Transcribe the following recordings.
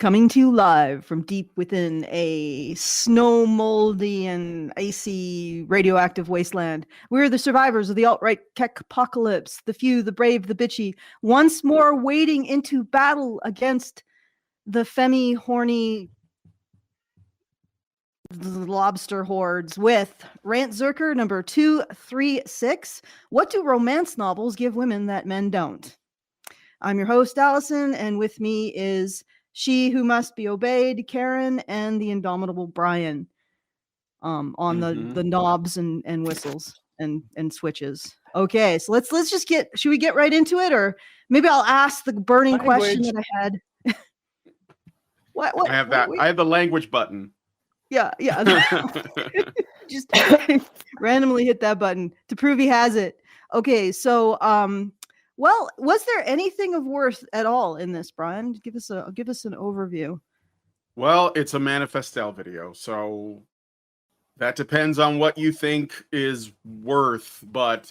Coming to you live from deep within a snow, moldy, and icy radioactive wasteland. We're the survivors of the alt-right tech apocalypse, the few, the brave, the bitchy, once more wading into battle against the horny lobster hordes with Rantzerker number 236. What do romance novels give women that men don't? I'm your host, Alison, and with me is she who must be obeyed, Karen, and the indomitable Brian on the knobs and whistles and switches. Okay, so let's just should we get right into it, or maybe I'll ask the burning question that I had. What I have that. I have the language button. Yeah. Just randomly hit that button to prove he has it. Okay, so well, was there anything of worth at all in this, Brian? Give us an overview. Well, it's a Manifestelle video, so that depends on what you think is worth. But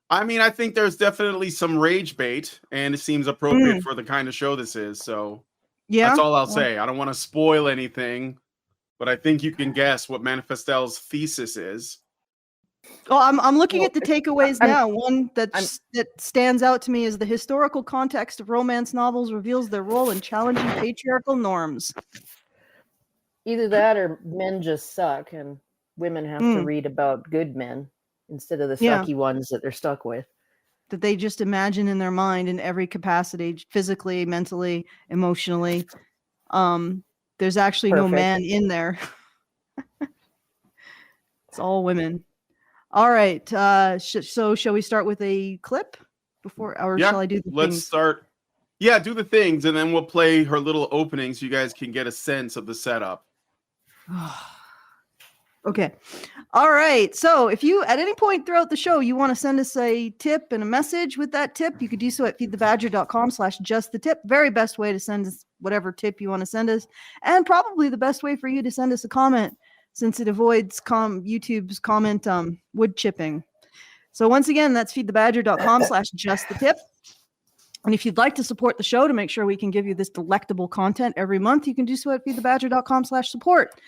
I mean, I think there's definitely some rage bait, and it seems appropriate for the kind of show this is. So yeah, that's all I'll say. I don't want to spoil anything, but I think you can guess what Manifestelle's thesis is. Oh, I'm looking at the takeaways now. One that stands out to me is the historical context of romance novels reveals their role in challenging patriarchal norms. Either that or men just suck and women have to read about good men instead of the sucky ones that they're stuck with. That they just imagine in their mind in every capacity, physically, mentally, emotionally. There's actually no man in there. It's all women. All right. So shall we start with a clip before, or shall I do the Let's things? Start. Yeah, do the things, and then we'll play her little opening so you guys can get a sense of the setup. Okay. All right. So if you, at any point throughout the show, you want to send us a tip and a message with that tip, you could do so at feedthebadger.com/justthetip. Very best way to send us whatever tip you want to send us. And probably the best way for you to send us a comment, since it avoids YouTube's comment wood chipping. So once again, that's feedthebadger.com/justthetip. And if you'd like to support the show to make sure we can give you this delectable content every month, you can do so at feedthebadger.com/support.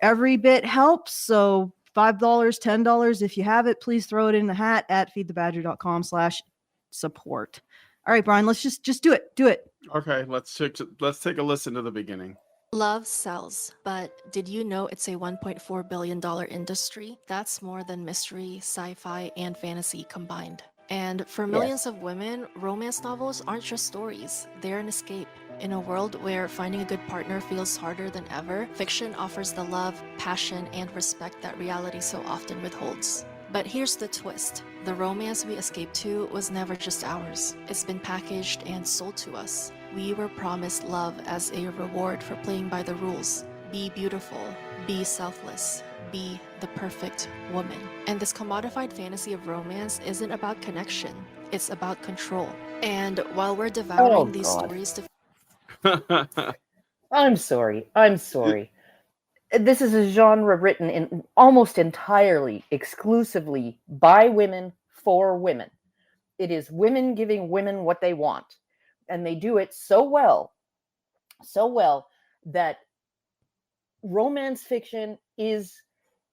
Every bit helps. So $5, $10, if you have it, please throw it in the hat at feedthebadger.com/support. All right, Brian, let's just do it. Do it. Okay, let's take a listen to the beginning. Love sells, but did you know it's a $1.4 billion industry? That's more than mystery, sci-fi, and fantasy combined. And for millions of women, romance novels aren't just stories, they're an escape. In a world where finding a good partner feels harder than ever, fiction offers the love, passion, and respect that reality so often withholds. But here's the twist. The romance we escape to was never just ours. It's been packaged and sold to us. We were promised love as a reward for playing by the rules. Be beautiful, be selfless, be the perfect woman. And this commodified fantasy of romance isn't about connection, it's about control. And while we're devouring these stories to I'm sorry. This is a genre written in almost entirely, exclusively by women for women. It is women giving women what they want. And they do it so well that romance fiction is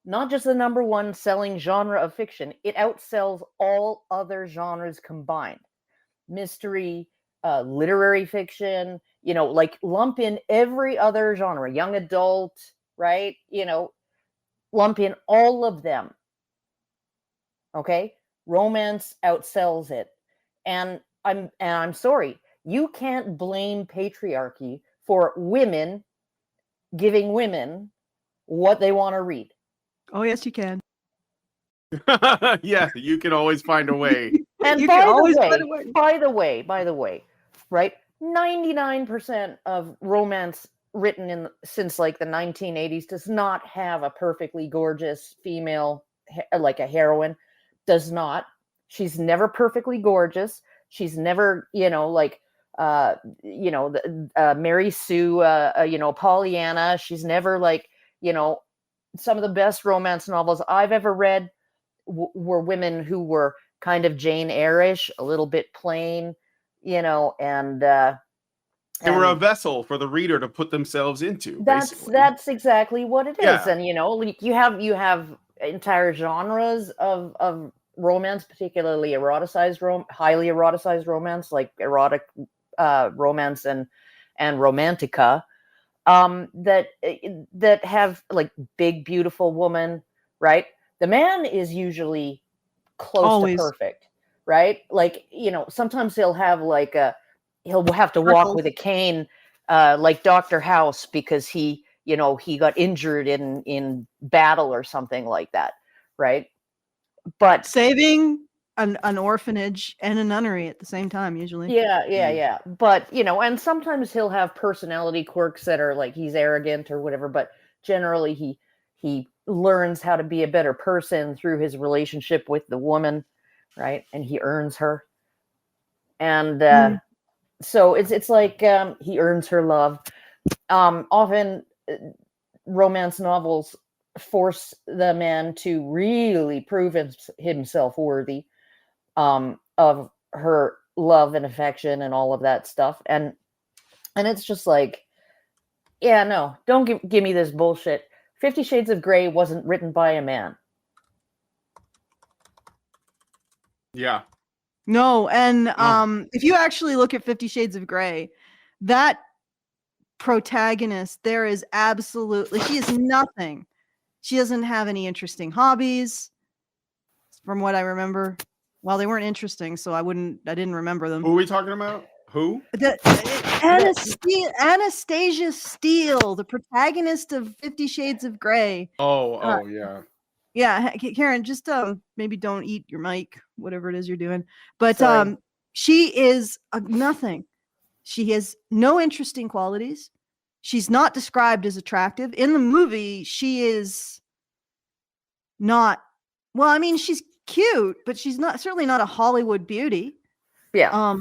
not just the number one selling genre of fiction, it outsells all other genres combined. Mystery, literary fiction, like lump in every other genre, young adult, right? Lump in all of them. Okay? Romance outsells it. And I'm sorry, you can't blame patriarchy for women giving women what they want to read. Oh, yes, you can. Yeah, you can always find a way. And by the way, right? 99% of romance written since like the 1980s does not have a perfectly gorgeous female, like a heroine. Does not. She's never perfectly gorgeous. She's never, Mary Sue, Pollyanna. She's never like, some of the best romance novels I've ever read were women who were kind of Jane Eyre-ish, a little bit plain, and They were a And vessel for the reader to put themselves into. Basically. that's exactly what it is. Yeah. And like, you have entire genres of romance, particularly highly eroticized romance, like erotic romance and romantica, that have like big beautiful woman, right? The man is usually close Always. to perfect, right? Like, sometimes he'll have to walk Freckles. with a cane, like Dr. House, because he got injured in battle or something like that, right? But Saving an orphanage and a nunnery at the same time, usually. yeah. But and sometimes he'll have personality quirks that are like he's arrogant or whatever. But generally, he learns how to be a better person through his relationship with the woman, right? And he earns her, and so it's like he earns her love. Often, romance novels force the man to really prove himself worthy of her love and affection and all of that stuff, and it's just like, yeah, no, don't give me this bullshit. 50 Shades of Grey wasn't written by a man. Yeah. No, and No. if you actually look at 50 Shades of Grey, that protagonist, there is absolutely, she is nothing. She doesn't have any interesting hobbies, from what I remember. Well, they weren't interesting, so I didn't remember them. Who are we talking about? Who? Anastasia Steele, the protagonist of 50 Shades of Grey. Oh, yeah. Yeah, Karen, just maybe don't eat your mic, whatever it is you're doing. But Sorry. she is nothing. She has no interesting qualities. She's not described as attractive. In the movie, she is not, well, I mean, she's cute, but she's certainly not a Hollywood beauty. Yeah.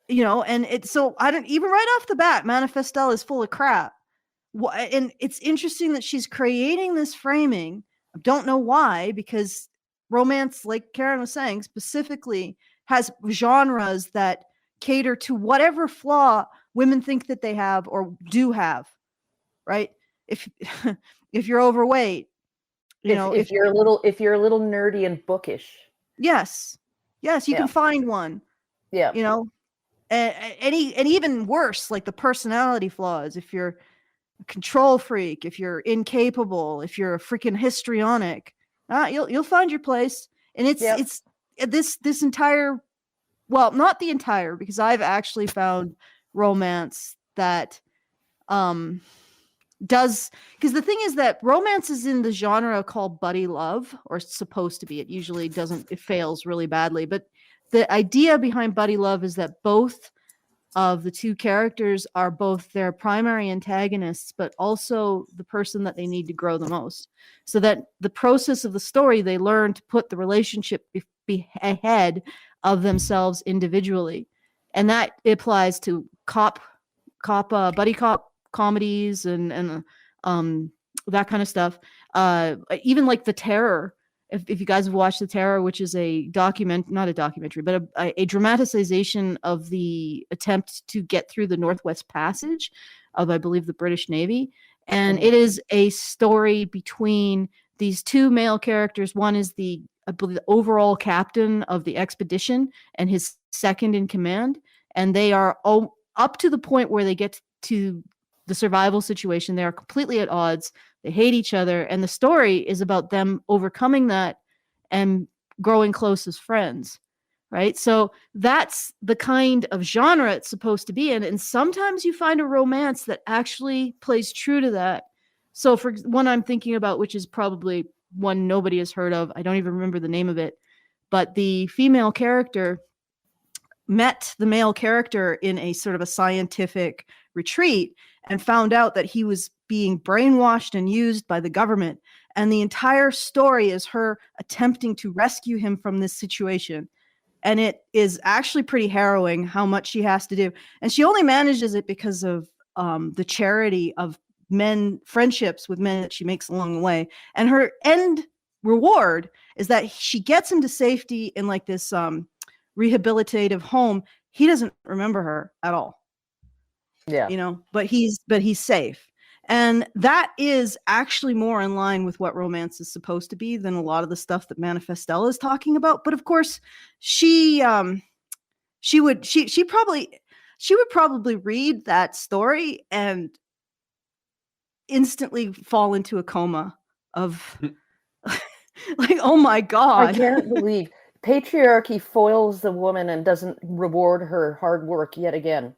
And it's so I don't even right off the bat, Manifestelle is full of crap. And it's interesting that she's creating this framing. I don't know why, because romance, like Karen was saying, specifically has genres that cater to whatever flaw women think that they have or do have, right? If if you're overweight, if you're a little nerdy and bookish, yes, you can find one. Yeah. And even worse, like the personality flaws. If you're a control freak, if you're incapable, if you're a freaking histrionic, you'll find your place. And it's this entire, well, not the entire, because I've actually found romance that does, because the thing is that romance is in the genre called buddy love, or it's supposed to be. It usually doesn't, it fails really badly, but the idea behind buddy love is that both of the two characters are both their primary antagonists, but also the person that they need to grow the most. So that the process of the story, they learn to put the relationship be ahead of themselves individually. And that applies to buddy cop comedies and that kind of stuff. Even like The Terror. If you guys have watched The Terror, which is not a documentary, but a dramatization of the attempt to get through the Northwest Passage of, I believe, the British Navy. And it is a story between these two male characters. One is I believe, the overall captain of the expedition and his second in command. And they are up to the point where they get to the survival situation. They are completely at odds. They hate each other. And the story is about them overcoming that and growing close as friends. Right. So that's the kind of genre it's supposed to be in. And sometimes you find a romance that actually plays true to that. So for one I'm thinking about, which is probably one nobody has heard of, I don't even remember the name of it, but the female character met the male character in a sort of a scientific retreat and found out that he was being brainwashed and used by the government. And the entire story is her attempting to rescue him from this situation. And it is actually pretty harrowing how much she has to do. And she only manages it because of the charity of friendships with men that she makes along the way. And her end reward is that she gets him to safety in like this rehabilitative home. He doesn't remember her at all. Yeah. you know, but he's safe. And that is actually more in line with what romance is supposed to be than a lot of the stuff that Manifestelle is talking about. But of course, she would probably read that story and instantly fall into a coma of like, oh my I God. can't believe patriarchy foils the woman and doesn't reward her hard work yet again.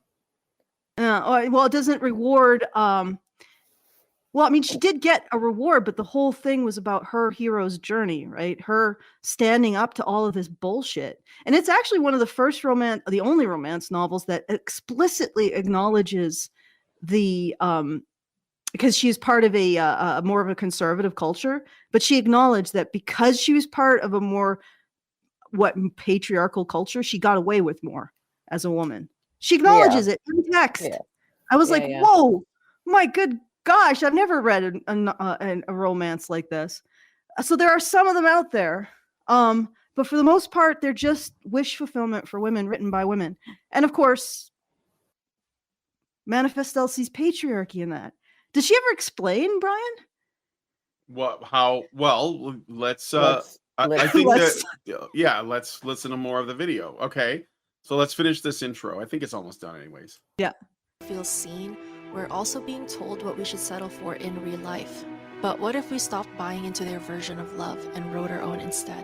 Well, it doesn't reward. Well, I mean, she did get a reward, but the whole thing was about her hero's journey, right? Her standing up to all of this bullshit. And it's actually one of the only romance novels that explicitly acknowledges the because she's part of a more of a conservative culture, but she acknowledged that because she was part of a more patriarchal culture, she got away with more as a woman. She acknowledges it in text. Yeah. I was Yeah, like, yeah. whoa, my good gosh, I've never read a romance like this. So there are some of them out there. But for the most part, they're just wish fulfillment for women written by women. And of course, Manifestelle sees patriarchy in that. Does she ever explain, Brian? What? How? Well, let's. Let's I think Let's- that. Yeah, let's listen to more of the video. Okay, so let's finish this intro. I think it's almost done, anyways. Feel seen, we're also being told what we should settle for in real life. But what if we stopped buying into their version of love and wrote our own instead?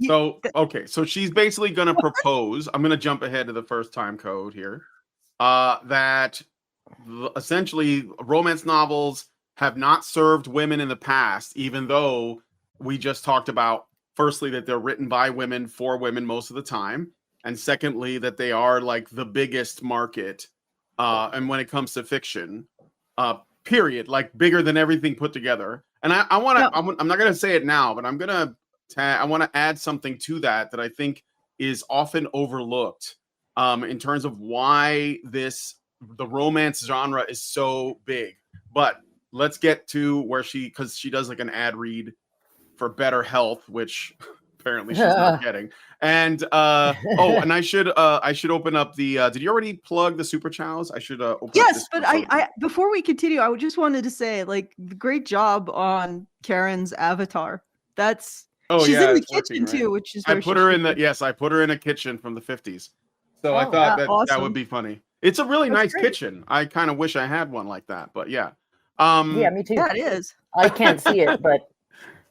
So okay, so she's basically going to propose. I'm going to jump ahead to the first time code here. That essentially romance novels have not served women in the past, even though we just talked about firstly that they're written by women for women most of the time, and secondly that they are like the biggest market. And when it comes to fiction, period, like bigger than everything put together. And I want to. I'm not going to say it now, but I'm going to. I want to add something to that I think is often overlooked in terms of why the romance genre is so big. But let's get to where because she does like an ad read for better health, which apparently she's not getting. And and I should open up the did you already plug the super chows? I should open up Yes, this but one. I before we continue, I just wanted to say, like, great job on Karen's avatar. She's in the it's kitchen working, right? too, which is I where put she her should in the be. yes, I put her in a kitchen from the 50s. So I Oh, thought that awesome. would be funny. It's a really That's nice great. kitchen. I kind of wish I had one like that, but yeah. yeah, me too. Yeah, it is. I can't see it, but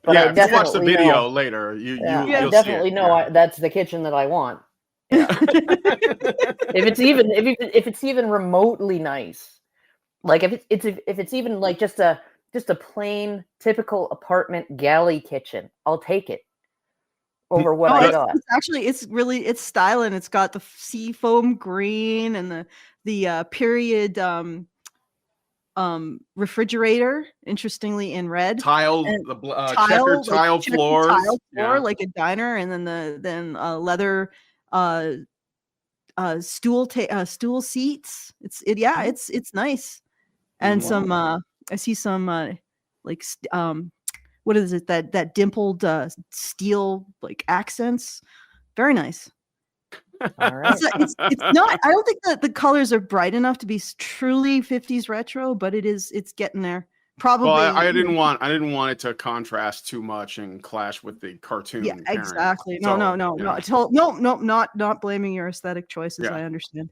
yeah, I if you watch the definitely video know. later, Yeah, you'll I see definitely it. know Yeah. that's the kitchen that I want. Yeah. if it's even remotely nice, like if it's even like just a plain typical apartment galley kitchen, I'll take it over what I got. It's styling. It's got the seafoam green and the period refrigerator, interestingly in red. Tile, And the checkered tile floors, tile floor, yeah. like a diner, and then leather stool seats. It's nice. And some I see some what is it, that dimpled steel like accents. Very nice. All right. It's not, I don't think that the colors are bright enough to be truly 50s retro, but it's getting there. Probably. Well, I didn't want it to contrast too much and clash with the cartoon. Yeah, Karen. exactly. So, No. Not blaming your aesthetic choices. Yeah. I understand.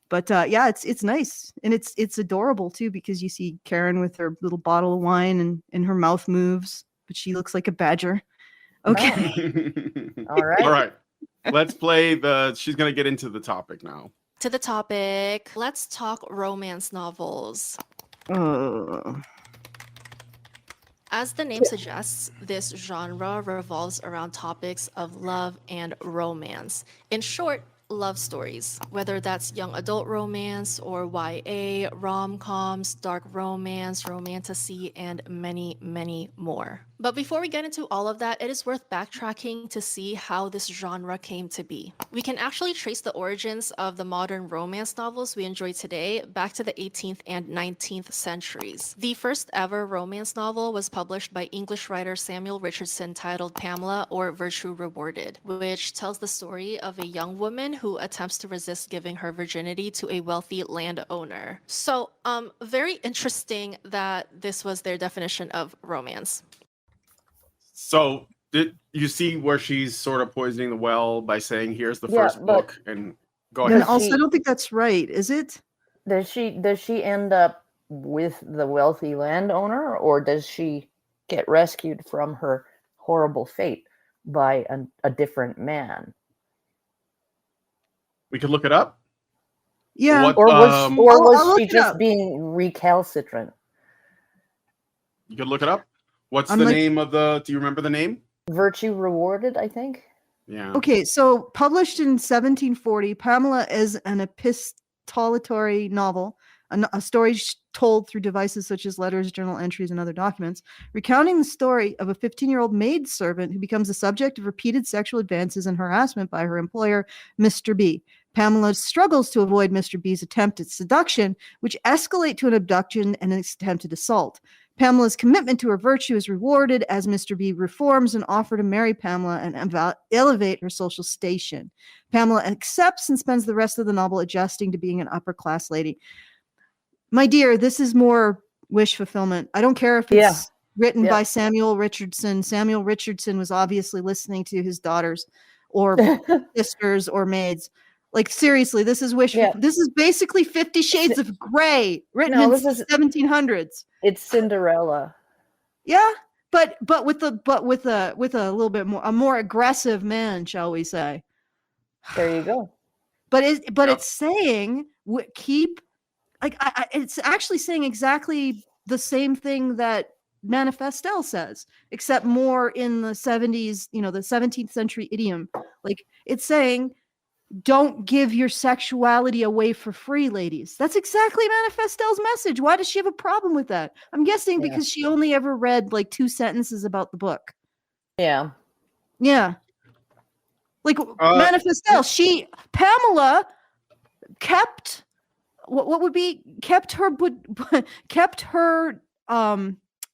But yeah, it's nice, and it's adorable too, because you see Karen with her little bottle of wine and her mouth moves, but she looks like a badger. Okay. All right. All right. Let's play she's going to get into the topic now. To the topic, let's talk romance novels. As the name suggests, this genre revolves around topics of love and romance. In short, love stories, whether that's young adult romance or YA, rom-coms, dark romance, romantasy, and many, many more. But before we get into all of that, it is worth backtracking to see how this genre came to be. We can actually trace the origins of the modern romance novels we enjoy today back to the 18th and 19th centuries. The first ever romance novel was published by English writer Samuel Richardson titled Pamela, or Virtue Rewarded, which tells the story of a young woman who attempts to resist giving her virginity to a wealthy landowner. So, very interesting that this was their definition of romance. So did you see where she's sort of poisoning the well by saying, "Here's the Yeah, first but- book," and go And ahead. also, I she- don't think that's right, is it? Does she end up with the wealthy landowner, or does she get rescued from her horrible fate by a different man? We could look it up. Yeah. What, Or was I'll look she it just up. being recalcitrant? You could look it up. What's I'm the like- name of the? Do you remember the name? Virtue Rewarded, I think. Yeah. Okay, so published in 1740, Pamela is an epistolatory novel, a story told through devices such as letters, journal entries, and other documents, recounting the story of a 15-year-old maidservant who becomes the subject of repeated sexual advances and harassment by her employer, Mr. B. Pamela struggles to avoid Mr. B's attempt at seduction, which escalate to an abduction and an attempted assault. Pamela's commitment to her virtue is rewarded as Mr. B reforms and offers to marry Pamela and elevate her social station. Pamela accepts and spends the rest of the novel adjusting to being an upper-class lady. My dear, this is more wish fulfillment. I don't care if it's Yeah. written Yeah. by Samuel Richardson. Samuel Richardson was obviously listening to his daughters or sisters or maids. Like, seriously, this is Yeah. this is basically 50 Shades of Grey written No, in this is- 1700s. It's Cinderella. Yeah, but with a little bit more, a more aggressive man, shall we say? There you go. But Yep. it's saying keep, like, it's actually saying exactly the same thing that Manifestelle says, except more in the 70s, the 17th century idiom. Like, it's saying, don't give your sexuality away for free, ladies. That's exactly Manifestelle's message. Why does she have a problem with that? I'm guessing Yeah. because she only ever read like 2 sentences about the book. Yeah. Yeah. Like, Manifestelle, Pamela kept what would be kept her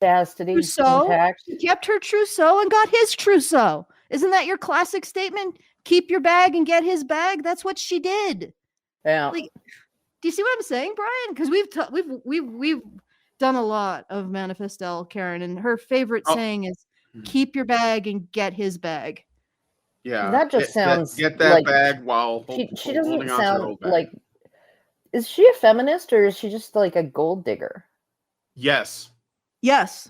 Chastity trousseau. intact. She kept her trousseau and got his trousseau. Isn't that your classic statement? Keep your bag and get his bag. That's what she did. Yeah. Like, do you see what I'm saying, Brian? Because we've done a lot of Manifestelle, Karen, and her favorite saying is "Keep your bag and get his bag." Yeah. That just sounds get that like bag while she doesn't holding on to her sound old bag. like. Is she a feminist or is she just like a gold digger? Yes. Yes.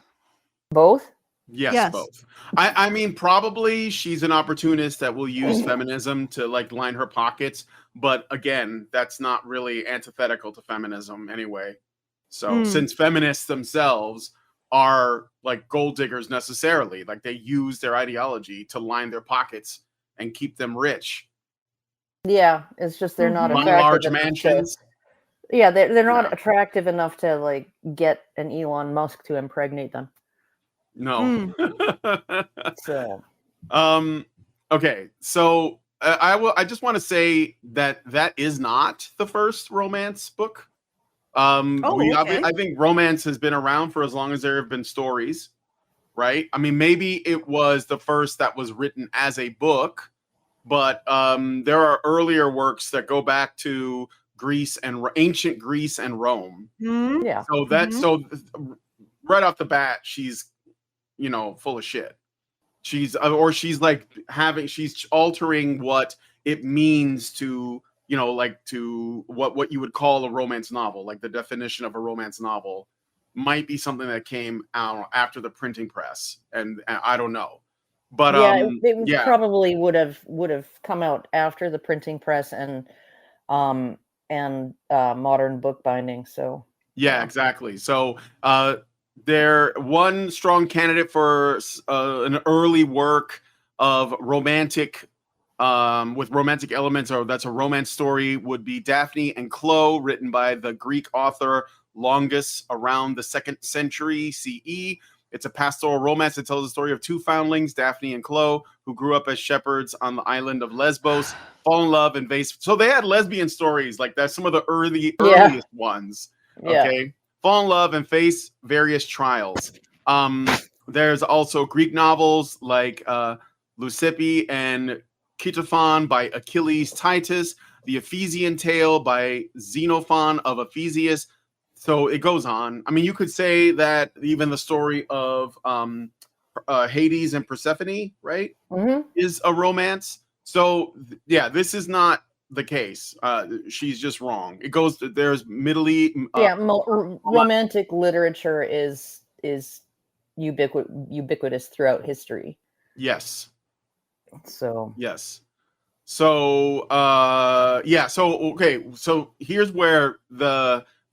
Both? Yes, both. I mean, probably she's an opportunist that will use feminism to like line her pockets, but again, that's not really antithetical to feminism anyway. So since feminists themselves are like gold diggers necessarily, like they use their ideology to line their pockets and keep them rich. Yeah, it's just they're not Buy attractive large enough mansions. they're not Yeah. attractive enough to like get an Elon Musk to impregnate them. No. So Okay, so I just want to say that is not the first romance book. Okay. I think romance has been around for as long as there have been stories, right? I mean, maybe it was the first that was written as a book, but there are earlier works that go back to ancient Greece and Rome. Mhm. yeah. So right off the bat, she's full of shit. She's altering what it means to to what you would call a romance novel. Like the definition of a romance novel might be something that came out after the printing press, and I don't know, but it probably would have come out after the printing press and modern bookbinding. So yeah, exactly. So they're one strong candidate for an early work of romantic with romantic elements, or that's a romance story, would be Daphne and Chloe, written by the Greek author Longus around the 2nd century CE. It's a pastoral romance that tells the story of two foundlings, Daphne and Chloe, who grew up as shepherds on the island of Lesbos, fall in love and face. So they had lesbian stories like that. Some of the earliest ones. Yeah. Okay, fall in love and face various trials. There's also Greek novels like Leucippe and Ctesiphon by Achilles Titus, the Ephesian Tale by Xenophon of Ephesius. So it goes on. I mean, you could say that even the story of Hades and Persephone, right, is a romance. So yeah, this is not the case. She's just wrong. It goes. There's romantic literature is ubiquitous throughout history. Yes. So yes. So yeah. So okay. So here's where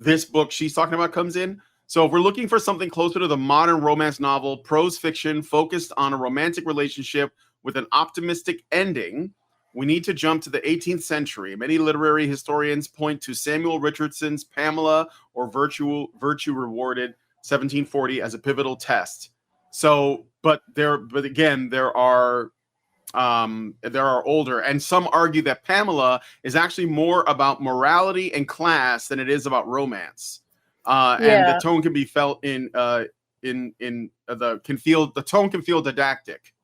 this book she's talking about comes in. So if we're looking for something closer to the modern romance novel, prose fiction focused on a romantic relationship with an optimistic ending, we need to jump to the 18th century. Many literary historians point to Samuel Richardson's Pamela or Virtue Rewarded 1740 as a pivotal test. So, but again, there are older, and some argue that Pamela is actually more about morality and class than it is about romance. And the tone can be felt the tone can feel didactic.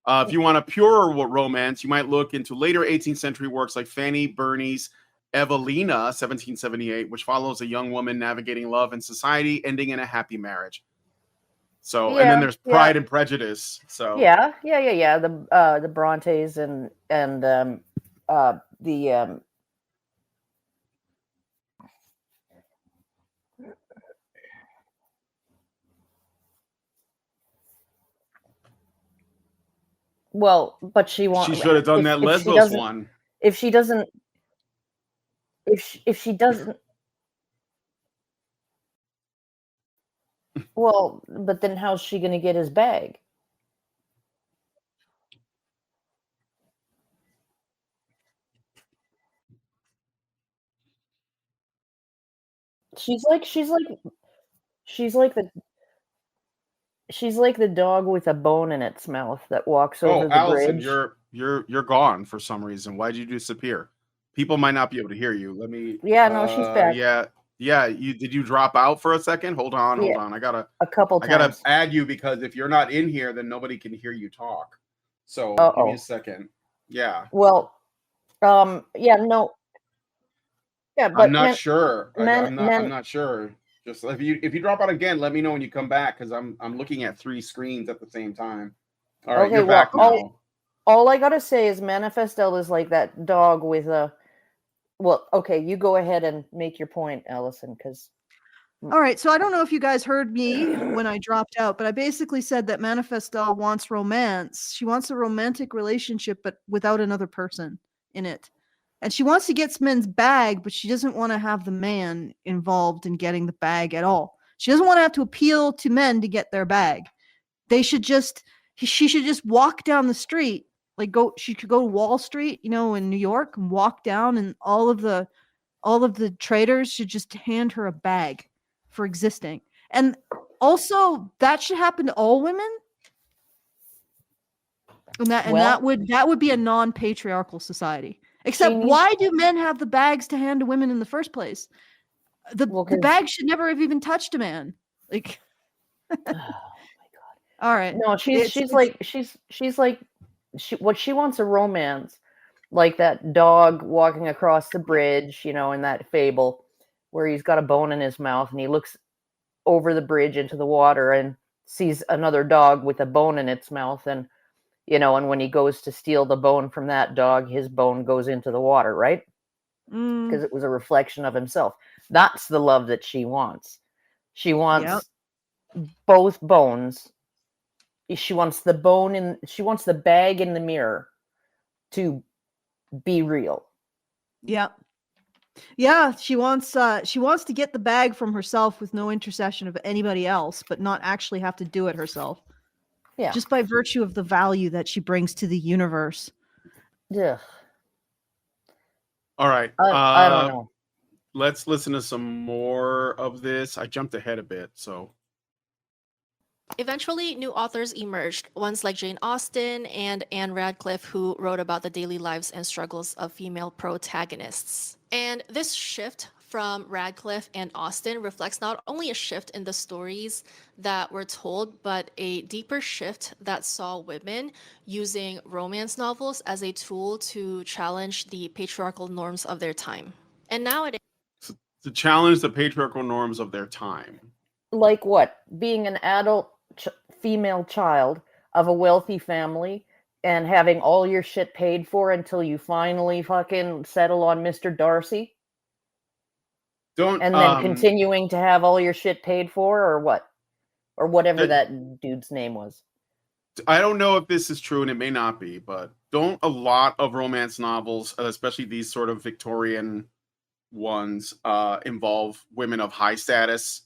If you want a purer romance, you might look into later 18th century works like Fanny Burney's Evelina, 1778, which follows a young woman navigating love and society, ending in a happy marriage. So, and then there's Pride and Prejudice. So the Brontes and the well, but she wants. She should have done that Lesbos one. If she doesn't, well, but then how's she going to get his bag? She's like the dog with a bone in its mouth that walks over the Alison, bridge. you're gone for some reason. Why did you disappear? People might not be able to hear you. Let me. Yeah, no, she's back. Yeah. Did you drop out for a second? Hold on. I gotta add you, because if you're not in here, then nobody can hear you talk. So give me a second. Yeah. Well, no. Yeah, but I'm not sure. I'm not sure. Just if you drop out again, let me know when you come back, because I'm looking at 3 screens at the same time. All right, you're back now. All I gotta say is Manifestelle is like that dog with a. Well, okay, you go ahead and make your point, Alison, because. All right, so I don't know if you guys heard me when I dropped out, but I basically said that Manifestelle wants romance. She wants a romantic relationship, but without another person in it. And she wants to get men's bag, but she doesn't want to have the man involved in getting the bag at all. She doesn't want to have to appeal to men to get their bag. She should just walk down the street, she could go to Wall Street, in New York, and walk down, and all of the traders should just hand her a bag for existing. And also that should happen to all women. And that would be a non-patriarchal society. Except why do men have the bags to hand to women in the first place? The bag should never have even touched a man. Like, oh my God. All right. No, what she wants a romance, like that dog walking across the bridge, in that fable where he's got a bone in his mouth and he looks over the bridge into the water and sees another dog with a bone in its mouth, and and when he goes to steal the bone from that dog, his bone goes into the water, right? Because it was a reflection of himself. That's the love that she wants. She wants both bones. She wants the bag in the mirror to be real. Yeah. Yeah, she wants to get the bag from herself with no intercession of anybody else, but not actually have to do it herself. Yeah. Just by virtue of the value that she brings to the universe. Yeah. All right. I don't know. Let's listen to some more of this. I jumped ahead a bit, so. Eventually, new authors emerged, ones like Jane Austen and Anne Radcliffe, who wrote about the daily lives and struggles of female protagonists. And this shift from Radcliffe and Austen reflects not only a shift in the stories that were told, but a deeper shift that saw women using romance novels as a tool to challenge the patriarchal norms of their time. And nowadays, To challenge the patriarchal norms of their time. Like what? Being an adult female child of a wealthy family and having all your shit paid for until you finally fucking settle on Mr. Darcy? Don't And then continuing to have all your shit paid for, or what? Or whatever that dude's name was. I don't know if this is true, and it may not be, but don't a lot of romance novels, especially these sort of Victorian ones, involve women of high status?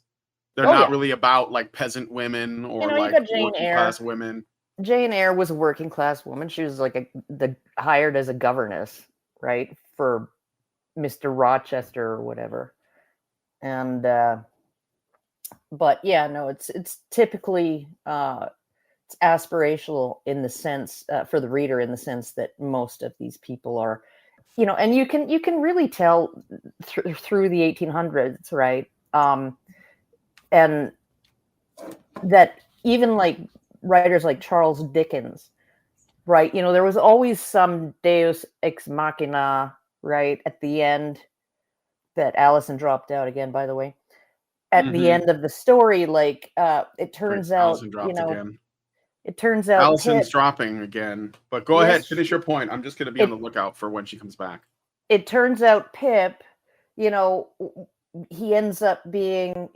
They're not really about like peasant women or you like got Jane working Eyre. class women. Jane Eyre was a working class woman. She was like hired as a governess, right, for Mr. Rochester or whatever. And but yeah, no, it's typically it's aspirational in the sense for the reader, in the sense that most of these people are, and you can really tell through the 1800s, right? And that even like writers like Charles Dickens, right? There was always some Deus ex machina, right, at the end. That Alison dropped out again, by the way. At the end of the story, like it turns out, Alison dropped again. It turns out Alison's dropping again. But go ahead, finish your point. I'm just going to be on the lookout for when she comes back. It turns out Pip, he ends up being,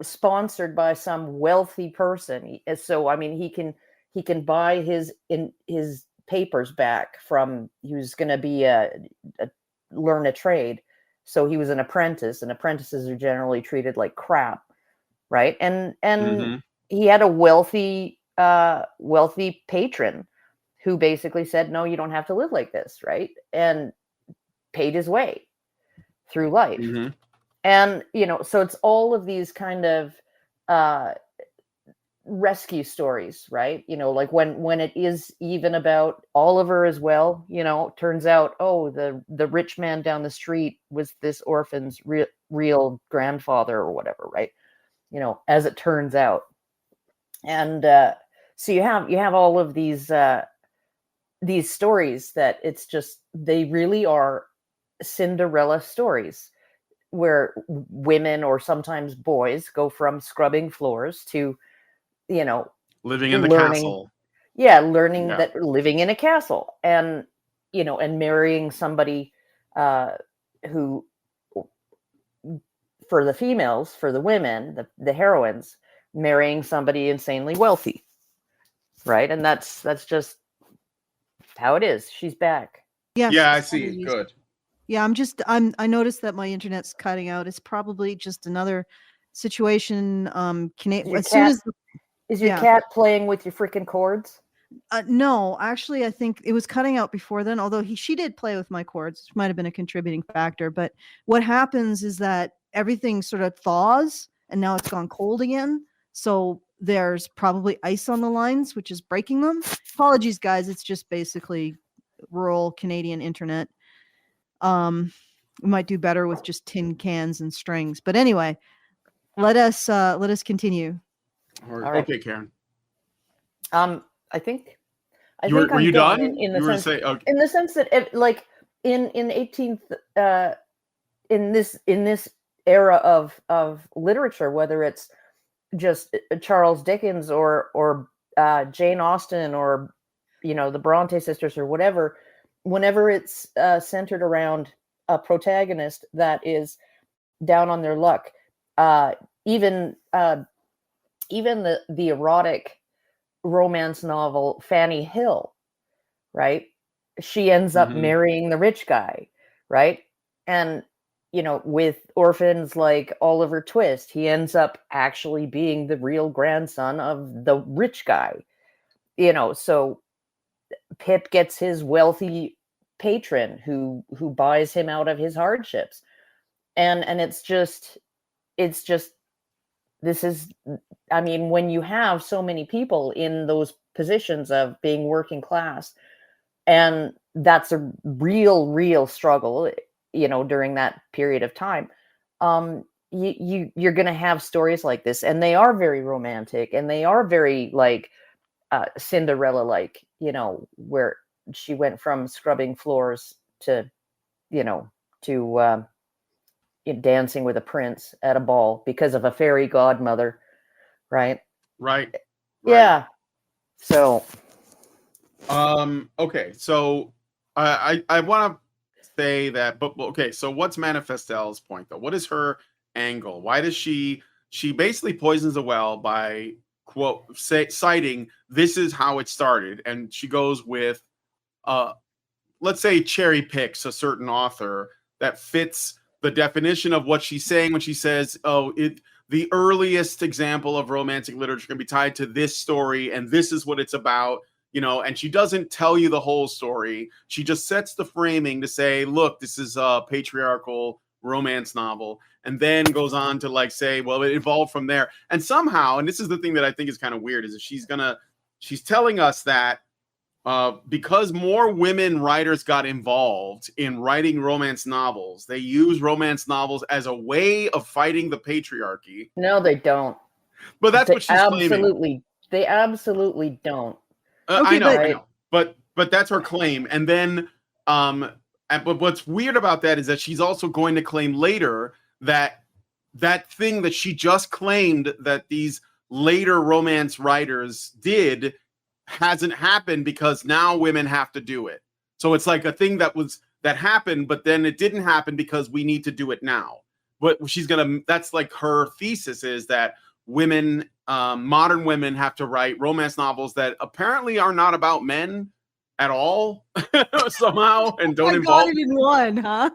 sponsored by some wealthy person. So I mean, he can buy his papers back from. He was going to be learn a trade. So he was an apprentice, and apprentices are generally treated like crap, right? And he had a wealthy patron who basically said, no, you don't have to live like this, right? And paid his way through life. And, so it's all of these kind of rescue stories, right? Like when it is even about Oliver as well, turns out, oh, the rich man down the street was this orphan's real grandfather or whatever, right? As it turns out. And so you have all of these stories that it's just, they really are Cinderella stories where women, or sometimes boys, go from scrubbing floors to living in the castle. Learning that living in a castle, and and marrying somebody who, for the females, for the women, the heroines, marrying somebody insanely wealthy, right? And that's just how it is. She's back. Yes. Yeah, I see. Good. Yeah, I noticed that my internet's cutting out. It's probably just another situation. Is your cat playing with your freaking cords? No, actually, I think it was cutting out before then, although she did play with my cords, which might have been a contributing factor. But what happens is that everything sort of thaws, and now it's gone cold again. So there's probably ice on the lines, which is breaking them. Apologies, guys. It's just basically rural Canadian internet. We might do better with just tin cans and strings. But anyway, let us continue. All right. Okay, Karen. I think. Were you done? In the sense that, like in 18th, in this era of literature, whether it's just Charles Dickens or Jane Austen or the Bronte sisters or whatever, whenever it's centered around a protagonist that is down on their luck, even the erotic romance novel Fanny Hill, right? She ends up marrying the rich guy, right? And with orphans like Oliver Twist, he ends up actually being the real grandson of the rich guy. So Pip gets his wealthy patron who buys him out of his hardships, and it's just this is, I mean, when you have so many people in those positions of being working class, and that's a real struggle, you know, during that period of time. You're going to have stories like this, and they are very romantic, and they are very like Cinderella like, you know, where she went from scrubbing floors to, you know, to dancing with a prince at a ball because of a fairy godmother, right? Right. Yeah. So Okay, so I want to say that, but okay, so what's Manifestelle's point though? What is her angle? Why does she basically poisons the well by citing this is how it started, and she goes with let's say cherry picks a certain author that fits the definition of what she's saying when she says, oh, the earliest example of romantic literature can be tied to this story, and this is what it's about, you know, and she doesn't tell you the whole story. She just sets the framing to say, look, this is a patriarchal romance novel, and then goes on to like say, well, it evolved from there. And somehow, and this is the thing that I think is kind of weird, is that she's telling us that because more women writers got involved in writing romance novels, they use romance novels as a way of fighting the patriarchy. no, they don't. But that's what she's claiming. They absolutely don't. Okay, I know, but that's her claim. And then, but what's weird about that is that she's also going to claim later that that thing that she just claimed that these later romance writers did hasn't happened because now women have to do it. So it's like a thing that happened, but then it didn't happen because we need to do it now. But that's like her thesis, is that women, modern women, have to write romance novels that apparently are not about men at all somehow, and don't involve it in one, huh?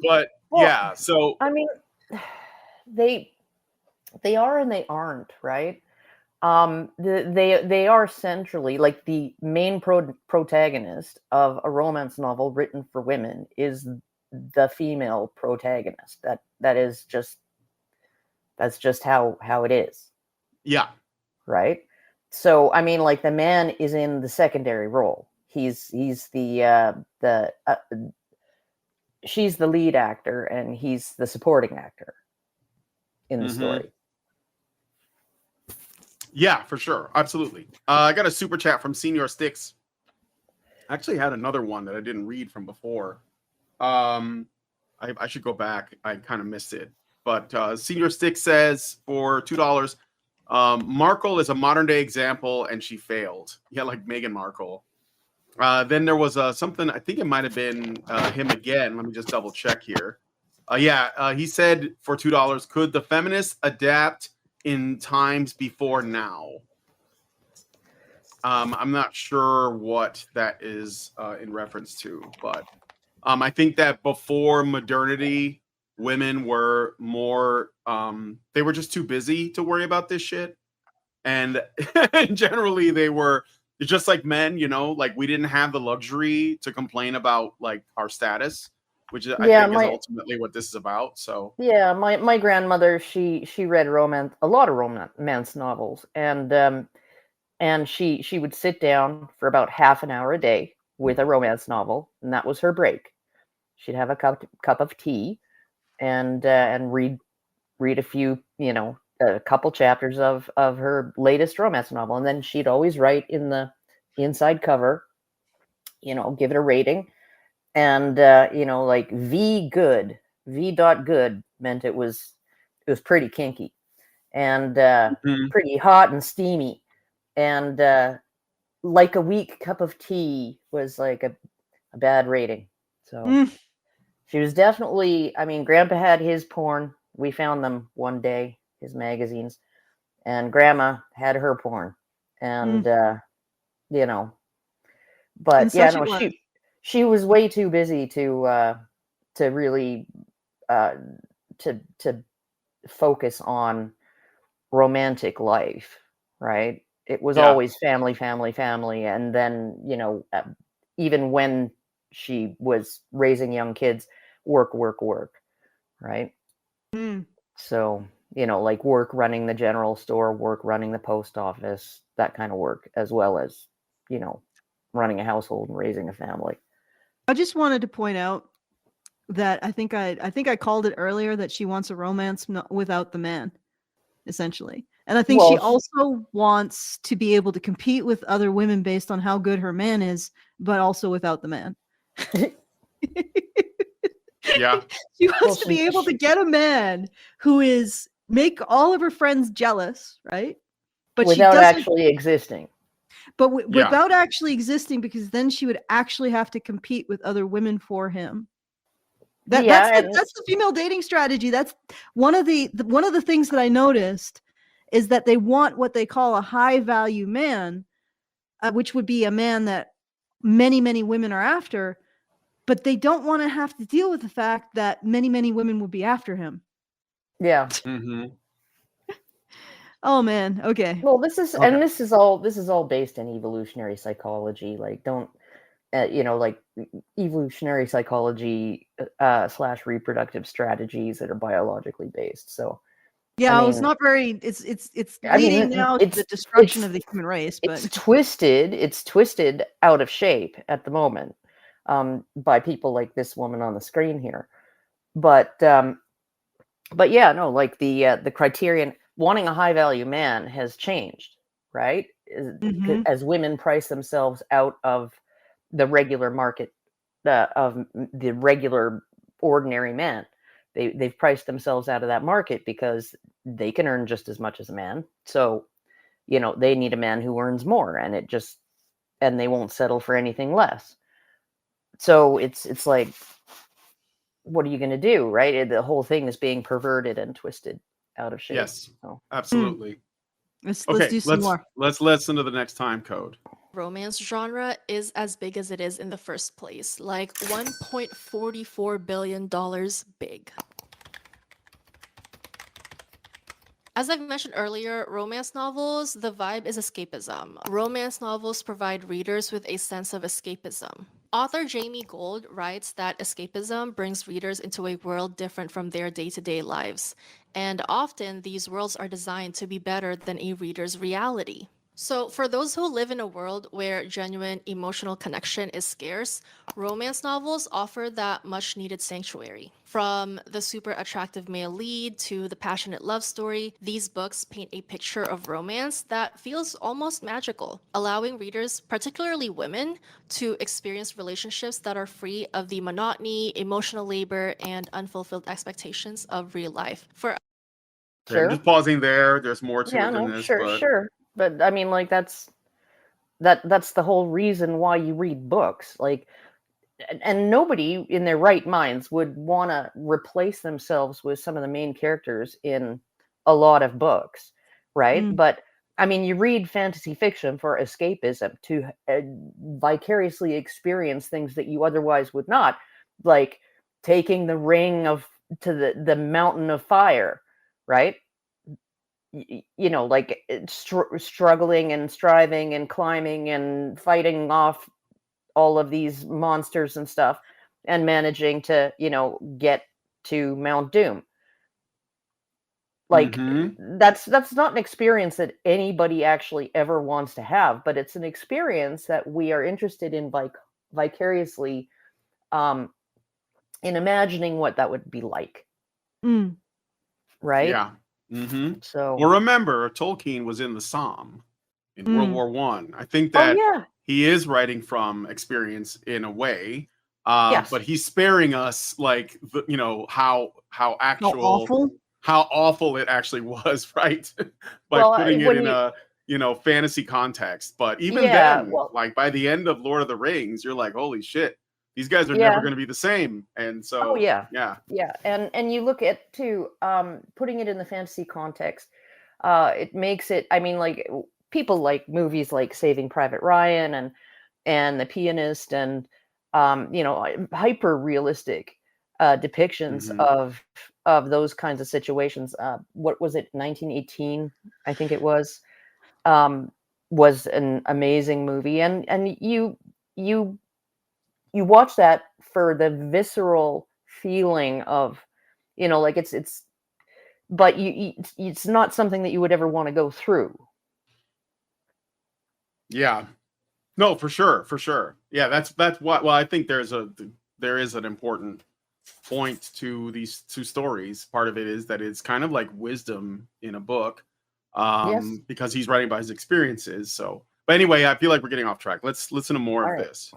But well, yeah, so I mean, they are and they aren't, right? They are centrally, like, the main protagonist of a romance novel written for women is the female protagonist. That's just how it is. Yeah. Right. So I mean, like, the man is in the secondary role. He's the she's the lead actor, and he's the supporting actor in the story. Yeah, for sure. Absolutely. I got a super chat from Senior Sticks. I actually had another one that I didn't read from before. I should go back. I kind of missed it. But Senior Sticks says for $2, Markle is a modern day example and she failed. Yeah, like Meghan Markle. Then there was something, I think it might have been him again. Let me just double check here. He said for $2, could the feminists adapt in times before now? I'm not sure what that is in reference to, but I think that before modernity, women were more, they were just too busy to worry about this shit. And generally they were just like men, you know, like we didn't have the luxury to complain about like our status, which I think is ultimately what this is about. So yeah, my grandmother, she read a lot of romance novels, and she would sit down for about half an hour a day with a romance novel, and that was her break. She'd have a cup of tea and read a few, you know, a couple chapters of her latest romance novel, and then she'd always write in the inside cover, you know, give it a rating, and you know, like V dot good meant it was pretty kinky, and pretty hot and steamy, and like a weak cup of tea was like a bad rating. So she was definitely, I mean, Grandpa had his porn. We found them one day, his magazines, and Grandma had her porn, and you know, but And yeah, such no, it was. she was way too busy to really to focus on romantic life, right? It was always family, and then, you know, even when she was raising young kids, work, right? So like work running the general store, work running the post office, that kind of work, as well as, running a household and raising a family. I just wanted to point out that I think I called it earlier that she wants a romance without the man, essentially. And I think she also wants to be able to compete with other women based on how good her man is, but also without the man. Yeah. She wants to be able to get a man who is make all of her friends jealous, right? But without she doesn't actually existing. But without actually existing, because then she would actually have to compete with other women for him. That's the female dating strategy. That's one of the things that I noticed is that they want what they call a high value man, which would be a man that many, many women are after, but they don't want to have to deal with the fact that many, many women would be after him. Yeah. Mm-hmm. Oh man. Okay. Well, this is all based in evolutionary psychology. Like, don't like evolutionary psychology / reproductive strategies that are biologically based. So yeah, it's not very. It's leading now to the destruction of the human race. But it's twisted out of shape at the moment by people like this woman on the screen here. But yeah, no, like the criterion. Wanting a high value man has changed, right? As women price themselves out of the regular market, of the regular ordinary man. They've priced themselves out of that market because they can earn just as much as a man. So, they need a man who earns more, and they won't settle for anything less. So it's like, what are you going to do, right? The whole thing is being perverted and twisted out of shape. Yes, so. absolutely. Let's do some more. Let's listen to the next time code. Romance genre is as big as it is in the first place, like $1.44 billion big. As I've mentioned earlier, romance novels, the vibe is escapism. Romance novels provide readers with a sense of escapism. Author Jamie Gold writes that escapism brings readers into a world different from their day-to-day lives, and often these worlds are designed to be better than a reader's reality. So for those who live in a world where genuine emotional connection is scarce, romance novels offer that much-needed sanctuary. From the super attractive male lead to the passionate love story, these books paint a picture of romance that feels almost magical, allowing readers, particularly women, to experience relationships that are free of the monotony, emotional labor, and unfulfilled expectations of real life. I'm just pausing there. There's more to it than this. Sure. But I mean, like, that's the whole reason why you read books. Like, and nobody in their right minds would want to replace themselves with some of the main characters in a lot of books, right? But I mean, you read fantasy fiction for escapism, to vicariously experience things that you otherwise would not, like taking the ring to the mountain of fire, right? Like struggling and striving and climbing and fighting off all of these monsters and stuff, and managing to get to Mount Doom. Like, that's not an experience that anybody actually ever wants to have, but it's an experience that we are interested in vicariously in imagining what that would be like. Right? Yeah. Mm-hmm. So, well, remember, Tolkien was in the Somme in World War I. I think that he is writing from experience in a way, but he's sparing us, like, how awful it actually was, right? By putting it in a fantasy context. But even then, like, by the end of Lord of the Rings, you're like, holy shit, these guys are never going to be the same. And so, and you look at too, putting it in the fantasy context, it makes it. I mean, like, people like movies like Saving Private Ryan and The Pianist, and hyper realistic depictions of those kinds of situations. What was it? 1918, I think it was an amazing movie, and you watch that for the visceral feeling of, like, it's but it's not something that you would ever want to go through. Yeah. No, for sure. Yeah, that's what. Well, I think there is an important point to these two stories. Part of it is that it's kind of like wisdom in a book, Yes. because he's writing about his experiences. So, but anyway, I feel like we're getting off track. Let's listen to more All of right. this.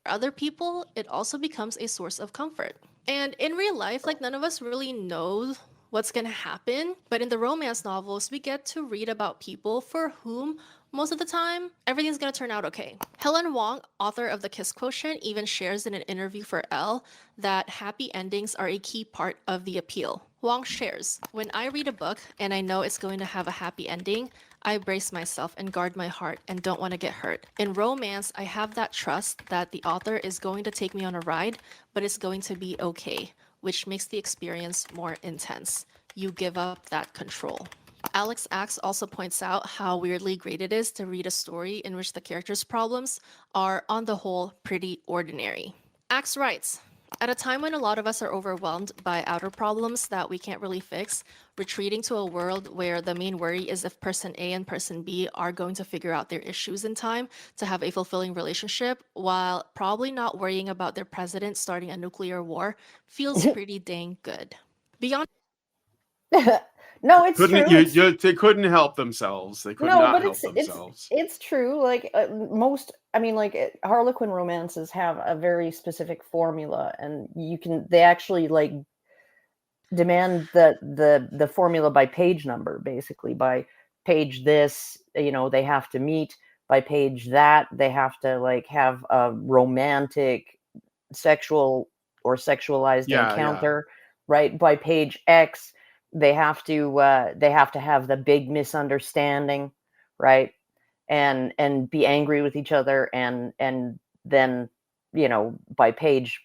For other people, it also becomes a source of comfort. And in real life, like none of us really know what's gonna happen, but in the romance novels, we get to read about people for whom most of the time everything's gonna turn out okay. Helen Wong, author of The Kiss Quotient, even shares in an interview for Elle that happy endings are a key part of the appeal. Wong shares, "When I read a book and I know it's going to have a happy ending, I brace myself and guard my heart and don't want to get hurt. In romance, I have that trust that the author is going to take me on a ride, but it's going to be okay, which makes the experience more intense. You give up that control." Alex Axe also points out how weirdly great it is to read a story in which the characters' problems are, on the whole, pretty ordinary. Axe writes, "At a time when a lot of us are overwhelmed by outer problems that we can't really fix, retreating to a world where the main worry is if person A and person B are going to figure out their issues in time to have a fulfilling relationship, while probably not worrying about their president starting a nuclear war, feels pretty dang good." Beyond No, it's true. They couldn't help themselves. They could No, not but help themselves. it's true. Like Harlequin romances have a very specific formula, and they actually like demand the formula by page number, basically by page this, they have to meet, by page that they have to like have a romantic sexual or sexualized Yeah, encounter, right? By page X they have to have the big misunderstanding, right? And be angry with each other, and then by page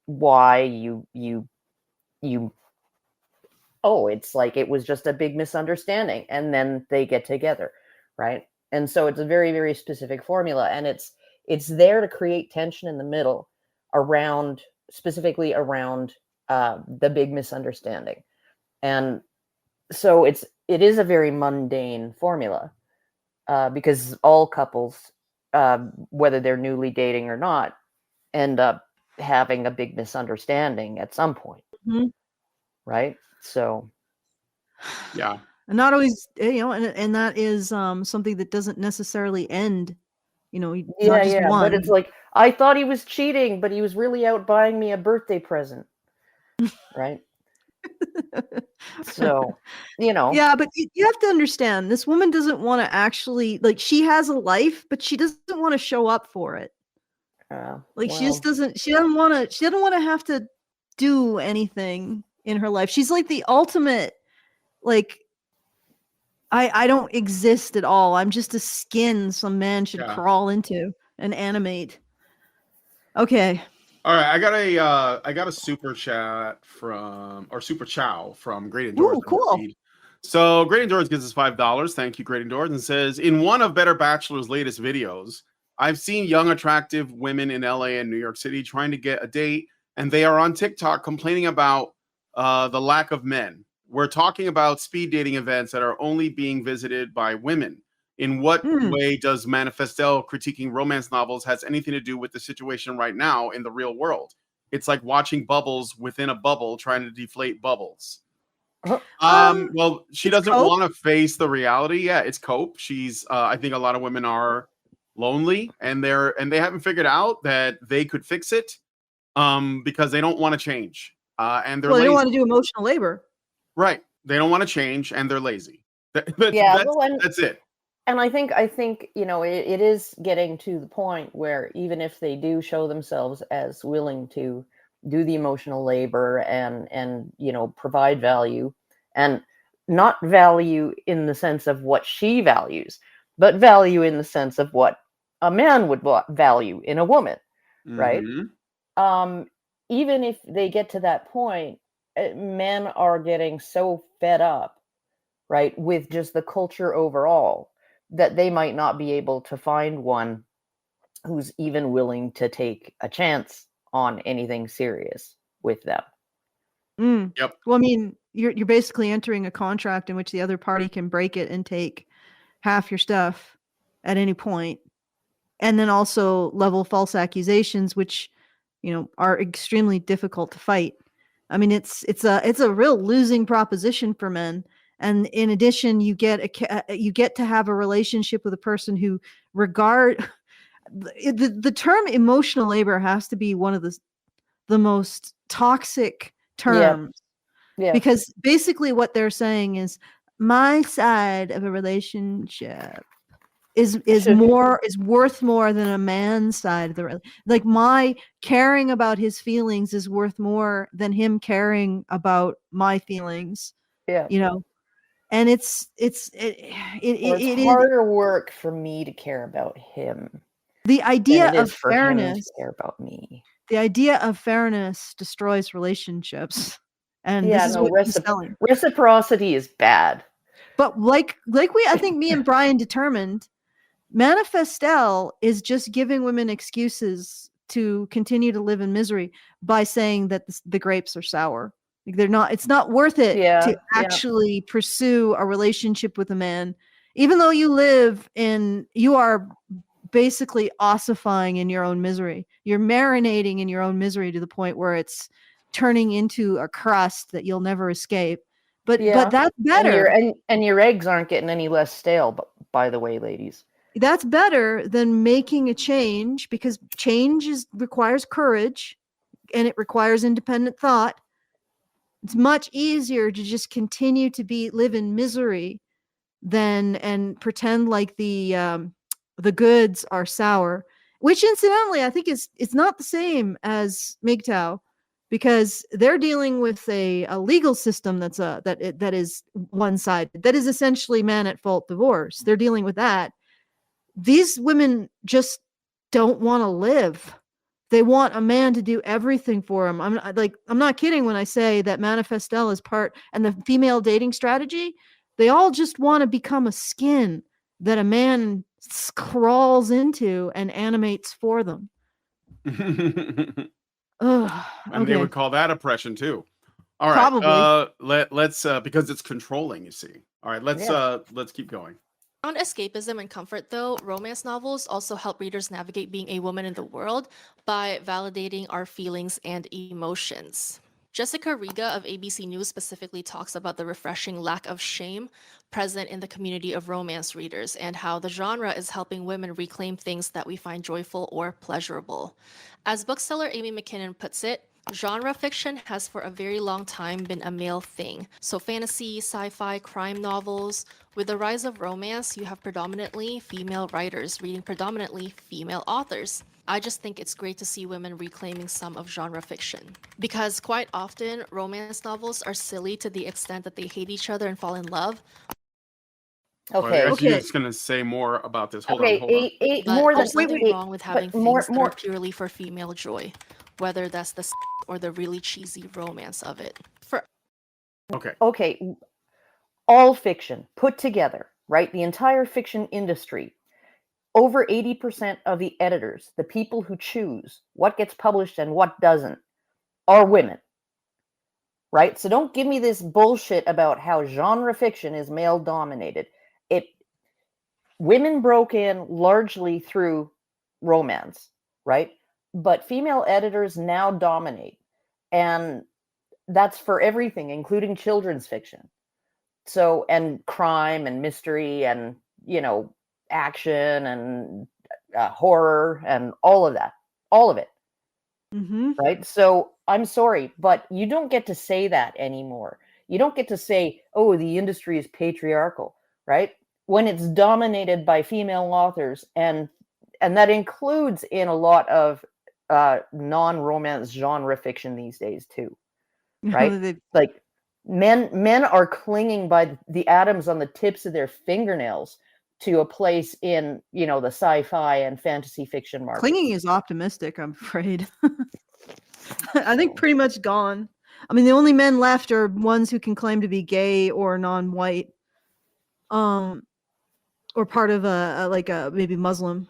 Y you oh, it's like it was just a big misunderstanding, and then they get together, right? And so it's a very, very specific formula, and it's there to create tension in the middle, specifically around the big misunderstanding. And so it is a very mundane formula, because all couples, whether they're newly dating or not, end up having a big misunderstanding at some point, Mhm. right? So yeah. And not always, and that is something that doesn't necessarily end, not just yeah, one. but it's like, I thought he was cheating, but he was really out buying me a birthday present, right? So, Yeah, but you have to understand, this woman doesn't want to actually, like, she has a life, but she doesn't want to show up for it. Like, she just doesn't. She doesn't want to. She doesn't want to have to do anything in her life. She's like the ultimate, like, I don't exist at all. I'm just a skin some man should crawl into and animate. Okay. All right, I got a super chat super chow from Great Indoors. Ooh, cool. So Great Indoors gives us $5. Thank you, Great Indoors, and says, in one of Better Bachelor's latest videos, I've seen young, attractive women in LA and New York City trying to get a date, and they are on TikTok complaining about the lack of men. We're talking about speed dating events that are only being visited by women. In what way does Manifestelle critiquing romance novels has anything to do with the situation right now in the real world? It's like watching bubbles within a bubble trying to deflate bubbles. Well, she doesn't want to face the reality. Yeah, it's cope. She's I think a lot of women are lonely, and they haven't figured out that they could fix it because they don't want to change. And they're lazy. They don't want to do emotional labor. Right. They don't want to change, and they're lazy. That's it. And I think it is getting to the point where even if they do show themselves as willing to do the emotional labor and provide value, and not value in the sense of what she values, but value in the sense of what a man would value in a woman, right? Even if they get to that point, men are getting so fed up, right, with just the culture overall, that they might not be able to find one who's even willing to take a chance on anything serious with them. Yep. Well, I mean, you're basically entering a contract in which the other party can break it and take half your stuff at any point, and then also level false accusations, which are extremely difficult to fight. I mean, it's a real losing proposition for men. And in addition, you get to have a relationship with a person who the term emotional labor has to be one of the most toxic terms. Yeah. Because basically what they're saying is my side of a relationship is worth more than a man's side of the like my caring about his feelings is worth more than him caring about my feelings. Yeah. And it's harder work for me to care about him. The idea than it of is for him fairness to care about me. The idea of fairness destroys relationships. And Yeah, this is no, what he's selling. reciprocity is bad. But I think me and Brian determined, Manifestelle is just giving women excuses to continue to live in misery by saying that the grapes are sour. Like it's not worth it to actually pursue a relationship with a man, even though you are basically ossifying in your own misery. You're marinating in your own misery to the point where it's turning into a crust that you'll never escape. But that's better. And your eggs aren't getting any less stale, by the way, ladies. That's better than making a change, because change requires courage and it requires independent thought. It's much easier to just continue to live in misery and pretend like the goods are sour, which incidentally I think it's not the same as MGTOW, because they're dealing with a legal system that is one-sided, that is essentially man at fault divorce. They're dealing with that. These women just don't want to live. They want a man to do everything for them. I'm not kidding when I say that Manifestelle is part, and the female dating strategy, they all just want to become a skin that a man crawls into and animates for them. And Okay. they would call that oppression too. All right. Probably. Let's because it's controlling, you see. All right, let's keep going. On escapism and comfort, though, romance novels also help readers navigate being a woman in the world by validating our feelings and emotions. Jessica Riga of ABC News specifically talks about the refreshing lack of shame present in the community of romance readers and how the genre is helping women reclaim things that we find joyful or pleasurable. As bookseller Amy McKinnon puts it, genre fiction has for a very long time been a male thing. So fantasy, sci-fi, crime novels. With the rise of romance, you have predominantly female writers reading predominantly female authors. I just think it's great to see women reclaiming some of genre fiction. Because quite often, romance novels are silly to the extent that they hate each other and fall in love. Okay. You're just going to say more about this. Hold on. But there's nothing wrong with having things that are purely for female joy, whether that's the or the really cheesy romance of it. Okay. All fiction put together, right? The entire fiction industry. Over 80% of the editors, the people who choose what gets published and what doesn't, are women. Right? So don't give me this bullshit about how genre fiction is male dominated. Women broke in largely through romance, right? But female editors now dominate. And that's for everything, including children's fiction. So, and crime and mystery and, action and horror and all of that, all of it. Mm-hmm. Right? So I'm sorry, but you don't get to say that anymore. You don't get to say, oh, the industry is patriarchal, right? When it's dominated by female authors, and that includes in a lot of non-romance genre fiction these days too, right? Like men are clinging by the atoms on the tips of their fingernails to a place in, the sci-fi and fantasy fiction market. Clinging is optimistic, I'm afraid. I think pretty much gone. I mean, the only men left are ones who can claim to be gay or non-white, or part of a maybe Muslim.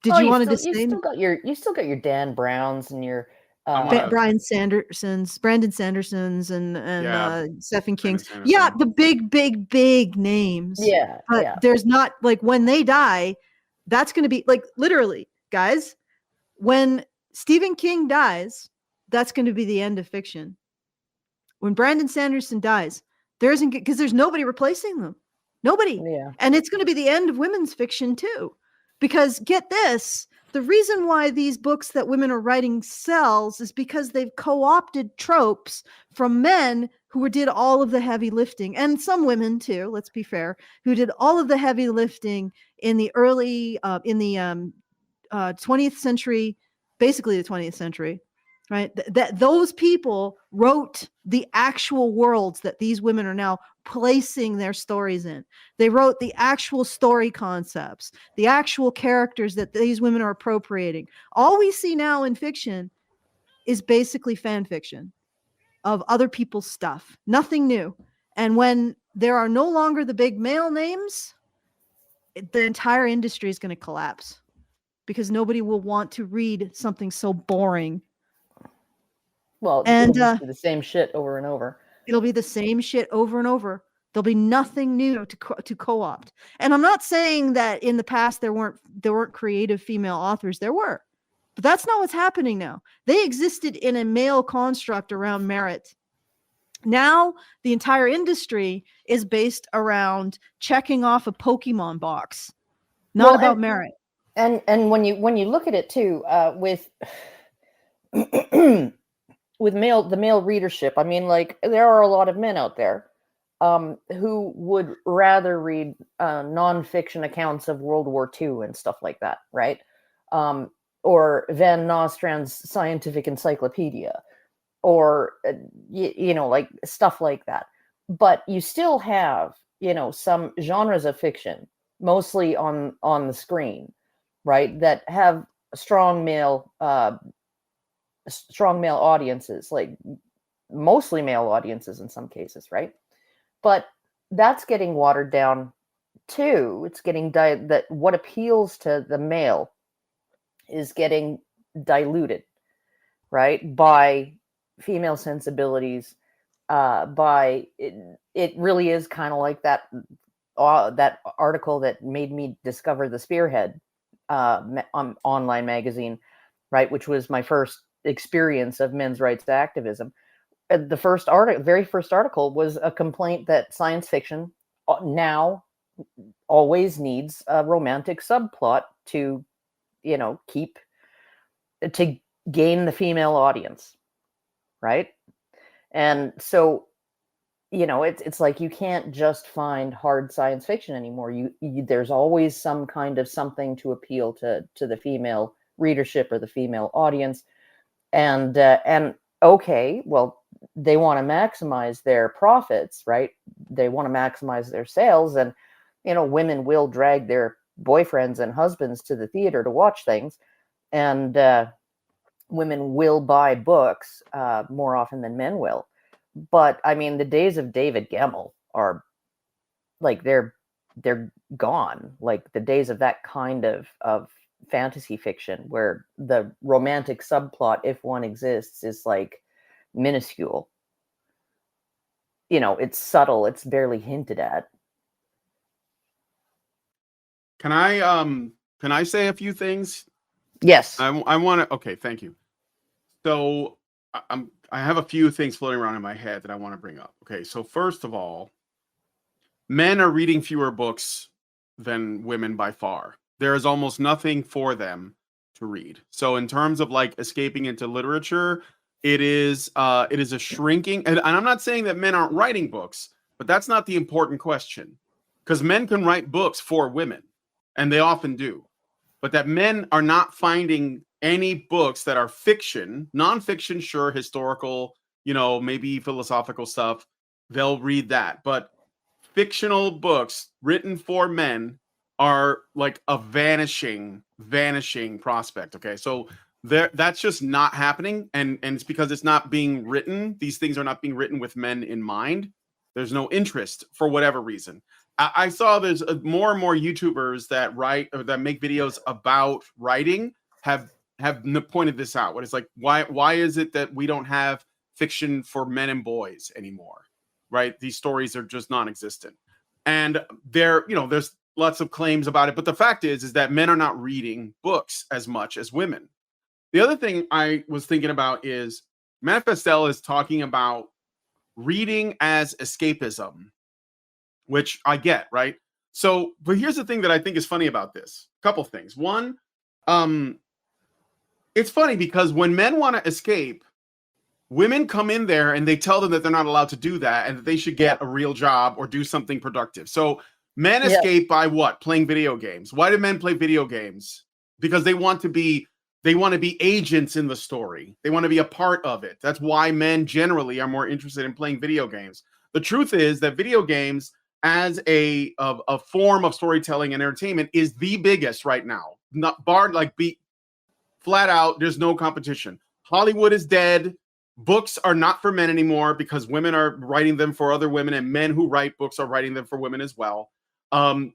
Did you want to say? You still got your Dan Browns and your wanna- Brandon Sandersons, and Yeah, Stephen King's. Brandon Yeah, Sanderson. the big names. Yeah, But yeah. there's not, like, when they die, that's going to be like, literally, guys, when Stephen King dies, that's going to be the end of fiction. When Brandon Sanderson dies, there isn't, because there's nobody replacing them. Nobody. Yeah. And it's going to be the end of women's fiction too. Because get this, the reason why these books that women are writing sells is because they've co-opted tropes from men who did all of the heavy lifting, and some women too, let's be fair, who did all of the heavy lifting in the early 20th century, basically the 20th century, right? That those people wrote the actual worlds that these women are now placing their stories in. They wrote the actual story concepts, the actual characters that these women are appropriating. All we see now in fiction is basically fan fiction of other people's stuff, nothing new. And when there are no longer the big male names, the entire industry is going to collapse, because nobody will want to read something so boring. Well, And it'll just be the same shit over and over. it'll be the same shit over and over. There'll be nothing new to co-opt. And I'm not saying that in the past there weren't creative female authors. There were. But that's not what's happening now. They existed in a male construct around merit. Now the entire industry is based around checking off a Pokemon box, not Well, about merit. And when you look at it too, with with the male readership, I mean, like, there are a lot of men out there who would rather read nonfiction accounts of World War II and stuff like that, right? Or Van Nostrand's Scientific Encyclopedia, or like stuff like that. But you still have, some genres of fiction, mostly on the screen, right, that have strong male audiences, like mostly male audiences in some cases, right? But that's getting watered down too. It's getting that what appeals to the male is getting diluted, right, by female sensibilities. By it really is kind of like that article that made me discover the Spearhead online magazine, right, which was my first experience of men's rights activism. The very first article was a complaint that science fiction now always needs a romantic subplot to gain the female audience, right? And so it's like you can't just find hard science fiction anymore. There's always some kind of something to appeal to the female readership or the female audience. And okay, well, they want to maximize their profits, right? They want to maximize their sales, and women will drag their boyfriends and husbands to the theater to watch things, and women will buy books more often than men will. But I mean, the days of David Gemmell are like they're gone. Like the days of that kind of fantasy fiction where the romantic subplot, if one exists, is like minuscule. It's subtle. It's barely hinted at. Can I say a few things? Yes. I want to. Okay, thank you. So I have a few things floating around in my head that I want to bring up. Okay, so first of all, men are reading fewer books than women by far. There is almost nothing for them to read. So in terms of like escaping into literature, it is a shrinking. And I'm not saying that men aren't writing books, but that's not the important question, because men can write books for women, and they often do. But that men are not finding any books that are fiction, nonfiction, sure, historical, maybe philosophical stuff. They'll read that. But fictional books written for men are like a vanishing prospect. Okay. So that's just not happening. And it's because it's not being written. These things are not being written with men in mind. There's no interest for whatever reason. I saw there's more and more YouTubers that write or that make videos about writing have have pointed this out. What it's like, why is it that we don't have fiction for men and boys anymore? Right? These stories are just non-existent. And there's lots of claims about it, but the fact is that men are not reading books as much as women. The other thing I was thinking about is Manifestelle is talking about reading as escapism, which I get, right? So, but here's the thing that I think is funny about this. A couple things. One, it's funny because when men want to escape, women come in there and they tell them that they're not allowed to do that and that they should get a real job or do something productive. So men escape by what? Playing video games. Why do men play video games? Because they want to be agents in the story. They want to be a part of it. That's why men generally are more interested in playing video games. The truth is that video games as a form of storytelling and entertainment is the biggest right now. Not barred, flat out, there's no competition. Hollywood is dead. Books are not for men anymore because women are writing them for other women, and men who write books are writing them for women as well.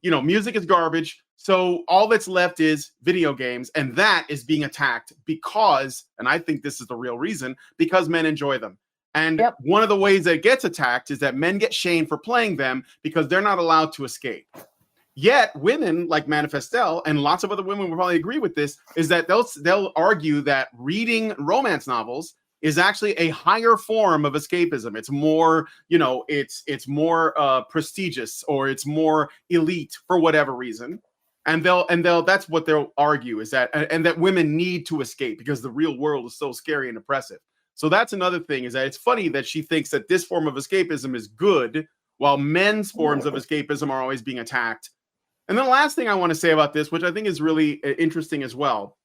Music is garbage. So all that's left is video games, and that is being attacked because, and I think this is the real reason, because men enjoy them. And one of the ways that it gets attacked is that men get shamed for playing them because they're not allowed to escape. Yet women like Manifestelle and lots of other women will probably agree with this, is that they'll argue that reading romance novels is actually a higher form of escapism. It's more, it's more prestigious, or it's more elite for whatever reason. And they'll that's what they'll argue, is that, and that women need to escape because the real world is so scary and oppressive. So that's another thing, is that it's funny that she thinks that this form of escapism is good, while men's forms of escapism are always being attacked. And then the last thing I want to say about this, which I think is really interesting as well,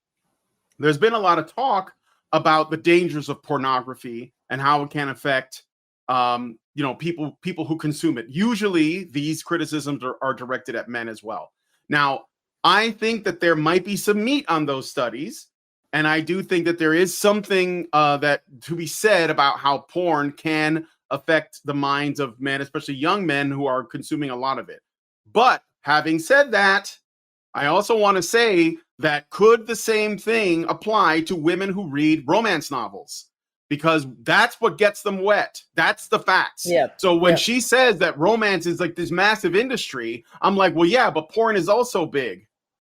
there's been a lot of talk about the dangers of pornography and how it can affect, people who consume it. Usually these criticisms are directed at men as well. Now, I think that there might be some meat on those studies. And I do think that there is something that to be said about how porn can affect the minds of men, especially young men who are consuming a lot of it. But having said that, I also want to say that could the same thing apply to women who read romance novels? Because that's what gets them wet. That's the facts. Yeah. So when she says that romance is like this massive industry, I'm like, well, yeah, but porn is also big.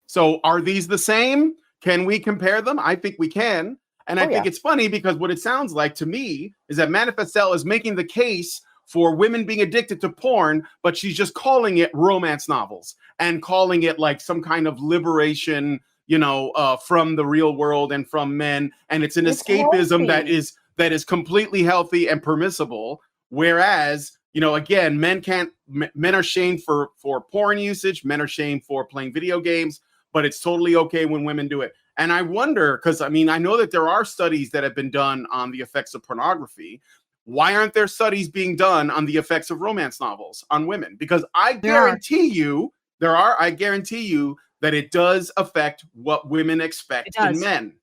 So are these the same? Can we compare them? I think we can. And I think it's funny because what it sounds like to me is that Manifestelle is making the case for women being addicted to porn, but she's just calling it romance novels and calling it like some kind of liberation, from the real world and from men. And it's an escapism that is completely healthy and permissible. Whereas, again, men are shamed for porn usage. Men are shamed for playing video games, but it's totally okay when women do it. And I wonder, because I know that there are studies that have been done on the effects of pornography. Why aren't there studies being done on the effects of romance novels on women? Because I guarantee you that it does affect what women expect in men.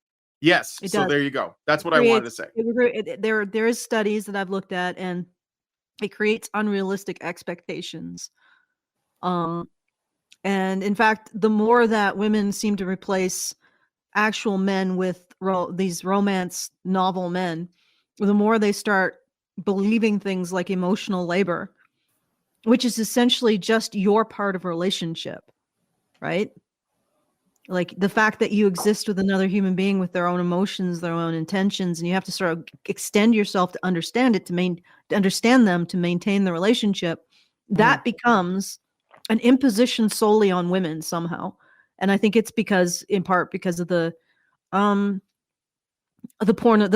Yes. So there you go. That's what I wanted to say. There is studies that I've looked at, and it creates unrealistic expectations. And in fact, the more that women seem to replace actual men with these romance novel men, the more they start believing things like emotional labor, which is essentially just your part of a relationship, right? Like the fact that you exist with another human being with their own emotions, their own intentions, and you have to sort of extend yourself to understand it, to understand them, to maintain the relationship. That becomes an imposition solely on women somehow. And I think it's in part because of the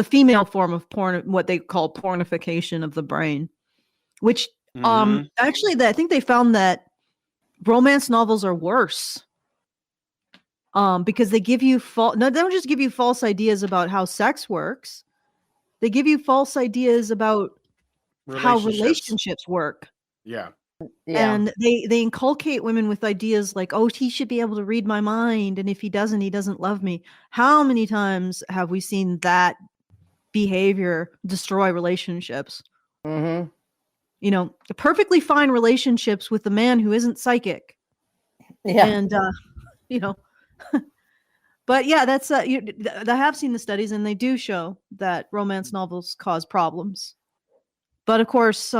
female form of porn, what they call pornification of the brain, which actually I think they found that romance novels are worse. Because they give you they don't just give you false ideas about how sex works. They give you false ideas about how relationships work. Yeah. And they inculcate women with ideas like, oh, he should be able to read my mind, and if he doesn't love me. How many times have we seen that behavior destroy relationships? Perfectly fine relationships with a man who isn't psychic. And But yeah, that's I have seen the studies, and they do show that romance novels cause problems. But of course,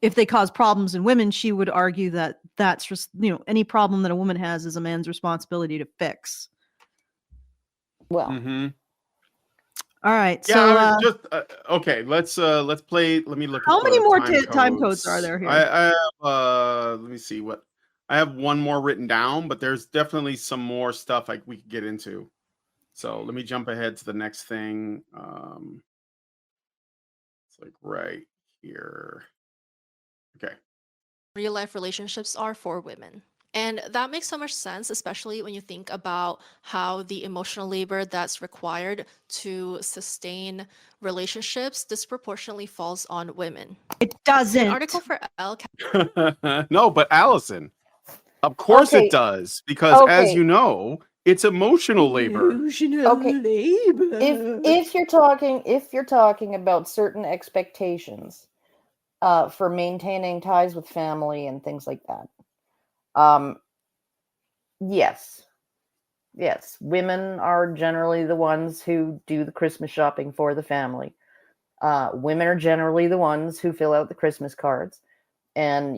if they cause problems in women, she would argue that that's just, any problem that a woman has is a man's responsibility to fix. Well, Mhm. All right, Yeah, so I was just okay. Let's play. Let me look how at many the more time time codes are codes. there here? I have let me see what I have one more written down, but there's definitely some more stuff like we could get into. So let me jump ahead to the next thing. It's like right here. Okay. Real life relationships are for women. And that makes so much sense, especially when you think about how the emotional labor that's required to sustain relationships disproportionately falls on women. It In doesn't. an article for Elle, No, but Allison, of course Okay. it does, because as Okay. you know, it's emotional labor. Emotional Okay. labor. If you're talking about certain expectations for maintaining ties with family and things like that, yes, women are generally the ones who do the Christmas shopping for the family. Women are generally the ones who fill out the Christmas cards and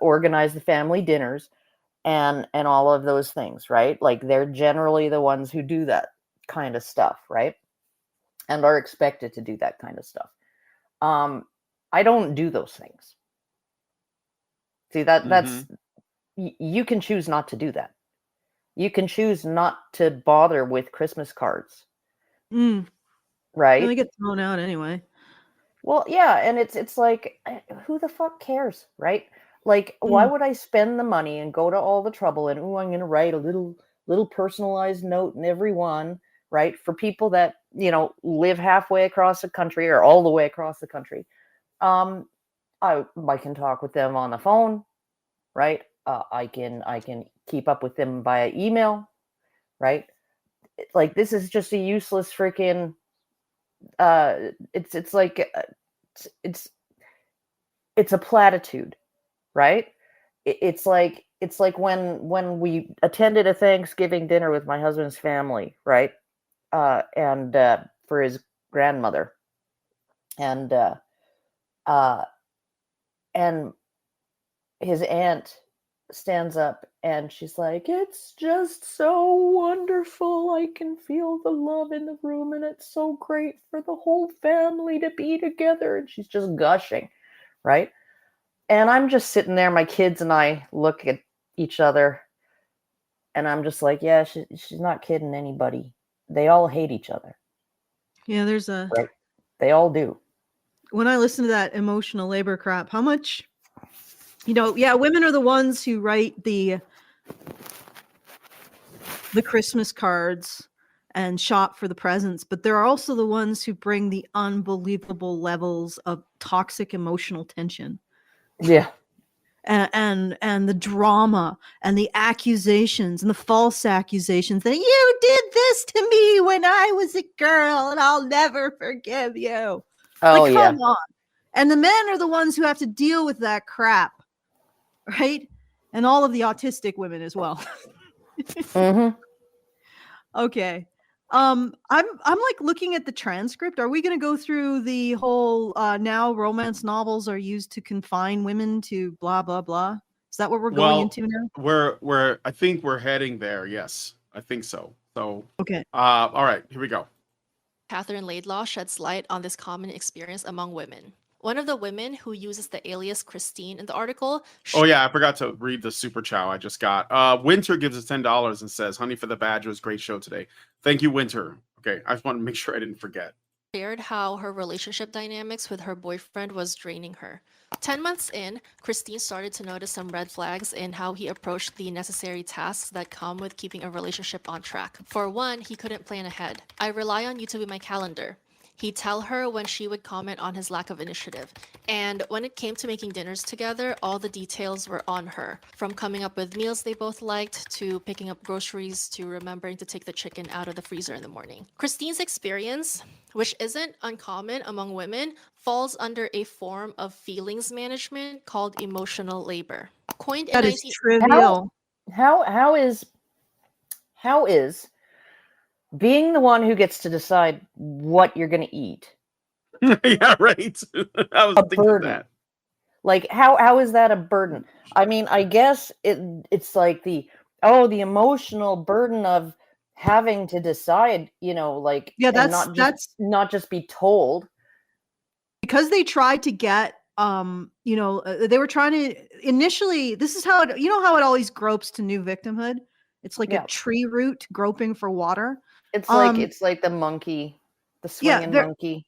organize the family dinners and all of those things, right? Like they're generally the ones who do that kind of stuff, right? And are expected to do that kind of stuff. I don't do those things. See, that's you can choose not to do that. You can choose not to bother with Christmas cards, They right? get thrown out anyway. Well, yeah, and it's like who the fuck cares, right? Like why would I spend the money and go to all the trouble and I'm going to write a little personalized note in every one, right? For people that, live halfway across the country or all the way across the country. I can talk with them on the phone, right? I can keep up with them via email, right? Like this is just a useless freaking it's like it's it's a platitude, right? It's like when we attended a Thanksgiving dinner with my husband's family, right? And for his grandmother, and uh, and his aunt stands up and she's like, "It's just so wonderful. I can feel the love in the room, and it's so great for the whole family to be together." And she's just gushing, right? And I'm just sitting there, my kids and I look at each other, and I'm just like, yeah, she's not kidding anybody. They all hate each other. Yeah, there's right? They all do. When I listen to that emotional labor crap, how much, women are the ones who write the Christmas cards and shop for the presents, but they're also the ones who bring the unbelievable levels of toxic emotional tension. Yeah. And the drama and the accusations and the false accusations that you did this to me when I was a girl and I'll never forgive you. Oh, like, come yeah. on. And the men are the ones who have to deal with that crap, right? And all of the autistic women as well. Mm-hmm. Okay. I'm like looking at the transcript. Are we going to go through the whole now romance novels are used to confine women to blah blah blah? Is that what we're going into now? We're I think we're heading there. Yes, I think so. So Okay. all right, here we go. Catherine Laidlaw sheds light on this common experience among women. One of the women who uses the alias Christine in the article. Oh yeah, I forgot to read the super chow I just got. Winter gives us $10 and says, "Honey for the Badgers, great show today." Thank you, Winter. Okay, I just want to make sure I didn't forget. Shared how her relationship dynamics with her boyfriend was draining her. 10 months in, Christine started to notice some red flags in how he approached the necessary tasks that come with keeping a relationship on track. For one, he couldn't plan ahead. "I rely on you to be my calendar," he'd tell her when she would comment on his lack of initiative. And when it came to making dinners together, all the details were on her. From coming up with meals they both liked, to picking up groceries, to remembering to take the chicken out of the freezer in the morning. Christine's experience, which isn't uncommon among women, falls under a form of feelings management called emotional labor. Coined in That is 19... trivial. How is How is being the one who gets to decide what you're going to eat Yeah, right. I was a thinking burden? that. Like, how is that a burden? I mean, I guess it's like the emotional burden of having to decide, like, Yeah, and that's not just be told. because they tried to get they were trying to initially, this is how it, how it always gropes to new victimhood. It's like a Yeah. tree root groping for water. It's Um, like the monkey, the yeah, swinging monkey.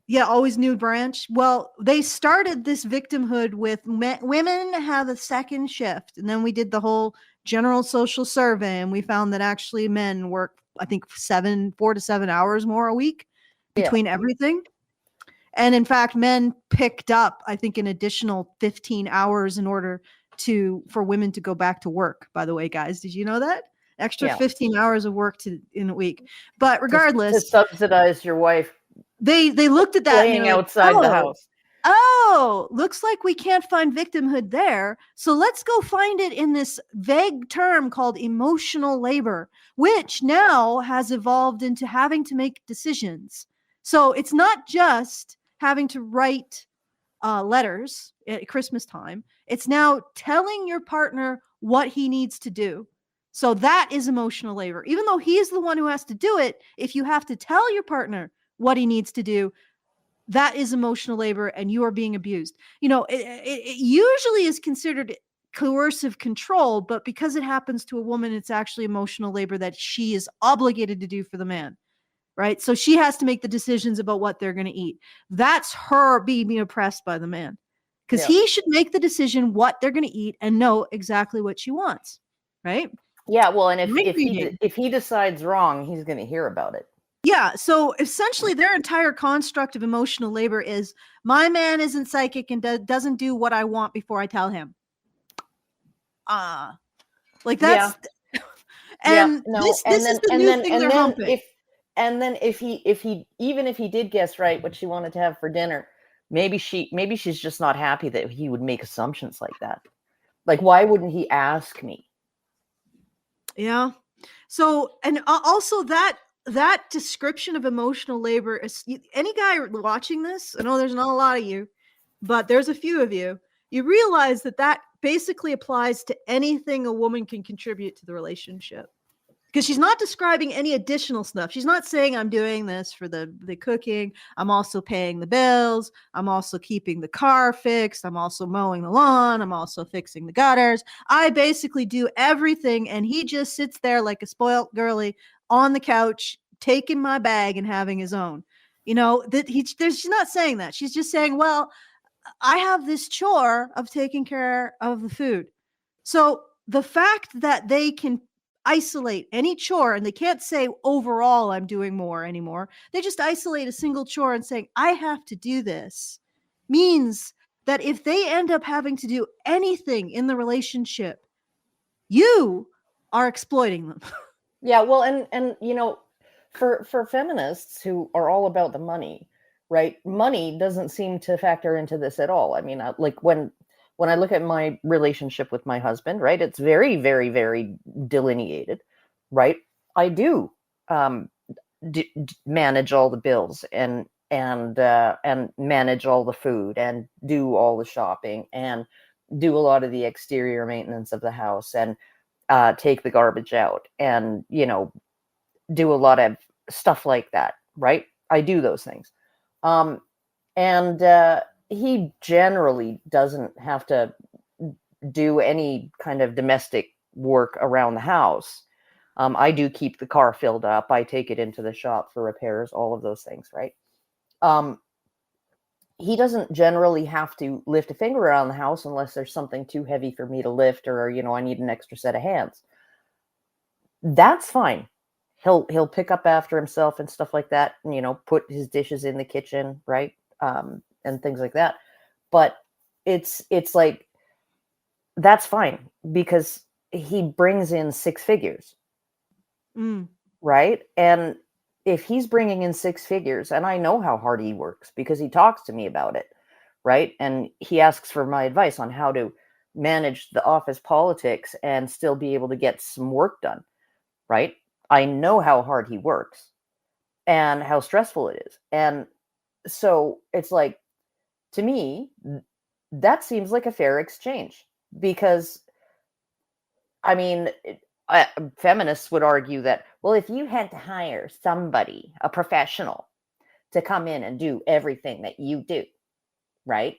yeah, always new branch. Well, they started this victimhood with women have a second shift, and then we did the whole general social survey, and we found that actually men work, I think, 4 to 7 hours more a week Yeah. between everything. And in fact, men picked up, I think, an additional 15 hours in order for women to go back to work. By the way, guys, did you know that? Extra Yeah. 15 hours of work in a week. But to regardless, subsidize your wife they looked at that and playing they're like, outside the house. oh, looks like we can't find victimhood there. So let's go find it in this vague term called emotional labor, which now has evolved into having to make decisions. So it's not just having to write letters at Christmas time. It's now telling your partner what he needs to do. So that is emotional labor. Even though he is the one who has to do it, if you have to tell your partner what he needs to do, that is emotional labor and you are being abused. It usually is considered coercive control, but because it happens to a woman, it's actually emotional labor that she is obligated to do for the man. Right. So she has to make the decisions about what they're going to eat. That's her being oppressed by the man, because he should make the decision what they're going to eat and know exactly what she wants. Right. Yeah. Well, and Mind if reading. he decides wrong, he's going to hear about it. Yeah. So essentially, their entire construct of emotional labor is my man isn't psychic and doesn't do what I want before I tell him. Like that's, and this is the new thing they're humping. If he even if he did guess right what she wanted to have for dinner, maybe she's just not happy that he would make assumptions like that. Like, why wouldn't he ask me? Yeah. So, and also that description of emotional labor is, any guy watching this, I know there's not a lot of you, but there's a few of you, you realize that basically applies to anything a woman can contribute to the relationship. Because she's not describing any additional stuff. She's not saying I'm doing this for the cooking. I'm also paying the bills. I'm also keeping the car fixed. I'm also mowing the lawn. I'm also fixing the gutters. I basically do everything. And he just sits there like a spoiled girly on the couch, taking my bag and having his own. She's not saying that. She's just saying, well, I have this chore of taking care of the food. So the fact that they can isolate any chore and they can't say overall I'm doing more anymore, they just isolate a single chore and saying I have to do this, means that if they end up having to do anything in the relationship, you are exploiting them. Yeah, well, and for feminists who are all about the money, right? Money doesn't seem to factor into this at all. I mean, like when I look at my relationship with my husband, right, it's very, very, very delineated, right? I do manage all the bills and manage all the food and do all the shopping and do a lot of the exterior maintenance of the house and take the garbage out and do a lot of stuff like that, right? I do those things. And he generally doesn't have to do any kind of domestic work around the house. I do keep the car filled up. I take it into the shop for repairs, all of those things, right? He doesn't generally have to lift a finger around the house unless there's something too heavy for me to lift or, I need an extra set of hands. That's fine. He'll pick up after himself and stuff like that, and put his dishes in the kitchen, right? And things like that. But it's like that's fine because he brings in 6 figures, right? And if he's bringing in 6 figures, and I know how hard he works because he talks to me about it, right? And he asks for my advice on how to manage the office politics and still be able to get some work done. right? I know how hard he works and how stressful it is. And so it's like, to me, that seems like a fair exchange because, I mean, feminists would argue that, well, if you had to hire somebody, a professional, to come in and do everything that you do, right?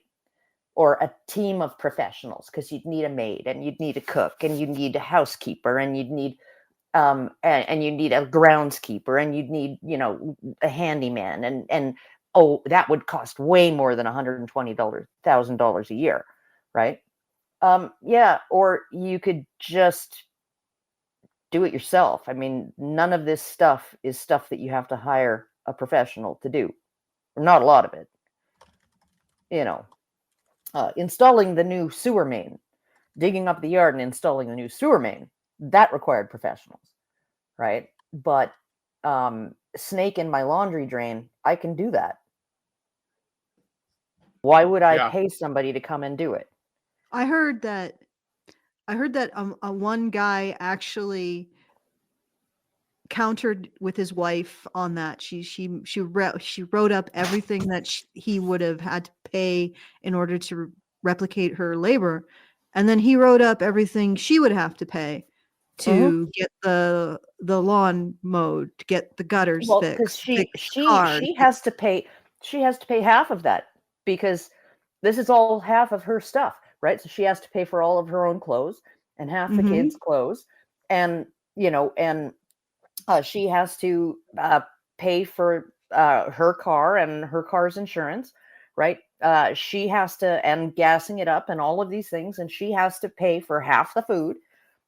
Or a team of professionals, because you'd need a maid and you'd need a cook and you'd need a housekeeper and you'd need and you need a groundskeeper and you'd need, a handyman and oh, that would cost way more than $120,000 a year, right? Yeah, or you could just do it yourself. I mean, none of this stuff is stuff that you have to hire a professional to do. Not a lot of it. Installing the new sewer main, digging up the yard and installing the new sewer main, that required professionals, right? But snake in my laundry drain, I can do that. Why would I pay somebody to come and do it? I heard that one guy actually countered with his wife on that. She wrote up everything that he would have had to pay in order to replicate her labor, and then he wrote up everything she would have to pay to get the lawn mowed, to get the gutters fixed. Because she has to pay half of that, because this is all half of her stuff, right? So she has to pay for all of her own clothes and half the kids' clothes, and she has to pay for her car and her car's insurance, right? She has to, and gassing it up and all of these things, and she has to pay for half the food,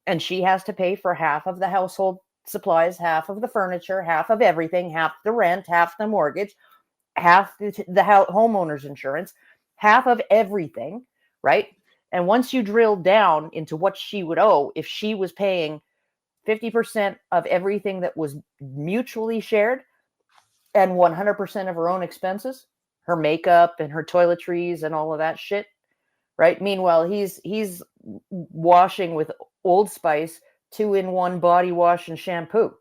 and she has to pay for half of the household supplies, half of the furniture, half of everything, half the rent, half the mortgage, half the homeowner's insurance, half of everything, right? And once you drill down into what she would owe, if she was paying 50% of everything that was mutually shared and 100% of her own expenses, her makeup and her toiletries and all of that shit, right? Meanwhile, he's washing with Old Spice 2-in-1 body wash and shampoo,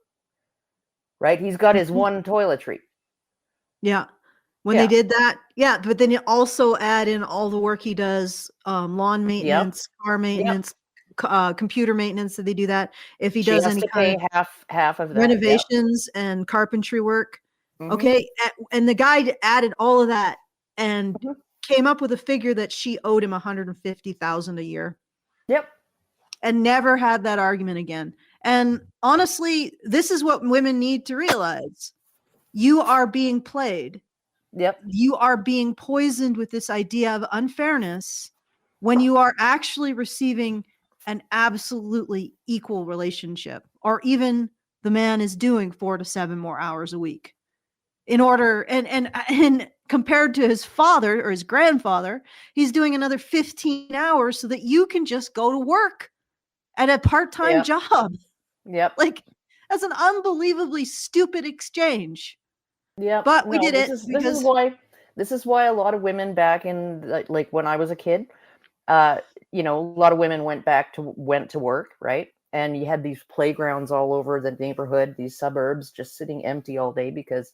right? He's got his one toiletry. Yeah. When they did that, but then you also add in all the work he does, lawn maintenance, car maintenance, computer maintenance. So they do that. If he does any kind of half of that, renovations and carpentry work. Okay. And the guy added all of that and came up with a figure that she owed him $150,000 a year. Yep. And never had that argument again. And honestly, this is what women need to realize. You are being played. Yep. You are being poisoned with this idea of unfairness when you are actually receiving an absolutely equal relationship, or even the man is doing 4 to 7 more hours a week in order, and compared to his father or his grandfather, he's doing another 15 hours so that you can just go to work at a part-time job. Yep. Like, that's an unbelievably stupid exchange. Yeah, but we did it. This is why a lot of women back in, like when I was a kid, a lot of women went to work, right? And you had these playgrounds all over the neighborhood, these suburbs just sitting empty all day because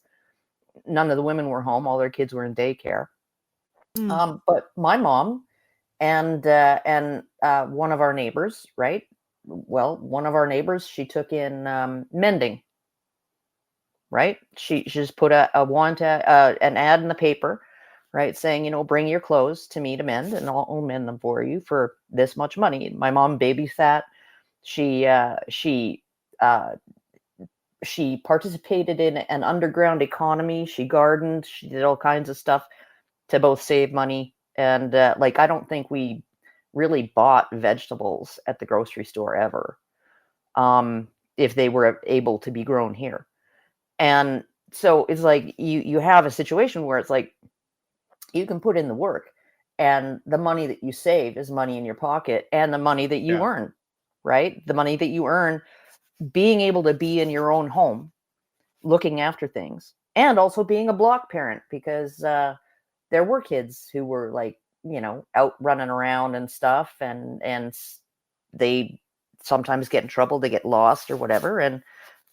none of the women were home. All their kids were in daycare. But my mom and one of our neighbors, right? Well, one of our neighbors, she took in mending. Right? She just put an ad in the paper, right, saying, bring your clothes to me to mend, and I'll mend them for you for this much money. My mom babysat. She participated in an underground economy. She gardened. She did all kinds of stuff to both save money and I don't think we really bought vegetables at the grocery store ever, if they were able to be grown here. And so it's like you have a situation where it's like you can put in the work, and the money that you save is money in your pocket, and the money that you earn, right? The money that you earn being able to be in your own home, looking after things, and also being a block parent, because there were kids who were out running around and stuff, and they sometimes get in trouble, they get lost or whatever, and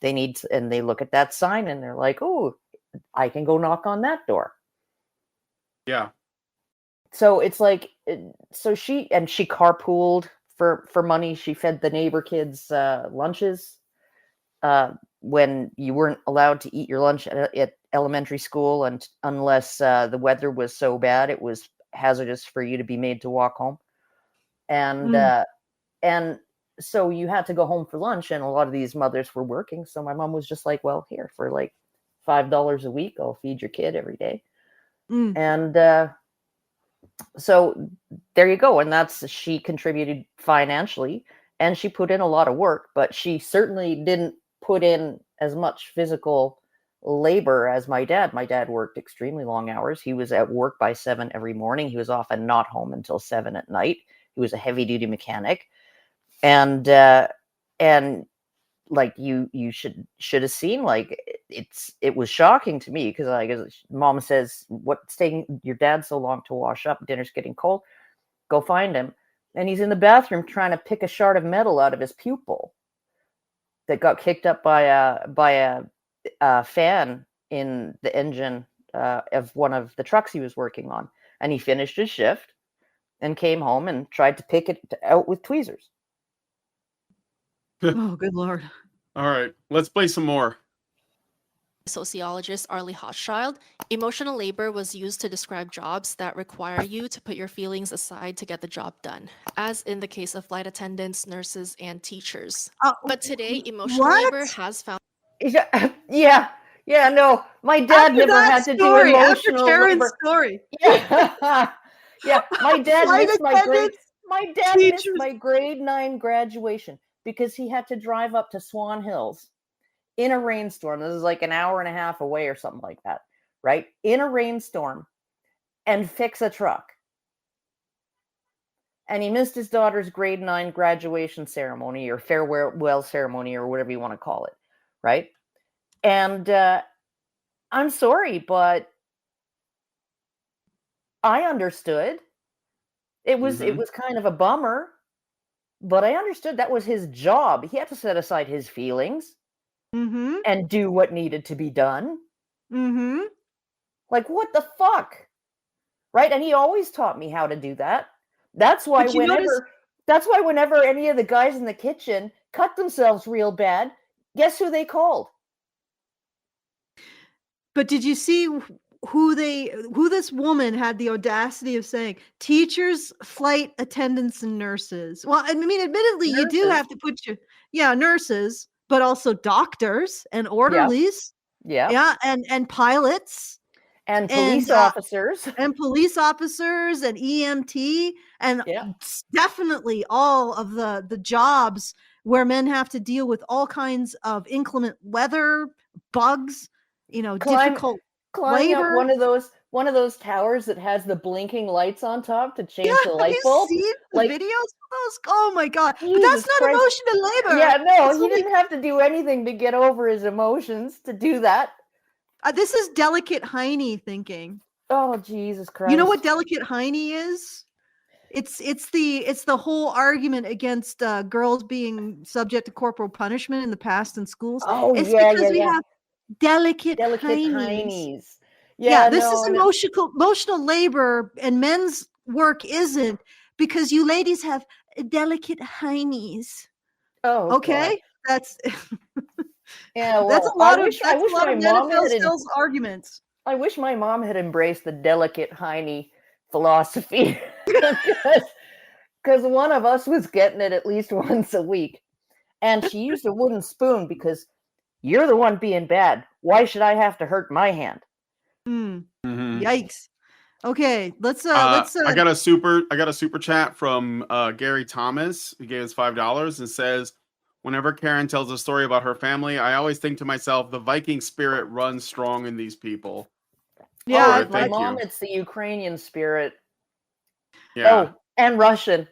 they look at that sign and they're like, oh, I can go knock on that door. Yeah. So it's like, so she carpooled for money. She fed the neighbor kids lunches when you weren't allowed to eat your lunch at elementary school, and unless the weather was so bad it was hazardous for you to be made to walk home. And so you had to go home for lunch, and a lot of these mothers were working. So my mom was just like, well, here, for like $5 a week, I'll feed your kid every day. And so there you go. And she contributed financially, and she put in a lot of work, but she certainly didn't put in as much physical labor as my dad. My dad worked extremely long hours. He was at work by 7 every morning. He was often not home until 7 at night. He was a heavy duty mechanic. And like you should have seen, like, it was shocking to me, because mom says, what's taking your dad so long to wash up? Dinner's getting cold. Go find him. And he's in the bathroom trying to pick a shard of metal out of his pupil that got kicked up by a fan in the engine of one of the trucks he was working on. And he finished his shift and came home and tried to pick it out with tweezers. Oh, good Lord. All right, let's play some more. Sociologist Arlie Hochschild, emotional labor was used to describe jobs that require you to put your feelings aside to get the job done, as in the case of flight attendants, nurses, and teachers. But today, emotional labor has found... Yeah, no, my dad never had to do emotional labor. Story. Yeah, my dad missed my grade. My dad missed Teachers. my grade 9 graduation because he had to drive up to Swan Hills in a rainstorm. This is like an hour and a half away or something like that, right? In a rainstorm, and fix a truck. And he missed his daughter's grade 9 graduation ceremony, or farewell ceremony, or whatever you want to call it, right? And I'm sorry, but I understood. It was kind of a bummer, but I understood that was his job. He had to set aside his feelings and do what needed to be done. Like, what the fuck? Right? And he always taught me how to do that. That's why whenever any of the guys in the kitchen cut themselves real bad, guess who they called? But did you see who this woman had the audacity of saying? Teachers, flight attendants, and nurses. Well, I mean, admittedly, Nurses. you do have to put nurses, but also doctors and orderlies. Yeah. And pilots. And police officers. And police officers and EMT. And definitely all of the jobs where men have to deal with all kinds of inclement weather, bugs, difficult climbing labor. up one of those towers that has the blinking lights on top to change the light bulb. Have you seen the videos of those? Oh my God. But Jesus that's not Christ. emotional labor. Yeah, no, It's he didn't have to do anything to get over his emotions to do that. This is delicate hiney thinking. Oh, Jesus Christ. You know what delicate hiney is? It's the whole argument against girls being subject to corporal punishment in the past in schools. Oh, it's yeah, because we yeah. have delicate heinies. heinies. This is emotional labor, and men's work isn't, because you ladies have delicate heinies. Oh, okay. God. That's yeah. Well, that's a lot of Manifestelle arguments. I wish my mom had embraced the delicate hiney philosophy, because one of us was getting it at least once a week, and she used a wooden spoon because you're the one being bad. Why should I have to hurt my hand? Yikes. Okay, let's I got a super chat from Gary Thomas. He gave us $5 and says, whenever Karen tells a story about her family, I always think to myself, the Viking spirit runs strong in these people. Yeah, my mom, it's the Ukrainian spirit. Yeah. Oh, and Russian.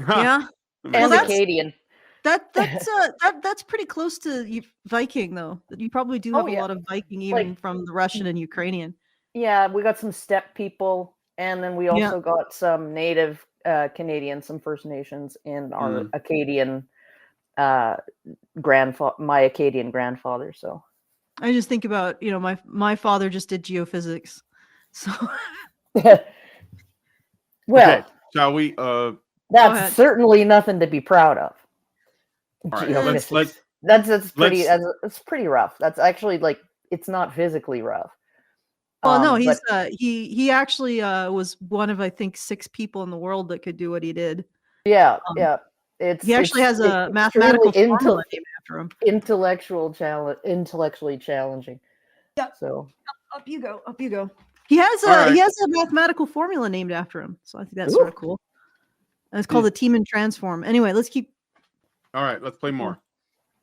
Yeah. And Acadian. That's pretty close to Viking, though. You probably do have a lot of Viking, even from the Russian and Ukrainian. Yeah, we got some steppe people, and then we also got some native Canadian, some First Nations, and our Mm. Acadian my Acadian grandfather. So I just think about, my father just did geophysics. So well, Okay, shall we? that's ahead. certainly nothing to be proud of. All right, Geophysics. let's That's pretty. let's. It's pretty rough. That's actually like it's not physically rough. Well, no, But he actually was one of, I think, 6 people in the world that could do what he did. yeah, Um, yeah. It's He actually has a extremely mathematical formula named after him. intellectually challenging. Yeah. So Up you go. Up you go. He has All right. he has a mathematical formula named after him. So I think that's Ooh. sort of cool. And it's called Hmm. the Tiemann transform. Anyway, let's keep. All right, let's play more.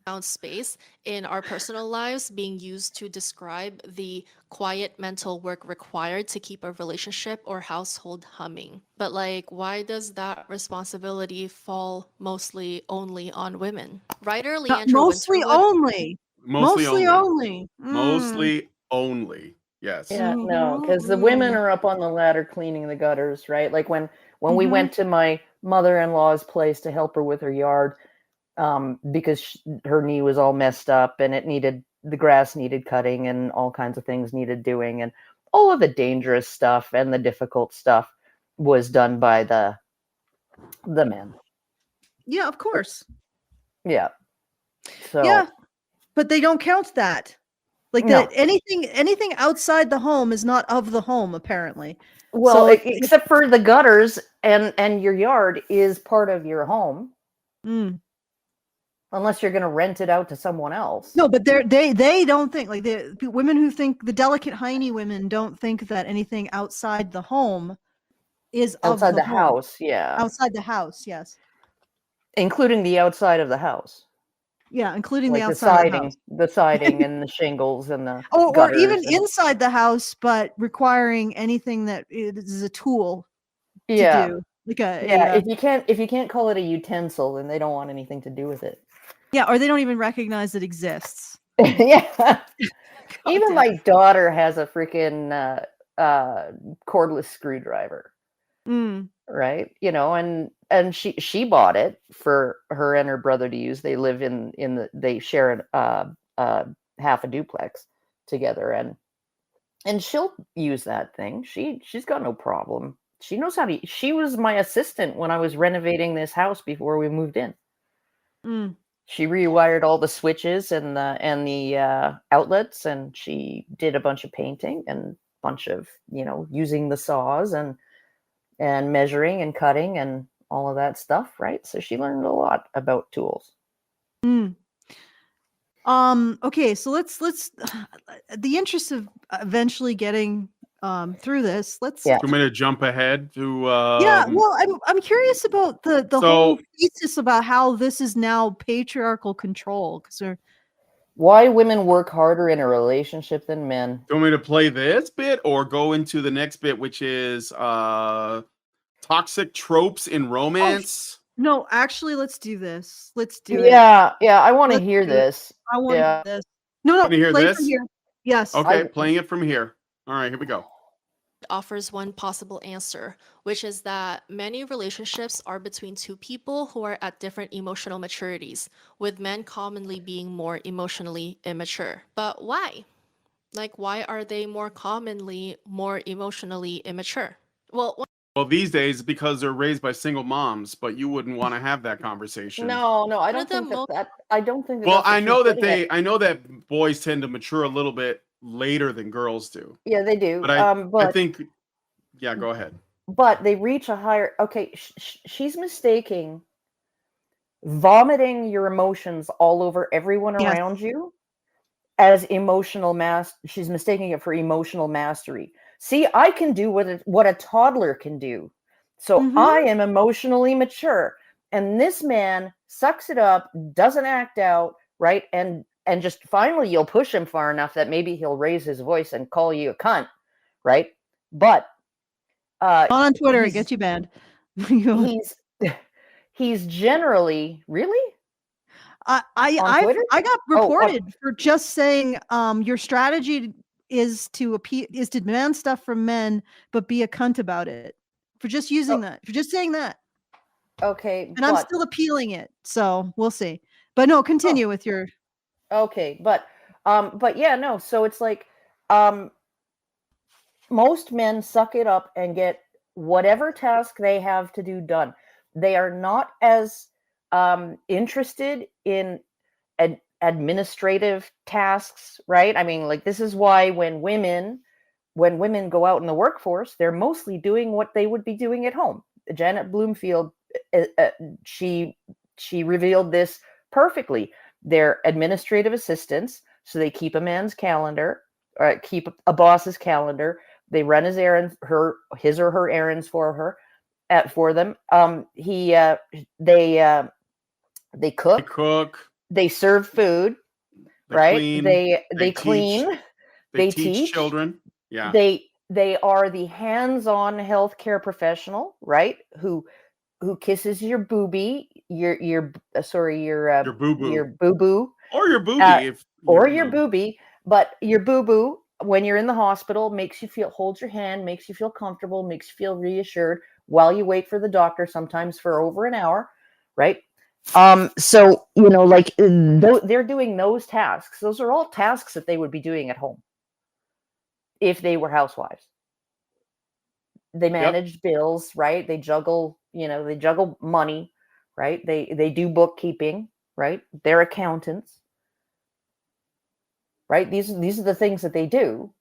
Found space in our personal lives being used to describe the quiet mental work required to keep a relationship or household humming. But like, why does that responsibility fall mostly only on women? Writer Leandra Mostly Winterwood. only. Mostly only. Mm. Mostly only. Yes. yeah, no, because the women are up on the ladder cleaning the gutters, right? Like when we Mhm. went to my mother-in-law's place to help her with her yard, because her knee was all messed up and the grass needed cutting and all kinds of things needed doing, and all of the dangerous stuff and the difficult stuff was done by the men. Yeah, of course. Yeah. So Yeah, but they don't count that. Like No. that anything outside the home is not of the home, apparently. well, So except for the gutters and your yard is part of your home, Mm. unless you're going to rent it out to someone else. No, but they don't think, like, the women who think, the delicate hiney women don't think that anything outside the home is Outside of the the home. house, yeah, Outside the house, yes. including the outside of the house, Yeah, including the like outside of the house. the siding and the shingles and the Or even gutters and- inside the house, but requiring anything that is a tool to yeah, do. Like a yeah. If you can't call it a utensil, then they don't want anything to do with it. yeah, or they don't even recognize it exists. Yeah. Even damn. my daughter has a freaking cordless screwdriver, Mm. right? And she bought it for her and her brother to use. They live they share half a duplex together, and she'll use that thing. She's got no problem. She knows how to. She was my assistant when I was renovating this house before we moved in. Mm. She rewired all the switches and the outlets, and she did a bunch of painting and a bunch of using the saws and measuring and cutting and all of that stuff, right? So she learned a lot about tools. Mm. Okay, so let's the interest of eventually getting through this, let's Yeah. Do you want me to jump ahead to? yeah, well, I'm curious about the whole So- thesis about how this is now patriarchal control, because Why women work harder in a relationship than men. Do you want me to play this bit or go into the next bit, which is toxic tropes in romance? no, actually, let's do this. Let's do it. Yeah, I want to Let's hear do it. this. I want Yeah. this. No, Wanna hear play this? from here. Yes. Okay, I- playing it from here. All right, here we go. Offers one possible answer, which is that many relationships are between two people who are at different emotional maturities, with men commonly being more emotionally immature. But why? Like, why are they more commonly more emotionally immature? Well, Well, these days because they're raised by single moms, but you wouldn't want to have that conversation. No, I One don't of the think mo- that. I don't think that. Well, that's what I she's know that getting at. I know that boys tend to mature a little bit later than girls do. Yeah, they do. But I But think, yeah, go ahead. but they reach a higher. Okay, she's mistaking vomiting your emotions all over everyone Yes. around you as emotional she's mistaking it for emotional mastery. See, I can do what a toddler can do. So Mhm. I am emotionally mature, and this man sucks it up, doesn't act out, right? And just finally you'll push him far enough that maybe he'll raise his voice and call you a cunt, right? But Not on Twitter, it he's- gets you banned. he's generally really On Twitter? I got Oh, reported for just saying your strategy is to demand stuff from men, but be a cunt about it. for just using that, for just saying that. Okay, And I'm still appealing it, so we'll see. But no, continue with your. Okay, but yeah, no. So it's like, most men suck it up and get whatever task they have to do done. They are not as interested in administrative tasks, right? I mean, like, this is why when women go out in the workforce, they're mostly doing what they would be doing at home. Janet Bloomfield, she revealed this perfectly. They're administrative assistants, so they keep a man's calendar, or keep a boss's calendar. They run his errands, his or her errands for them. They cook. They serve food, right? Clean, they clean. They teach children. Yeah. They are the hands-on healthcare professional, right? Who kisses your boobie, your boo-boo. your boo-boo, or your boobie, your boobie, but your boo-boo, when you're in the hospital, holds your hand, makes you feel comfortable, makes you feel reassured while you wait for the doctor, sometimes for over an hour, right? So, like, they're doing those tasks. Those are all tasks that they would be doing at home if they were housewives. They manage bills, right? They juggle money, right? They do bookkeeping, right? They're accountants, right? These are the things that they do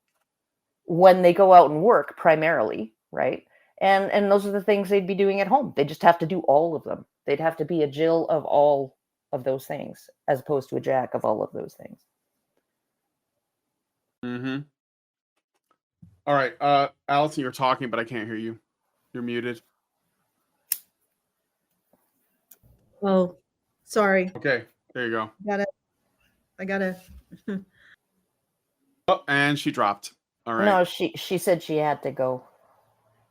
when they go out and work primarily, right? And those are the things they'd be doing at home. They just have to do all of them. They'd have to be a Jill of all of those things, as opposed to a Jack of all of those things. Mm-hmm. All right, Alison, you're talking, but I can't hear you. You're muted. Oh, sorry. Okay, there you go. I gotta. Oh, and she dropped. All right. No, she said she had to go.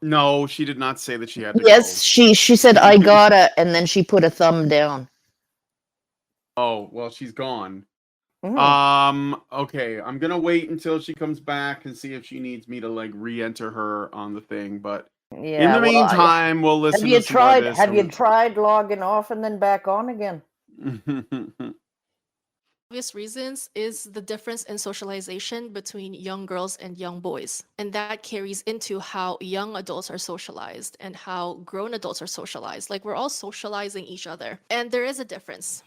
No, she did not say that she had to go. Yes, she said I gotta, and then she put a thumb down. Oh, well, she's gone. Mm. Okay, I'm gonna wait until she comes back and see if she needs me to like re-enter her on the thing. But Yeah, in the meantime, we'll listen. Have you tried logging off and then back on again? Obvious reasons is the difference in socialization between young girls and young boys. And that carries into how young adults are socialized and how grown adults are socialized. Like, we're all socializing each other. And there is a difference.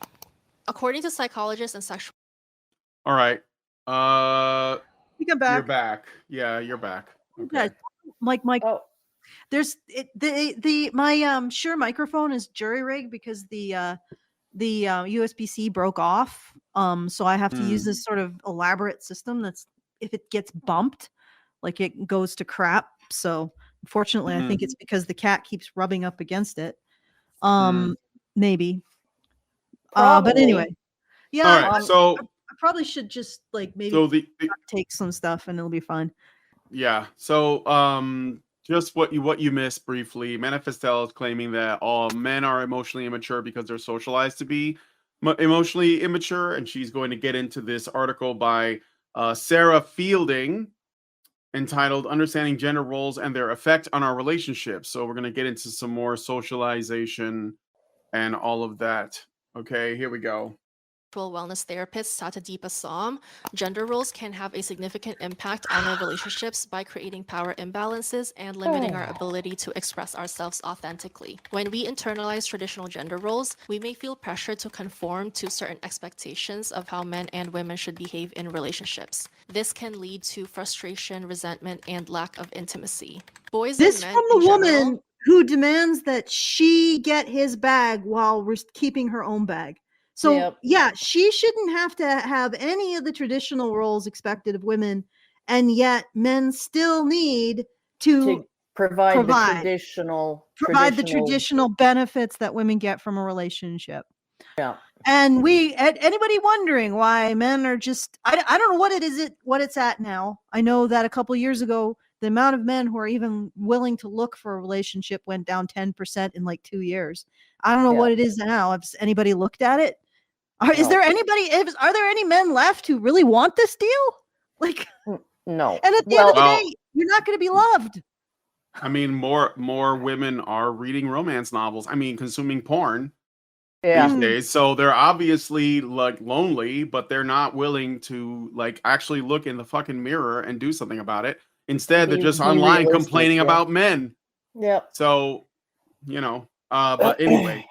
According to psychologists and sexual... All right. You come back. You're back. Yeah, you're back. Okay. Mike. Oh. There's my Shure microphone is jury rigged because the USB-C broke off. So I have to use this sort of elaborate system that's, if it gets bumped, like, it goes to crap. So unfortunately, I think it's because the cat keeps rubbing up against it. Maybe. But anyway, yeah. All right, so I probably should just like maybe take some stuff and it'll be fine. Yeah. So just what you missed briefly. Manifestelle is claiming that all men are emotionally immature because they're socialized to be emotionally immature, and she's going to get into this article by Sarah Fielding entitled "Understanding Gender Roles and Their Effect on Our Relationships." So we're going to get into some more socialization and all of that. Okay, here we go. Wellness therapist Satadeepa Som, gender roles can have a significant impact on our relationships by creating power imbalances and limiting our ability to express ourselves authentically. When we internalize traditional gender roles, we may feel pressure to conform to certain expectations of how men and women should behave in relationships. This can lead to frustration, resentment, and lack of intimacy. Boys This and men from the in woman general, who demands that she get his bag while keeping her own bag. So yeah, she shouldn't have to have any of the traditional roles expected of women, and yet men still need to provide the traditional benefits that women get from a relationship. Yeah. And anybody wondering why men are just, I don't know what it's at now. I know that a couple of years ago, the amount of men who are even willing to look for a relationship went down 10% in like 2 years. I don't know what it is now. Has anybody looked at it? Are there any men left who really want this deal? Like, no. And at the end of the day, you're not going to be loved. I mean, more women are reading romance novels. I mean, consuming porn Yeah. these days. So they're obviously like lonely, but they're not willing to like actually look in the fucking mirror and do something about it. Instead, they're just Be online realistic, complaining yeah. about men. Yep. So, but anyway,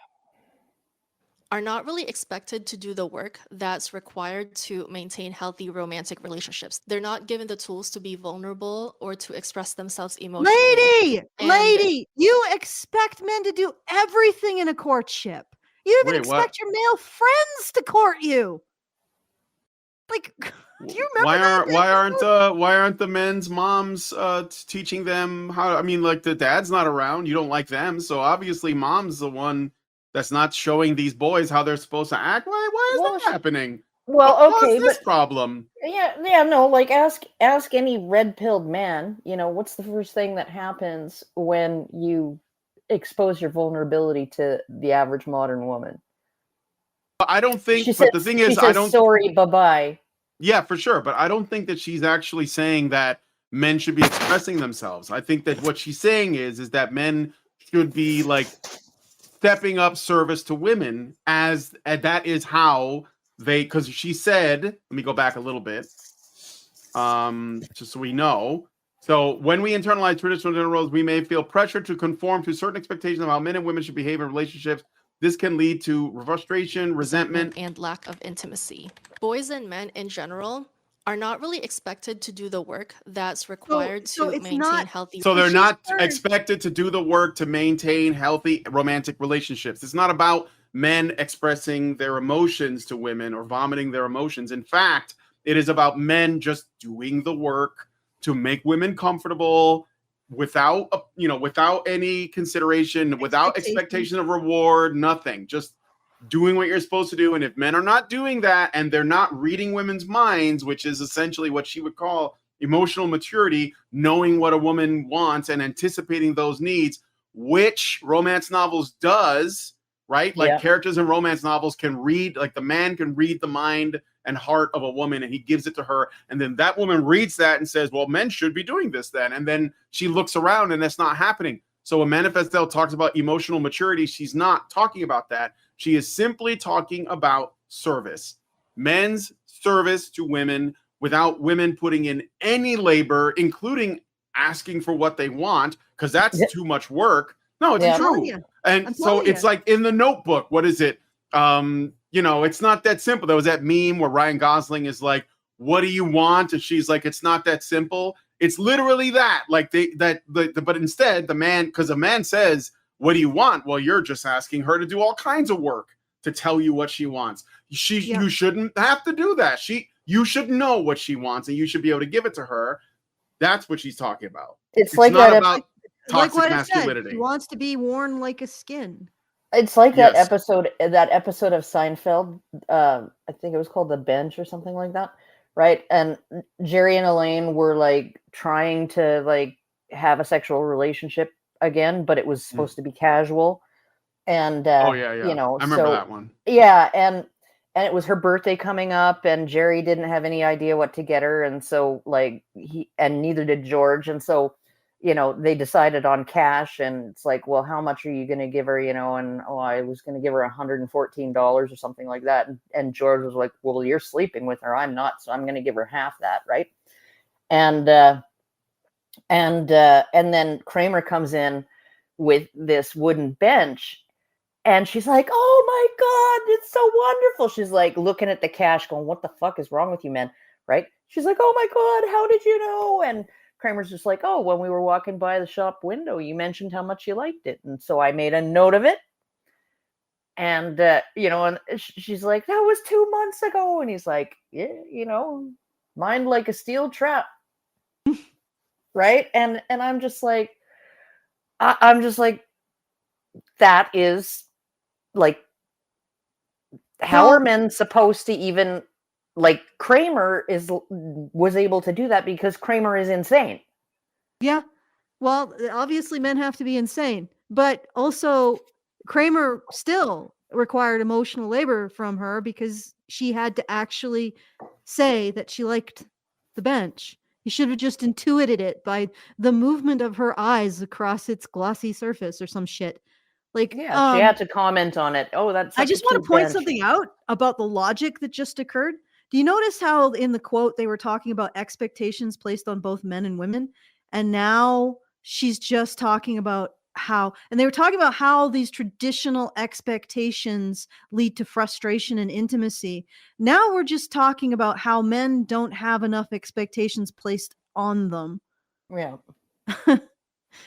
Are not really expected to do the work that's required to maintain healthy romantic relationships. They're not given the tools to be vulnerable or to express themselves emotionally. And- Lady, you expect men to do everything in a courtship. You even Wait, what? expect your male friends to court you. Like, do you remember why aren't the men's moms teaching them how? I mean, like the dad's not around. You don't like them, so obviously mom's the one that's not showing these boys how they're supposed to act. Why is Well, that happening? Well, What okay, caused this but problem? yeah, no, like ask any red-pilled man, what's the first thing that happens when you expose your vulnerability to the average modern woman? I don't think. She But says, the thing she is, says, I don't. sorry, bye-bye. Yeah, for sure. But I don't think that she's actually saying that men should be expressing themselves. I think that what she's saying is that men should be like stepping up service to women as and that is how they because she said, let me go back a little bit, just so we know. So when we internalize traditional gender roles, we may feel pressure to conform to certain expectations of how men and women should behave in relationships. This can lead to frustration, resentment, and lack of intimacy. Boys and men in general are not really expected to do the work that's required so to it's maintain not- healthy. so they're she's not heard- expected to do the work to maintain healthy romantic relationships. It's not about men expressing their emotions to women or vomiting their emotions. In fact, it is about men just doing the work to make women comfortable without without any consideration, without expectation of reward, nothing. Just doing what you're supposed to do. And if men are not doing that and they're not reading women's minds, which is essentially what she would call emotional maturity, knowing what a woman wants and anticipating those needs, which romance novels does, right? Like Yeah. characters in romance novels can read, like the man can read the mind and heart of a woman and he gives it to her. And then that woman reads that and says, well, men should be doing this then. And then she looks around and that's not happening. So when Manifestelle talks about emotional maturity, she's not talking about that. She is simply talking about service, men's service to women without women putting in any labor, including asking for what they want, because that's too much work. No, it's Yeah. I'm telling true. you. And I'm so telling it's you. like in the Notebook, what is it? It's not that simple. There was that meme where Ryan Gosling is like, what do you want? And she's like, it's not that simple. It's literally that. Like but instead the man, because a man says, what do you want? Well, you're just asking her to do all kinds of work to tell you what she wants. You shouldn't have to do that. You should know what she wants and you should be able to give it to her. That's what she's talking about. It's like not that about Like toxic what I said, masculinity. he wants to be worn like a skin. It's like Yes. that episode of Seinfeld. I think it was called The Bench or something like that, right? And Jerry and Elaine were like trying to like have a sexual relationship again, but it was supposed to be casual. And Oh yeah. I remember that one. Yeah, and it was her birthday coming up, and Jerry didn't have any idea what to get her, and so like neither did George, and so they decided on cash, and it's like, well, how much are you going to give her? And I was going to give her $114 or something like that, and George was like, well, you're sleeping with her, I'm not, so I'm going to give her half that, right? And then Kramer comes in with this wooden bench. And she's like, oh my God, it's so wonderful. She's like looking at the cash going, what the fuck is wrong with you, man? Right? She's like, oh my God, how did you know? And Kramer's just like, oh, when we were walking by the shop window, you mentioned how much you liked it. And so I made a note of it. And, and she's like, that was 2 months ago. And he's like, yeah, mind like a steel trap. Right? And I'm just like, I'm just like, that is like, how are men supposed to even, like, Kramer was able to do that because Kramer is insane. Yeah. Well, obviously men have to be insane, but also Kramer still required emotional labor from her because she had to actually say that she liked the bench. He should have just intuited it by the movement of her eyes across its glossy surface or some shit. Like, Yeah, she had to comment on it. Oh, that's I such just a want cute to point bench. something out about the logic that just occurred. Do you notice how in the quote they were talking about expectations placed on both men and women? And now she's just talking about how, and they were talking about how these traditional expectations lead to frustration and intimacy. Now we're just talking about how men don't have enough expectations placed on them. Yeah.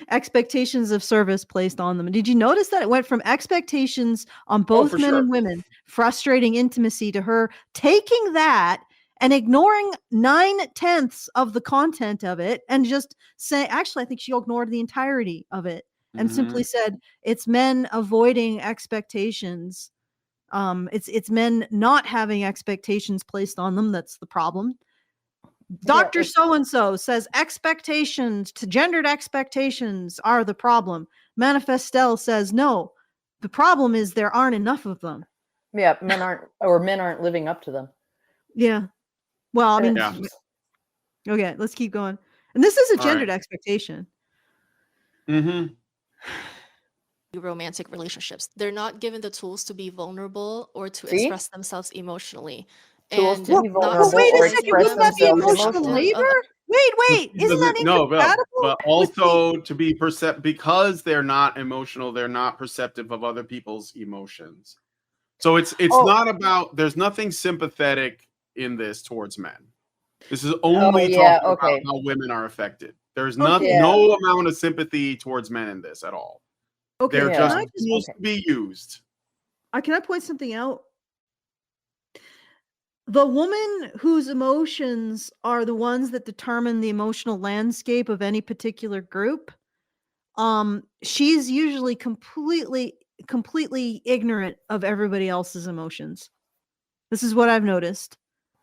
Expectations of service placed on them. And did you notice that it went from expectations on both for men sure. and women, frustrating intimacy, to her taking that and ignoring 9/10 of the content of it and just say, actually, I think she ignored the entirety of it and simply said, it's men avoiding expectations. It's men not having expectations placed on them. That's the problem. Dr. So-and-so says expectations to gendered expectations are the problem. Manifestelle says no. The problem is there aren't enough of them. Yeah, men aren't living up to them. Yeah. Well, I mean, Yeah. okay, let's keep going. And this is a All gendered right. expectation. Romantic relationships. They're not given the tools to be vulnerable or to See? express themselves emotionally. Tools And to be not vulnerable Well, wait a or necessarily second. express Wouldn't that be themselves emotional emotionally. labor? Wait. Isn't that No, incompatible? but with the- also to be because they're not emotional, they're not perceptive of other people's emotions. So it's Oh. not about, there's nothing sympathetic in this towards men. This is only yeah, talking okay. about how women are affected. There's Okay. no amount of sympathy towards men in this at all. Okay, They're Yeah. just can I just supposed to be used. can I point something out? The woman whose emotions are the ones that determine the emotional landscape of any particular group, she's usually completely ignorant of everybody else's emotions. This is what I've noticed.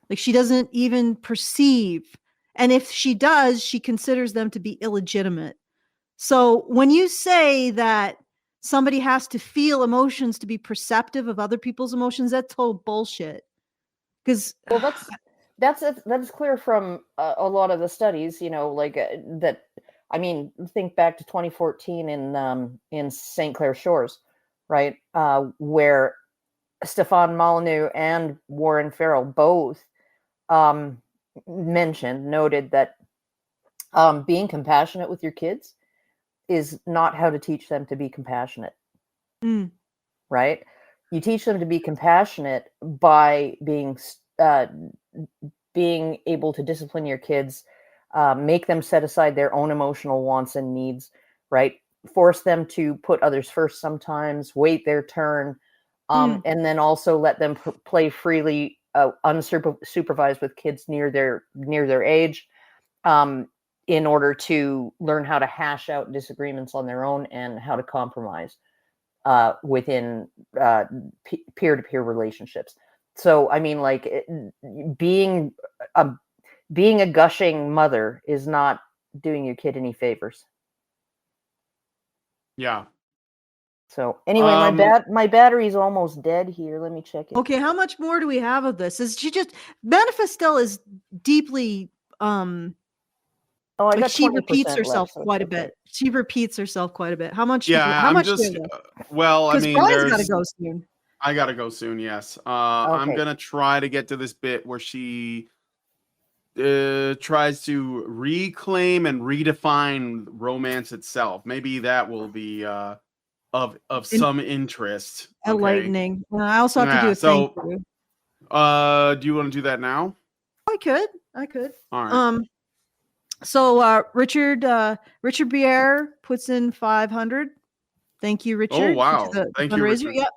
Like, she doesn't even perceive, and if she does, she considers them to be illegitimate. So when you say that somebody has to feel emotions to be perceptive of other people's emotions, that's total bullshit. Because Well, that's clear from a lot of the studies. You know, like that. I mean, think back to 2014 in St. Clair Shores, right, where Stefan Molyneux and Warren Farrell both noted that being compassionate with your kids is not how to teach them to be compassionate. Right? You teach them to be compassionate by being able to discipline your kids, make them set aside their own emotional wants and needs, right? Force them to put others first sometimes, wait their turn, and then also let them play freely, unsupervised with kids near their age, in order to learn how to hash out disagreements on their own and how to compromise within peer-to-peer relationships. So, I mean, like, being a gushing mother is not doing your kid any favors. Yeah. So anyway, my battery's almost dead here. Let me check it. okay, how much more do we have of this? Is she just Manifestelle is deeply Oh, I like got she 20% repeats left, herself so quite a it's okay. bit. She repeats herself quite a bit. How much? Yeah, How I'm much? just well, I Because mean, Brian's got to there's go soon. I gotta go soon, yes. I'm Okay. gonna try to get to this bit where she tries to reclaim and redefine romance itself. Maybe that will be of some interest. Okay. Enlightening. I also have to do Yeah, a thank so you. do you want to do that now? I could. All right. So Richard Bier puts in 500. Thank you, Richard. Oh wow. To the Thank you, fundraiser. Richard. Yep.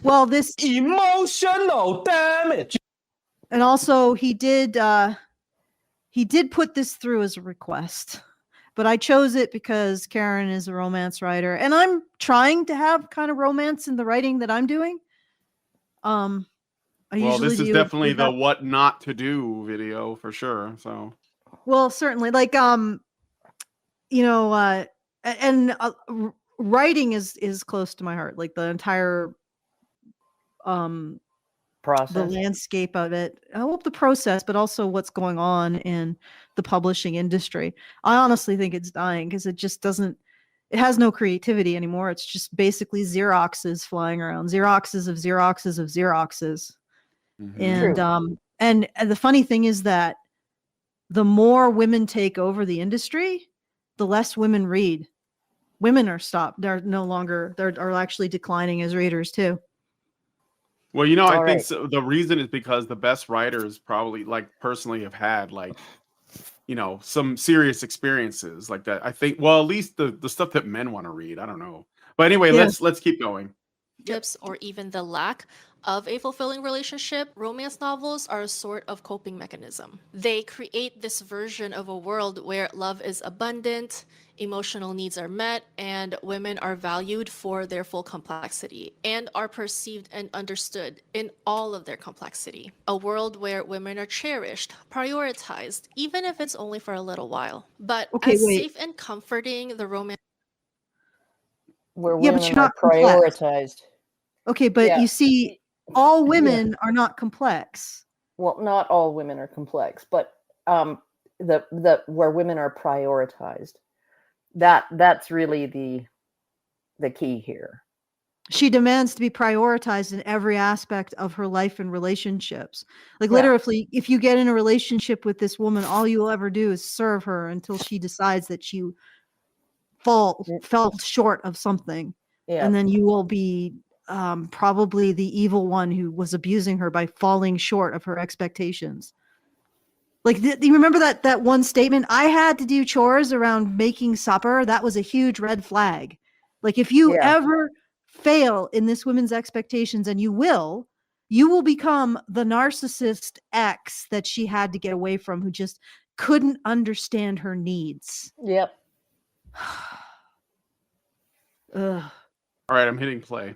Well, this Emotional damage. and also he did put this through as a request. But I chose it because Karen is a romance writer and I'm trying to have kind of romance in the writing that I'm doing. I Well, usually this is do definitely that. the what not to do video for sure. So Well, certainly, like writing is close to my heart. Like the entire process. landscape of it. I hope the process, but also what's going on in the publishing industry. I honestly think it's dying because it just doesn't. It has no creativity anymore. It's just basically Xeroxes flying around, Xeroxes of Xeroxes of Xeroxes. Mhm. And the funny thing is that the more women take over the industry, the less women read. Women are stopped. They're no longer. They're actually declining as readers too. Well, you know, I All think right. so, the reason is because the best writers probably, like, personally have had, like, you know, some serious experiences like that. I think, well, at least the stuff that men want to read. I don't know. But anyway, Yeah. let's keep going. Relationships or even the lack of a fulfilling relationship, romance novels are a sort of coping mechanism. They create this version of a world where love is abundant, emotional needs are met, and women are valued for their full complexity and are perceived and understood in all of their complexity. A world where women are cherished, prioritized, even if it's only for a little while. But Okay, as wait. safe and comforting the romance Where Yeah, but women you're are not complex. prioritized. Okay, but Yeah. you see, all women are not complex. Well, not all women are complex, but the where women are prioritized. That's really the key here. She demands to be prioritized in every aspect of her life and relationships. Like Yeah. literally, if you get in a relationship with this woman, all you'll ever do is serve her until she decides that she fell short of something. Yeah. And then you will be probably the evil one who was abusing her by falling short of her expectations. Like, do you remember that one statement? I had to do chores around making supper. That was a huge red flag. Like, if you Yeah. ever fail in this woman's expectations, and you will become the narcissist ex that she had to get away from, who just couldn't understand her needs. Yep. Ugh. All right, I'm hitting play.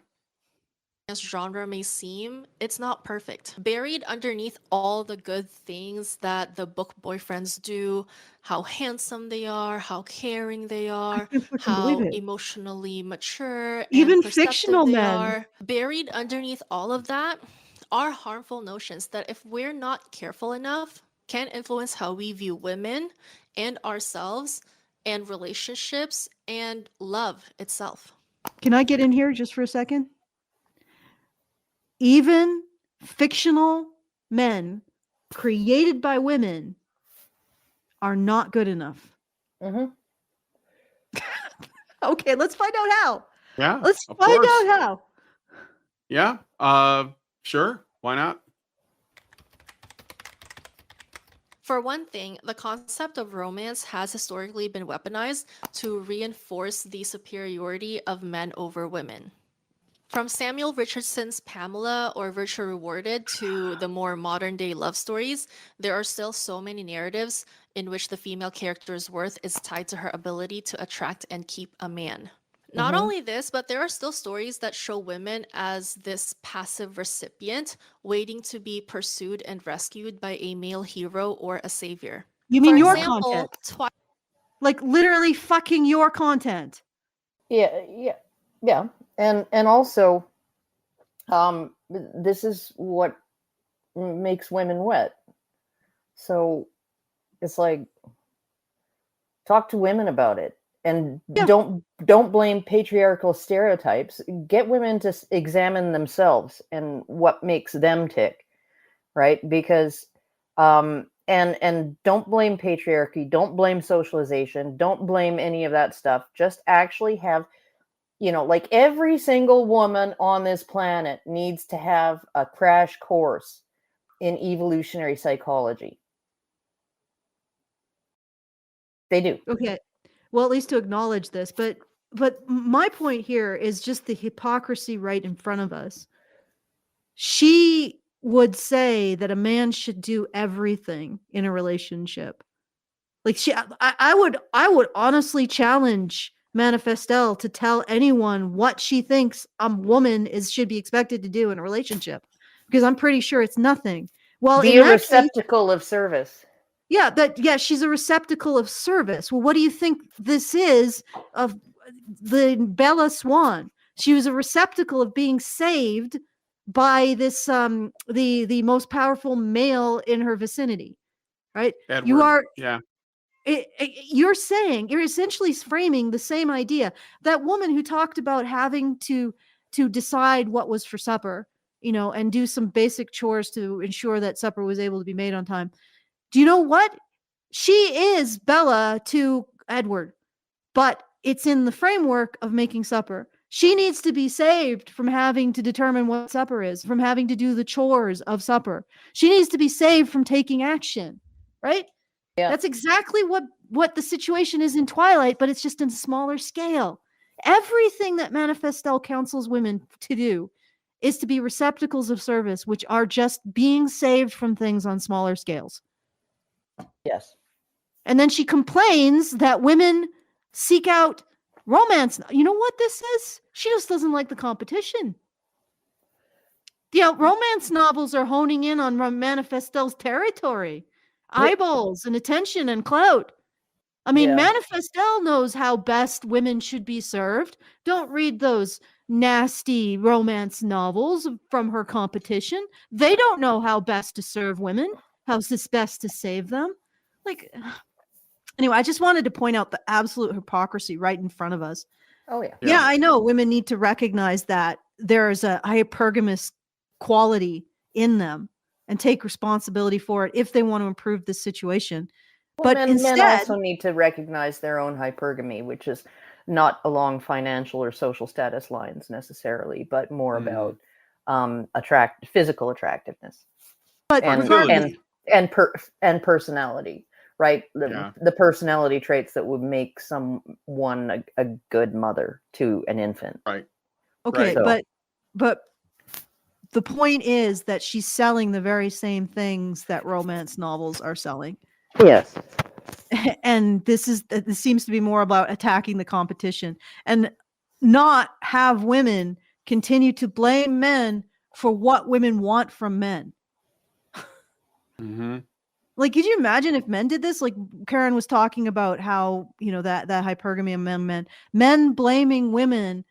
genre may seem, it's not perfect. Buried underneath all the good things that the book boyfriends do, how handsome they are, how caring they are, Can't fucking believe how it. emotionally mature Even and perceptive fictional they men. are, buried underneath all of that are harmful notions that, if we're not careful enough, can influence how we view women and ourselves and relationships and love itself. Can I get in here just for a second? Even fictional men created by women are not good enough. Mm-hmm. Okay, let's find out how. Yeah, Let's of find course. out how. Yeah. Sure. Why not? For one thing, the concept of romance has historically been weaponized to reinforce the superiority of men over women. From Samuel Richardson's Pamela or Virtue Rewarded to the more modern day love stories, there are still so many narratives in which the female character's worth is tied to her ability to attract and keep a man. Not Mhm. only this, but there are still stories that show women as this passive recipient waiting to be pursued and rescued by a male hero or a savior. You mean For your example, content? Like literally fucking your content. Yeah. And also, this is what makes women wet. So it's like, talk to women about it, and Yeah. don't blame patriarchal stereotypes. Get women to examine themselves and what makes them tick, right? Because and don't blame patriarchy, don't blame socialization, don't blame any of that stuff. Just actually have, like, every single woman on this planet needs to have a crash course in evolutionary psychology. They do. Okay. Well, at least to acknowledge this, but my point here is just the hypocrisy right in front of us. She would say that a man should do everything in a relationship. Like I would honestly challenge Manifestelle to tell anyone what she thinks a woman should be expected to do in a relationship, because I'm pretty sure it's nothing. Well, Be in a that case, receptacle of service. yeah, she's a receptacle of service. Well, what do you think this is of the Bella Swan? She was a receptacle of being saved by this the most powerful male in her vicinity, right? Edward. You are Yeah. you're essentially framing the same idea. That woman who talked about having to decide what was for supper, and do some basic chores to ensure that supper was able to be made on time. Do you know what? She is Bella to Edward, but it's in the framework of making supper. She needs to be saved from having to determine what supper is, from having to do the chores of supper. She needs to be saved from taking action, right? Yeah. That's exactly what the situation is in Twilight, but it's just in a smaller scale. Everything that Manifestelle counsels women to do is to be receptacles of service, which are just being saved from things on smaller scales. Yes. And then she complains that women seek out romance. You know what this is? She just doesn't like the competition. Romance novels are honing in on Manifestelle's territory, eyeballs and attention and clout. I mean, Yeah. Manifestelle knows how best women should be served. Don't read those nasty romance novels from her competition. They don't know how best to serve women, how best to save them. Like, anyway, I just wanted to point out the absolute hypocrisy right in front of us. Oh yeah. Yeah, I know women need to recognize that there's a hypergamous quality in them and take responsibility for it if they want to improve the situation. Well, But men instead, also need to recognize their own hypergamy, which is not along financial or social status lines necessarily, but more about physical attractiveness, but regardless, and personality, right? The personality traits that would make someone a good mother to an infant. Right. okay, Right. but the point is that she's selling the very same things that romance novels are selling. Yes. And this seems to be more about attacking the competition and not have women continue to blame men for what women want from men. Mm-hmm. Like, could you imagine if men did this? Like Karen was talking about how, that hypergamy of men blaming women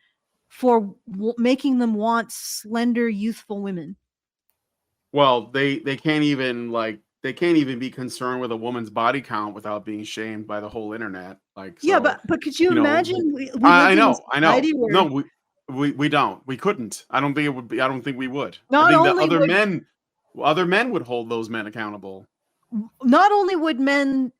for making them want slender, youthful women. Well, they can't even be concerned with a woman's body count without being shamed by the whole internet. Like, Yeah, so, but could you imagine? We I lived in a know. society where No, we don't. We couldn't. I don't think it would be. I don't think we would. Not I think that only other men would hold those men accountable. not only would men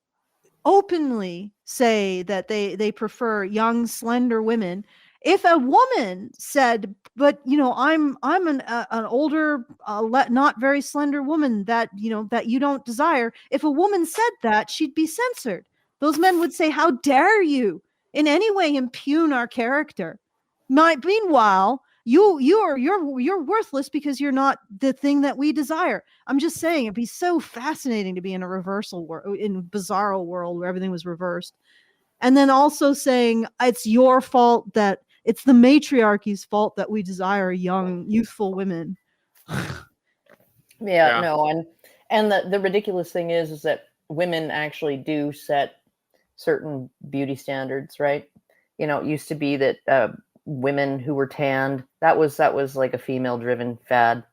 openly say that they prefer young, slender women, if a woman said, but I'm an older, not very slender woman that you don't desire, if a woman said that, she'd be censored. Those men would say, how dare you in any way impugn our character? Meanwhile, you're worthless because you're not the thing that we desire. I'm just saying, it'd be so fascinating to be in a reversal in a bizarro world where everything was reversed. And then also saying it's your fault, that it's the matriarchy's fault that we desire young, youthful women. Yeah, no, and the ridiculous thing is that women actually do set certain beauty standards, right? It used to be that women who were tanned, that was like a female driven fad.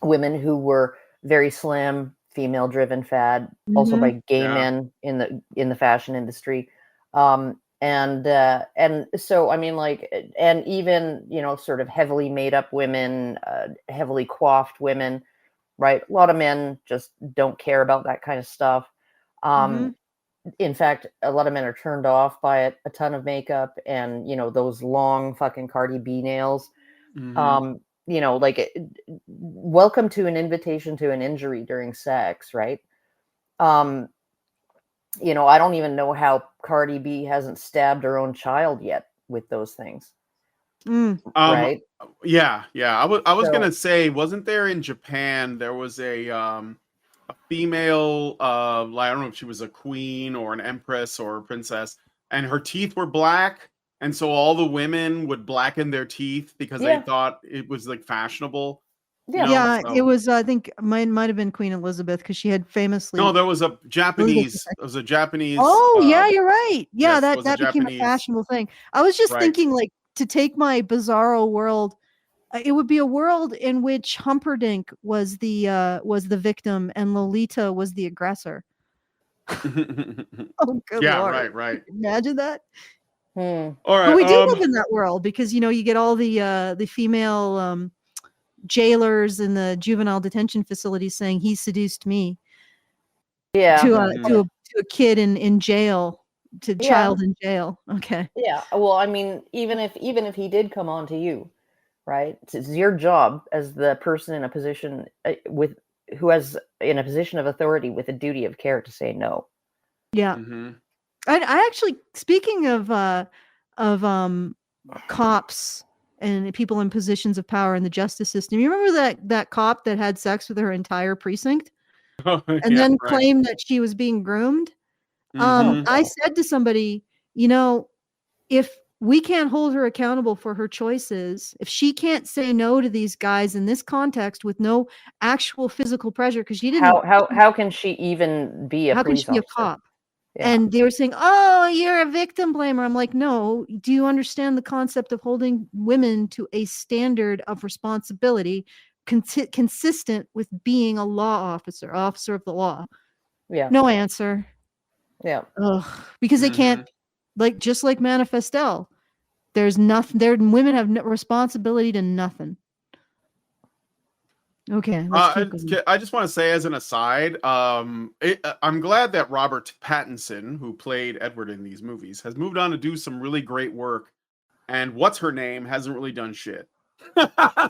Women who were very slim, female driven fad, also by gay men in the fashion industry. And so I mean, like, and even sort of heavily made up women, heavily coiffed women, right? A lot of men just don't care about that kind of stuff. In fact, a lot of men are turned off by it. A ton of makeup and those long fucking Cardi B nails. Like, welcome to an invitation to an injury during sex, right? I don't even know how Cardi B hasn't stabbed her own child yet with those things. Right? Yeah. I was gonna say, wasn't there in Japan there was a female, I don't know if she was a queen or an empress or a princess, and her teeth were black, and so all the women would blacken their teeth because they thought it was like fashionable. It was, I think might have been Queen Elizabeth, because she had famously. No, there was a Japanese. Oh, yeah, you're right. Yeah, yes, that became a fashionable thing. I was just thinking, like, to take my bizarro world It would be a world in which Humperdinck was the victim and Lolita was the aggressor. Oh, good Yeah, lord! right. Imagine that. Hmm. All But right. we do live in that world because you get all the female jailers in the juvenile detention facilities saying he seduced me Yeah. to Mhm. a kid in jail, to Yeah. child in jail. Okay. Yeah. Well, I mean, even if he did come on to you, right? It's your job as the person in a position who has in a position of authority with a duty of care to say no. Yeah. Mhm. I actually, speaking of cops and people in positions of power in the justice system, you remember that cop that had sex with her entire precinct and Yeah, then right. claimed that she was being groomed? Mhm. I said to somebody, if we can't hold her accountable for her choices, if she can't say no to these guys in this context with no actual physical pressure, because she didn't, How can she even be a how can she police be a officer? cop? Yeah. And they were saying, "Oh, you're a victim blamer." I'm like, "No, do you understand the concept of holding women to a standard of responsibility consistent with being a law officer of the law?" Yeah. No answer. Yeah. Ugh, because they can't, just like Manifestelle. There's nothing there. Women have no responsibility to nothing. Okay, let's keep going. I just want to say, as an aside, I'm glad that Robert Pattinson, who played Edward in these movies, has moved on to do some really great work. And what's her name hasn't really done shit.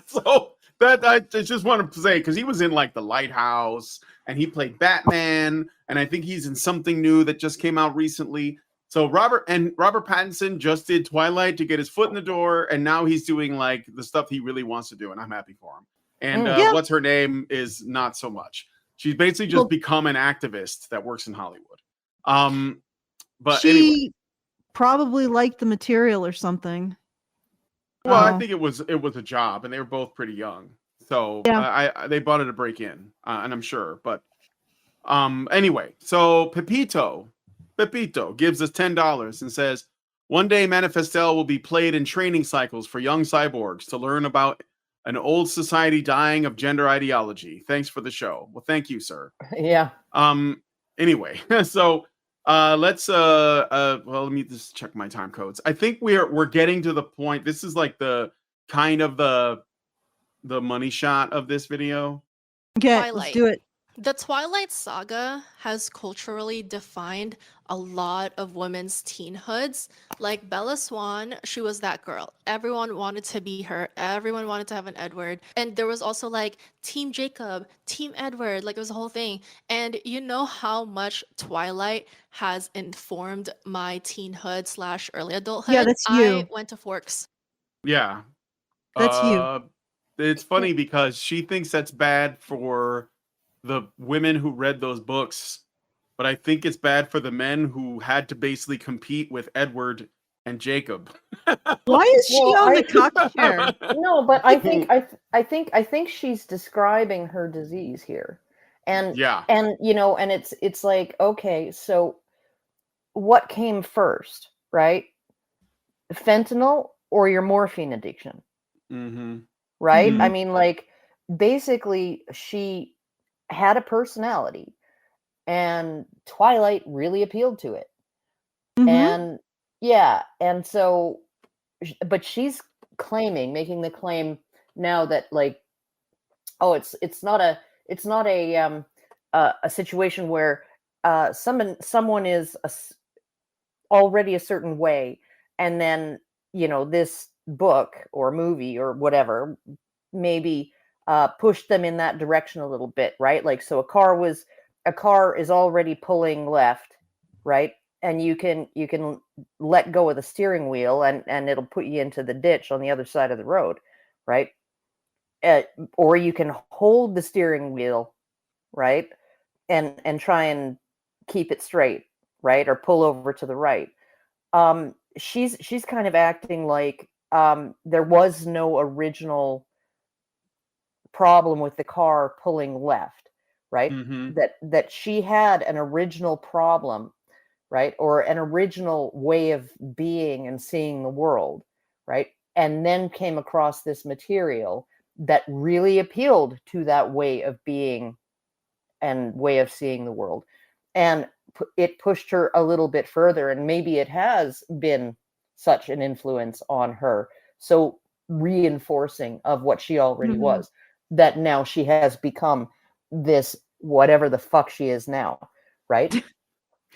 So that I just want to say, because he was in like The Lighthouse and he played Batman, and I think he's in something new that just came out recently. So Robert Pattinson just did Twilight to get his foot in the door, and now he's doing like the stuff he really wants to do, and I'm happy for him. And Yeah. what's her name is not so much. She's basically just become an activist that works in Hollywood. But she anyway, probably liked the material or something. well, I think it was a job, and they were both pretty young, so Yeah. they bought it to break in, and I'm sure. But anyway, so Pepito gives us $10 and says, "One day Manifestelle will be played in training cycles for young cyborgs to learn about an old society dying of gender ideology. Thanks for the show." Well, thank you, sir. Yeah. Anyway, so let's well, let me just check my time codes. I think we're getting to the point. This is like the kind of the money shot of this video. Okay, let's Twilight. do it. The Twilight Saga has culturally defined a lot of women's teenhoods. Like Bella Swan, she was that girl. Everyone wanted to be her. Everyone wanted to have an Edward. And there was also like Team Jacob, Team Edward, like it was a whole thing. And you know how much Twilight has informed my teenhood / early adulthood? Yeah, that's you. I went to Forks. Yeah. That's you. It's funny because she thinks that's bad for the women who read those books, but I think it's bad for the men who had to basically compete with Edward and Jacob. Why is she Well, on the cock chair? No, but I think she's describing her disease here. And Yeah. and it's like, okay, so what came first, right? Fentanyl or your morphine addiction, Mm-hmm. right? I Mhm. mean, like, basically she had a personality and Twilight really appealed to it. Mhm. And yeah, and so but she's making the claim now that, like, oh, it's not a situation where someone is already a certain way, and then this book or movie or whatever maybe pushed them in that direction a little bit, right? Like, so a car is already pulling left, right? And you can let go of the steering wheel, and it'll put you into the ditch on the other side of the road, right? Or you can hold the steering wheel, right, and try and keep it straight, right, or pull over to the right. She's kind of acting like there was no original problem with the car pulling left, right? Mm-hmm. That she had an original problem, right, or an original way of being and seeing the world, right? and then came across this material that really appealed to that way of being and way of seeing the world. And it pushed her a little bit further, and maybe it has been such an influence on her, so reinforcing of what she already Mhm. was, that now she has become this whatever the fuck she is now, right? Okay.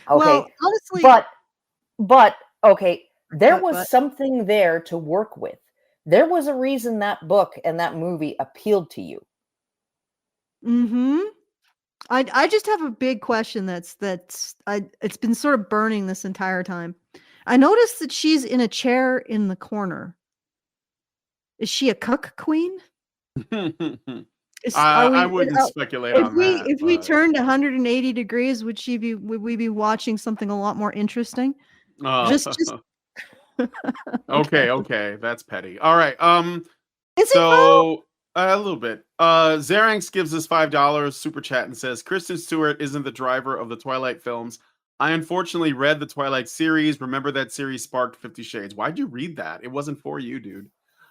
Well, honestly, But okay, there was but something there to work with. There was a reason that book and that movie appealed to you. mm-hmm. I just have a big question it's been sort of burning this entire time. I noticed that she's in a chair in the corner. Is she a cuck queen? Are I we wouldn't speculate if on we that, if we but turned 180 degrees, would we be watching something a lot more interesting? Just okay. okay, that's petty. All right. Is it though? So a little bit. Zaranx gives us $5 super chat and says Kristen Stewart isn't the driver of the Twilight films. I unfortunately read the Twilight series. Remember that series sparked 50 Shades. Why'd you read that? It wasn't for you, dude.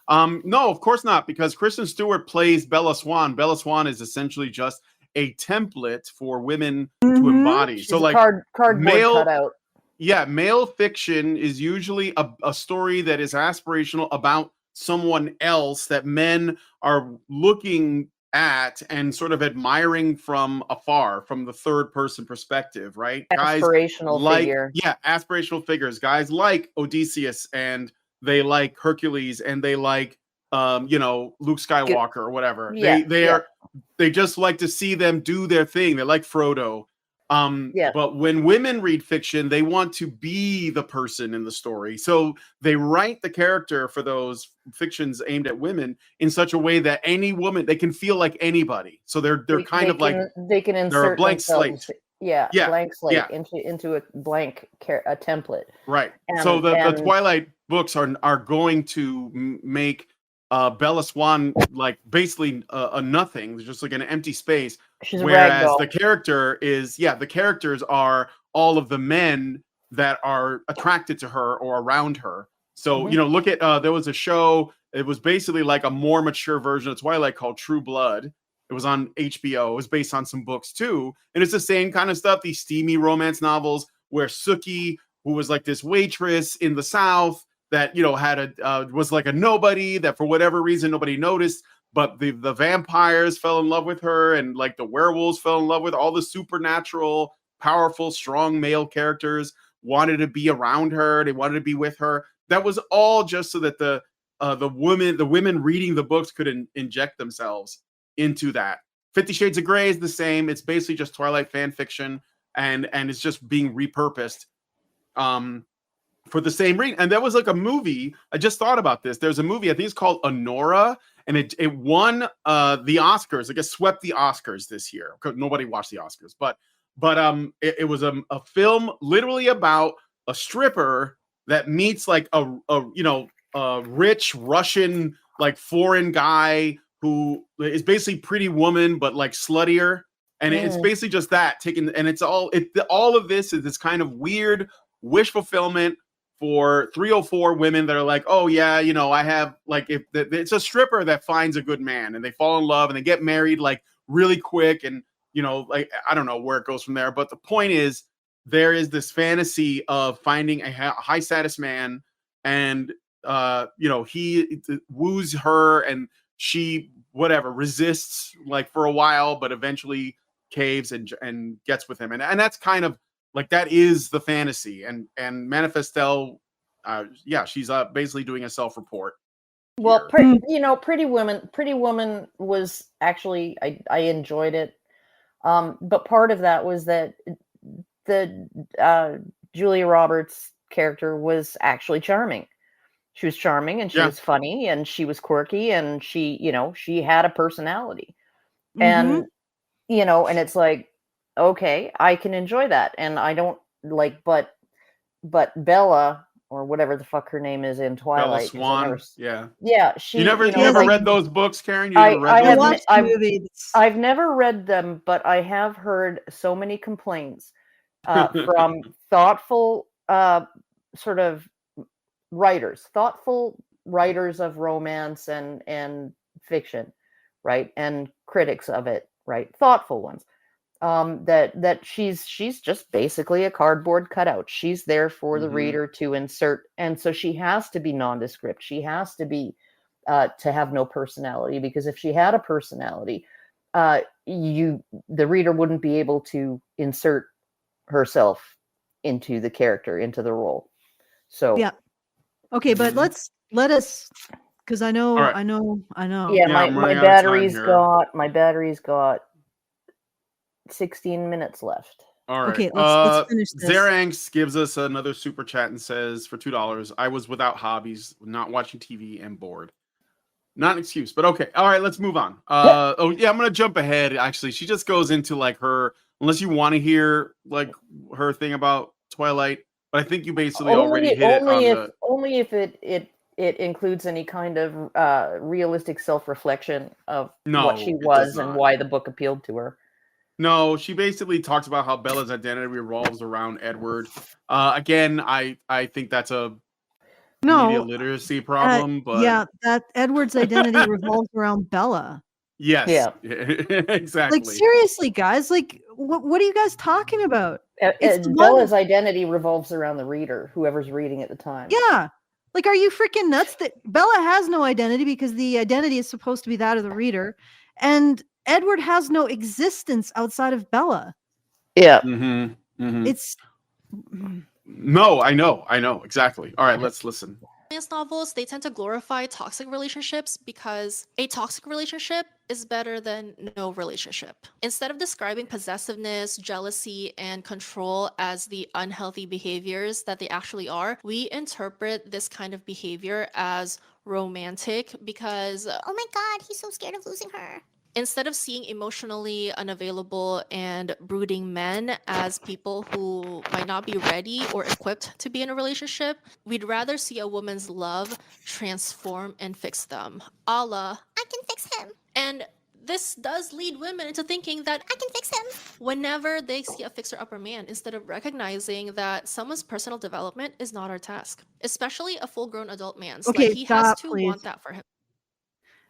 No, of course not, because Kristen Stewart plays Bella Swan. Bella Swan is essentially just a template for women to Mhm. embody. She's So a like cardboard male cutout. yeah, male fiction is usually a story that is aspirational about someone else that men are looking at and sort of admiring from afar, from the third person perspective, right? Guys Aspirational like, figure. yeah, aspirational figures. Guys like Odysseus, and they like Hercules, and they like Luke Skywalker or whatever. Yeah, They just like to see them do their thing. They like Frodo. yeah. But when women read fiction, they want to be the person in the story. So they write the character for those fictions aimed at women in such a way that any woman, they can feel like anybody. So they're kind of like they can they're a insert blank themselves. slate. Yeah, Yeah, blank slate yeah. into a blank a template. Right. So And the Twilight books are going to make Bella Swan like basically a nothing, just like an empty space. she's a rag Whereas doll. the characters are all of the men that are attracted to her or around her. So Mhm. look at there was a show. It was basically like a more mature version of Twilight called True Blood. It was on HBO. It was based on some books too, and it's the same kind of stuff. These steamy romance novels where Sookie, who was like this waitress in the South that had was like a nobody that for whatever reason nobody noticed, but the vampires fell in love with her, and like the werewolves fell in love with all the supernatural, powerful, strong male characters wanted to be around her. They wanted to be with her. That was all just so that the women reading the books could inject themselves into that. 50 Shades of Grey is the same. It's basically just Twilight fan fiction, and it's just being repurposed for the same reason. And there was like a movie, I just thought about this. There's a movie, I think it's called Honora, and it won the Oscars. I guess swept the Oscars this year. Nobody watched the Oscars, but it was a film literally about a stripper that meets like a rich Russian like foreign guy who is basically Pretty Woman but like sluttier, and it's basically just that taken, and it's all of this is this kind of weird wish fulfillment for 304 women that are like, oh yeah, I have like, if it's a stripper that finds a good man and they fall in love and they get married like really quick, and like I don't know where it goes from there, but the point is there is this fantasy of finding a high status man, and he woos her, and she whatever resists like for a while, but eventually caves and gets with him, and that's kind of like that is the fantasy, and Manifestelle, she's basically doing a self-report. Well, Here. Pretty Woman was actually I enjoyed it, but part of that was that the Julia Roberts character was actually charming. She was charming, and she was funny, and she was quirky, and she had a personality, and and it's like, okay, I can enjoy that, and I don't like, but Bella, or whatever the fuck her name is in Twilight, Bella Swan. she you never like, read those books, Karen? You never read those books? I've never read them, but I have heard so many complaints from thoughtful sort of writers, thoughtful writers of romance and fiction, right, and critics of it, right, thoughtful ones, that she's just basically a cardboard cutout. She's there for the reader to insert, and so she has to be nondescript. She has to be to have no personality, because if she had a personality, the reader wouldn't be able to insert herself into the character, into the role. So Yeah. Okay, but let us, because I know. All right. I know. yeah, Yeah, I'm my running out of time battery's got 16 minutes left. All right. Okay, let's finish this. Zeranx gives us another super chat and says, for $2, I was without hobbies, not watching TV, and bored. Not an excuse, but okay. All right, let's move on. Oh yeah, I'm gonna jump ahead. Actually, she just goes into like her, unless you want to hear like her thing about Twilight, but I think you basically already hit it on the. Only if it includes any kind of realistic self-reflection of what she it was does and not. why the book appealed to her. No, she basically talks about how Bella's identity revolves around Edward. Again, I think that's a media literacy problem, but yeah, that Edward's identity revolves around Bella. yes, Yeah. exactly. Like seriously, guys, like what are you guys talking about? It's the Bella's identity revolves around the reader, whoever's reading at the time. Yeah. Like, are you freaking nuts? That Bella has no identity because the identity is supposed to be that of the reader, and Edward has no existence outside of Bella. Yeah. It's No, I know exactly. All right, let's listen. Romance novels, they tend to glorify toxic relationships because a toxic relationship is better than no relationship. Instead of describing possessiveness, jealousy, and control as the unhealthy behaviors that they actually are, we interpret this kind of behavior as romantic because, oh my god, he's so scared of losing her. Instead of seeing emotionally unavailable and brooding men as people who might not be ready or equipped to be in a relationship, we'd rather see a woman's love transform and fix them, a la, I can fix him. and this does lead women into thinking that I can fix him. whenever they see a fixer-upper man, instead of recognizing that someone's personal development is not our task, especially a full-grown adult man's. Okay, like, he has stop, to please. want that for him.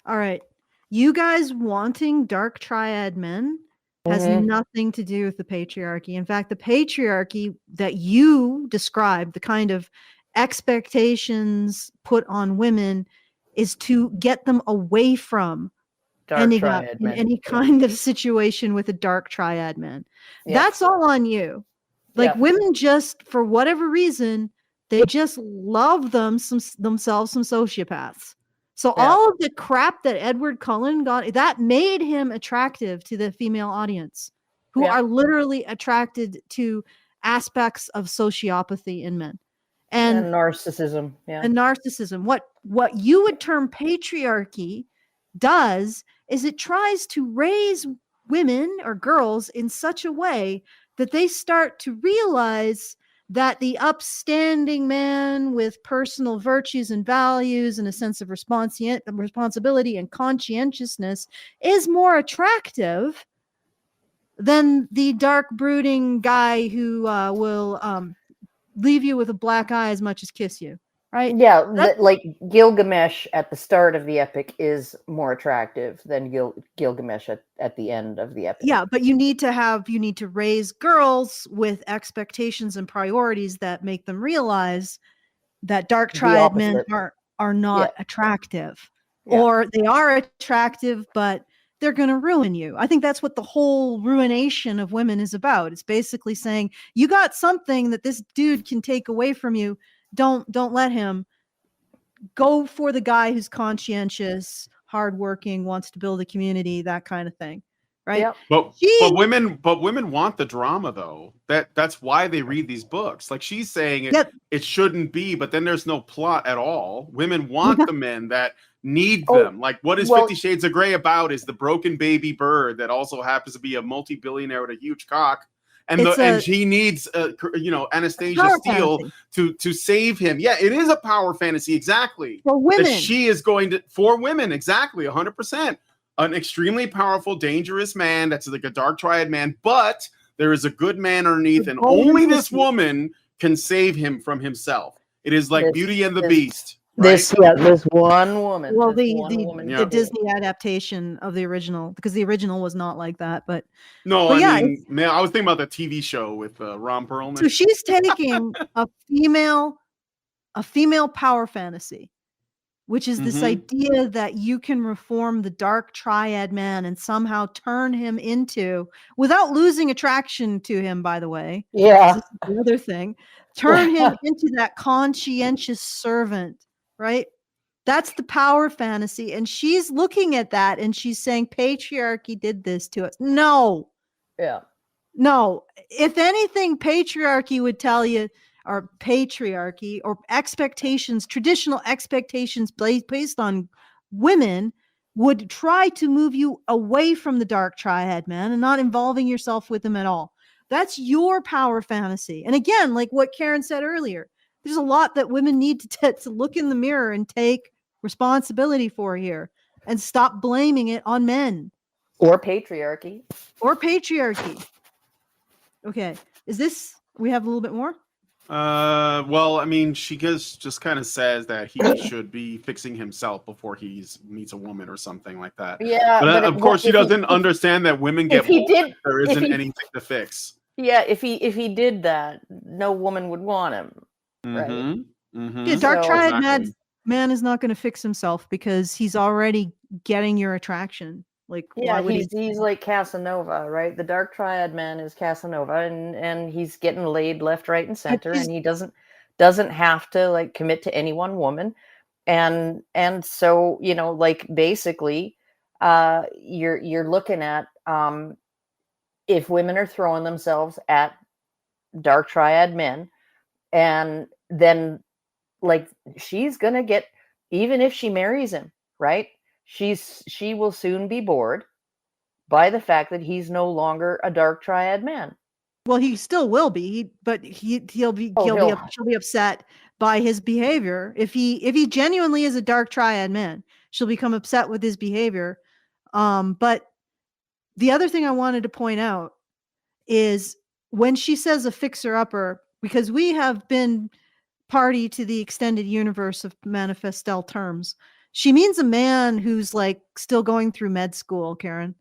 all right. You guys wanting dark triad men has nothing to do with the patriarchy. In fact, the patriarchy that you described, the kind of expectations put on women, is to get them away from ending up in any kind of situation with a dark triad man. That's all on you. Like women just, for whatever reason, they just love themselves some sociopaths. So all of the crap that Edward Cullen got, that made him attractive to the female audience, who are literally attracted to aspects of sociopathy in men. And narcissism. Yeah. And narcissism. What you would term patriarchy does is it tries to raise women or girls in such a way that they start to realize that the upstanding man with personal virtues and values and a sense of responsibility and conscientiousness is more attractive than the dark brooding guy who will leave you with a black eye as much as kiss you. Right? Yeah, like Gilgamesh at the start of the epic is more attractive than Gilgamesh at the end of the epic. Yeah, but you need to raise girls with expectations and priorities that make them realize that dark triad men are not attractive. Yeah. Or they are attractive, but they're going to ruin you. I think that's what the whole ruination of women is about. It's basically saying, you got something that this dude can take away from you. Don't let him. Go for the guy who's conscientious, hardworking, wants to build a community, that kind of thing, right? Yep. But women want the drama though. That's why they read these books. Like she's saying it shouldn't be, but then there's no plot at all. Women want the men that need them. Like what is 50 Shades of Grey about is the broken baby bird that also happens to be a multi-billionaire with a huge cock. And he needs, Anastasia Steele to save him. Yeah, it is a power fantasy, exactly. For women. That she is going to, for women, exactly, 100%. An extremely powerful, dangerous man that's like a dark triad man, but there is a good man underneath, and only this woman can save him from himself. It is like Beauty and the Beast. This one woman. Well, this the one the, woman Yeah. the did it. Disney adaptation of the original, because the original was not like that. But No, Well, I yeah, mean, man, I was thinking about the TV show with Ron Perlman. so she's taking a female power fantasy, which is this Mhm. idea that you can reform the dark triad man and somehow turn him into, without losing attraction to him, by the way. 'Cause Yeah. this is the other thing. Turn him into that conscientious servant, right? That's the power fantasy. And she's looking at that and she's saying patriarchy did this to us. No. Yeah. No, if anything, patriarchy would tell you, or patriarchy, or expectations, traditional expectations based on women, would try to move you away from the dark triad man and not involving yourself with them at all. That's your power fantasy. And again, like what Karen said earlier, there's a lot that women need to look in the mirror and take responsibility for here and stop blaming it on men Or patriarchy. or patriarchy. Okay. We have a little bit more? Well, I mean, she just kind of says that he should be fixing himself before he meets a woman or something like that. Yeah. But of course, she doesn't if understand that women get if he bored. did- There if isn't he- anything to fix. Yeah, if he did that, no woman would want him. Right. Mhm, mhm. Yeah, dark So- triad Exactly. man is not going to fix himself because he's already getting your attraction. Like, Yeah, why would he's like Casanova, right? The dark triad man is Casanova, and he's getting laid left, right, and center, he's- and he doesn't have to like commit to any one woman, and so like basically, you're looking at if women are throwing themselves at dark triad men, and then like she's gonna get, even if she marries him, right? She will soon be bored by the fact that he's no longer a dark triad man. Well, he still will be, but she'll be upset by his behavior. If he genuinely is a dark triad man, she'll become upset with his behavior. But the other thing I wanted to point out is when she says a fixer upper, because we have been party to the extended universe of Manifestelle terms, she means a man who's like still going through med school, Karen.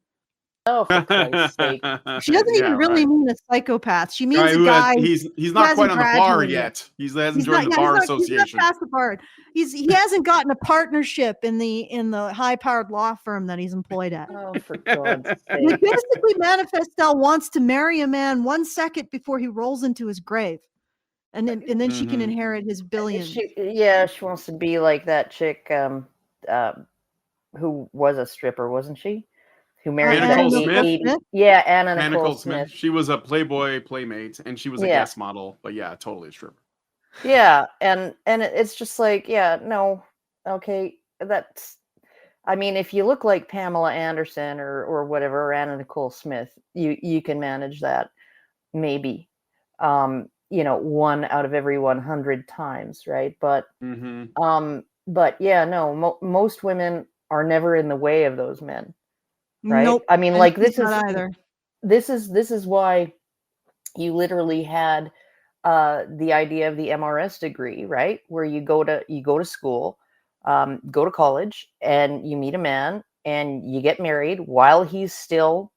Oh, for Christ's sake. She doesn't even really mean a psychopath. She means a guy he's not quite hasn't on the bar graduated yet. He hasn't joined the he's bar not association. past the bar. He hasn't gotten a partnership in the high-powered law firm that he's employed at. Oh, for God's Like, sake. basically, Manifestelle wants to marry a man 1 second before he rolls into his grave, and then she can Mhm. inherit his billions. She wants to be like that chick who was a stripper, wasn't she? Who married Anna that Nicole 80 Smith? Yeah, Anna Anna Nicole Nicole Smith. She was a Playboy playmate, and she was a Yeah. guest model. But yeah, totally a stripper. Yeah, and it's just like, yeah, no, okay, that's, I mean, if you look like Pamela Anderson or whatever, or Anna Nicole Smith, you can manage that, maybe, 1 out of every 100 times, right? But Mhm. but yeah, no, most women are never in the way of those men, right? Nope. I mean, and like he's not either. this is why you literally had the idea of the MRS degree, right? Where you go to school, go to college, and you meet a man and you get married while he's still,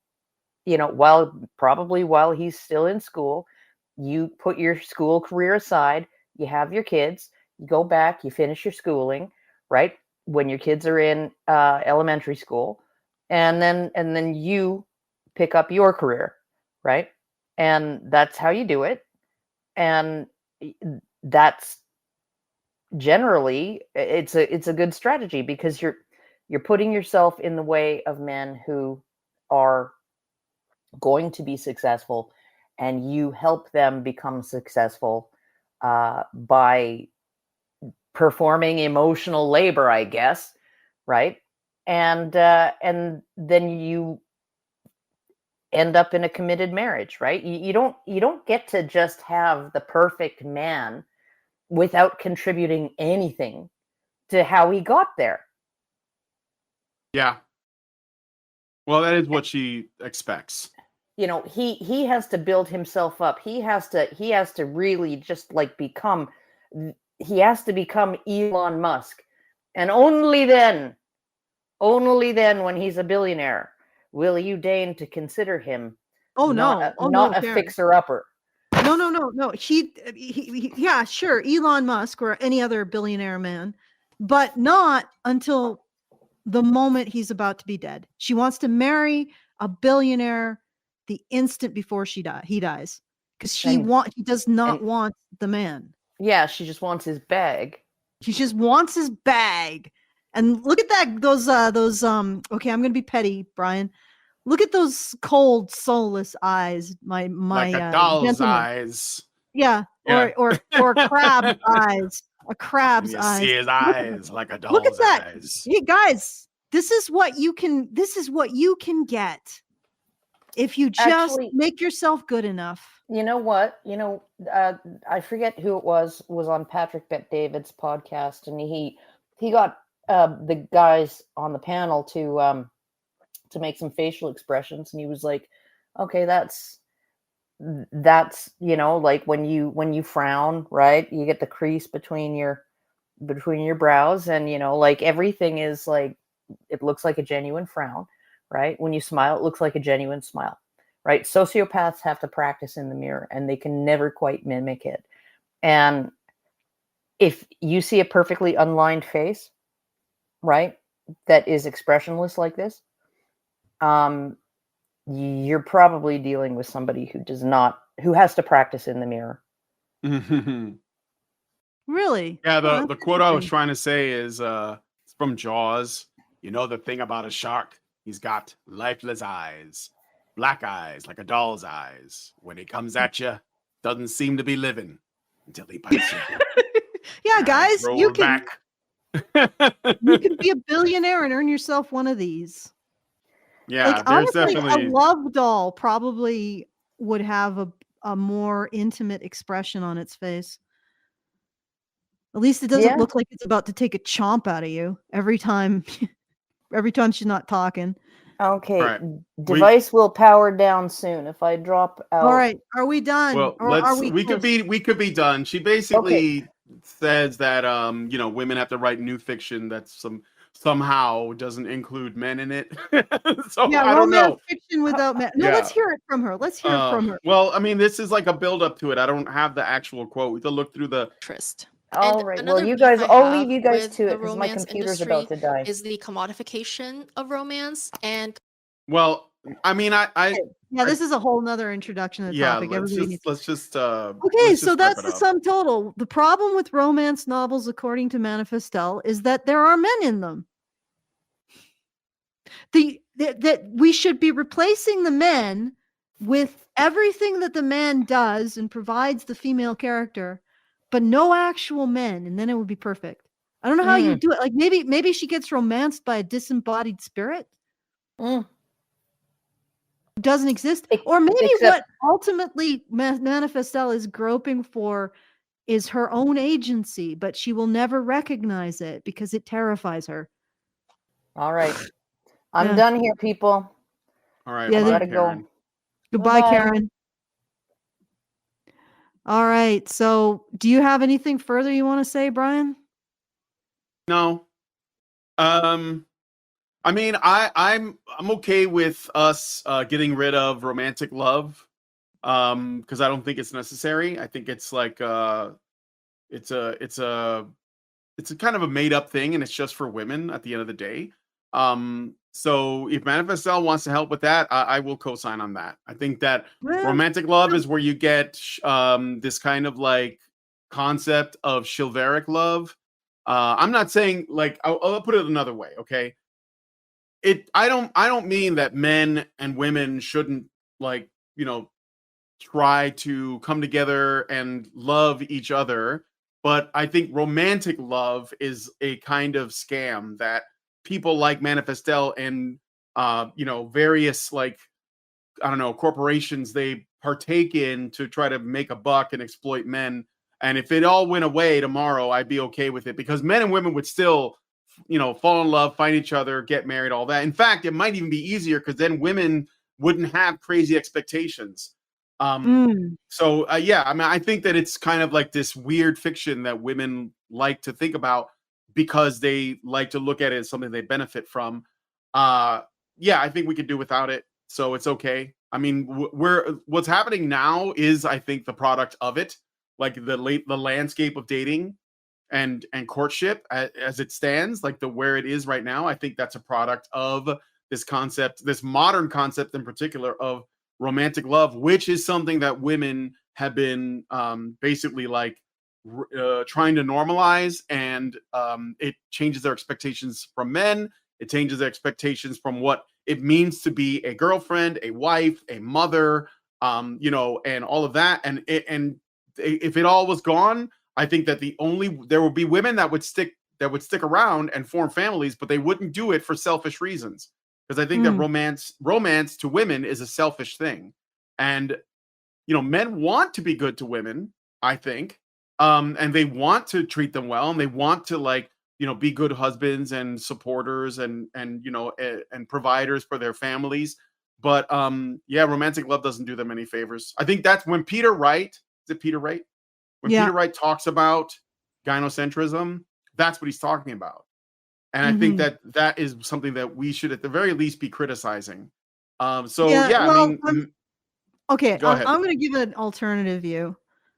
while he's still in school. You put your school career aside, you have your kids, you go back, you finish your schooling, right? When your kids are in elementary school, and then you pick up your career, right? And that's how you do it. And that's generally, it's a good strategy, because you're putting yourself in the way of men who are going to be successful, and you help them become successful by performing emotional labor, I guess, right? And then you end up in a committed marriage, right? You don't get to just have the perfect man without contributing anything to how he got there. Yeah. Well, that is what she expects. He has to build himself up. He has to really just like become he has to become Elon Musk. And only then when he's a billionaire, will you deign to consider him not a Karen. fixer-upper. No. Yeah, sure, Elon Musk or any other billionaire man, but not until the moment he's about to be dead. She wants to marry a billionaire the instant before he dies, because he does not want the man. Yeah, she just wants his bag. She just wants his bag. And look at those okay, I'm gonna be petty, Brian. Look at those cold, soulless eyes. My like a doll's gentleman. eyes. Yeah, Yeah. or crab's eyes. A crab's You eyes. see his eyes like a doll's Look at that. eyes. Hey guys, this is what you can get if you just Actually, make yourself good enough. You know what? I forget who it was on Patrick Bet-David's podcast, and he got the guys on the panel to make some facial expressions, and he was like, okay, that's like when you frown, right? You get the crease between your brows, and like everything is like, it looks like a genuine frown, right? When you smile, it looks like a genuine smile, right? Sociopaths have to practice in the mirror, and they can never quite mimic it. And if you see a perfectly unlined face, right, that is expressionless like this, you're probably dealing with somebody who has to practice in the mirror. Really? Yeah, Oh, the quote I was trying to say is it's from Jaws. You know the thing about a shark? He's got lifeless eyes, black eyes like a doll's eyes. When he comes at you, doesn't seem to be living until he bites you. Yeah, guys, Roll you can back. be a billionaire and earn yourself one of these. Yeah, like, there's honestly, definitely a love doll probably would have a more intimate expression on its face. At least it doesn't look like it's about to take a chomp out of you every time she's not talking. Okay, right. Device will power down soon if I drop out. All right, are we done? Well, or are we could be done. She basically says that women have to write new fiction that's somehow doesn't include men in it. So yeah, I don't know. Fiction without men. No, let's hear it from her. Well, I mean, this is like a build up to it. I don't have the actual quote. We have to look through the Interest. All right. Well, you guys, I'll leave you guys to it because my computer's about to die. Is the commodification of romance and well, I mean, this is a whole nother introduction to the topic. Let's just okay, so that's the sum total. The problem with romance novels, according to Manifestelle, is that there are men in them. That we should be replacing the men with everything that the man does and provides the female character, but no actual men, and then it would be perfect. I don't know how you do it. Like maybe she gets romanced by a disembodied spirit. Doesn't exist, or maybe what ultimately Manifestelle is groping for is her own agency, but she will never recognize it because it terrifies her. All right, I'm done here, people. All right, yeah, gotta go. Goodbye, Bye-bye. Karen. All right, so do you have anything further you want to say, Brian? No. I mean, I'm okay with us getting rid of romantic love, because I don't think it's necessary. I think it's like it's a kind of a made up thing, and it's just for women at the end of the day. So if Manifestelle wants to help with that, I will co-sign on that. I think that romantic love is where you get this kind of like concept of chivalric love. I'm not saying like I'll put it another way, okay? I don't mean that men and women shouldn't like, try to come together and love each other, but I think romantic love is a kind of scam that people like Manifestelle and various like corporations, they partake in to try to make a buck and exploit men. And if it all went away tomorrow, I'd be okay with it, because men and women would still fall in love, find each other, get married, all that. In fact, it might even be easier because then women wouldn't have crazy expectations. So yeah, I mean, I think that it's kind of like this weird fiction that women like to think about because they like to look at it as something they benefit from. Yeah, I think we could do without it, so it's okay. I mean, what's happening now is, I think, the product of it, like the landscape of dating and courtship as it stands, like where it is right now. I think that's a product of this concept, this modern concept in particular, of romantic love, which is something that women have been basically like trying to normalize, and it changes their expectations from men. It changes their expectations from what it means to be a girlfriend, a wife, a mother, you know, and all of that. And if it all was gone, I think that there would be women that would stick around and form families, but they wouldn't do it for selfish reasons. Because I think that romance to women is a selfish thing. And, you know, men want to be good to women, I think. And they want to treat them well, and they want to, like, you know, be good husbands and supporters and you know, and providers for their families. But yeah, romantic love doesn't do them any favors. I think that's when Peter Wright, is it Peter Wright? When Peter Wright talks about gynocentrism, that's what he's talking about. And I think that is something that we should at the very least be criticizing. So yeah, well, I mean, okay, go ahead. I'm going to give an alternative view.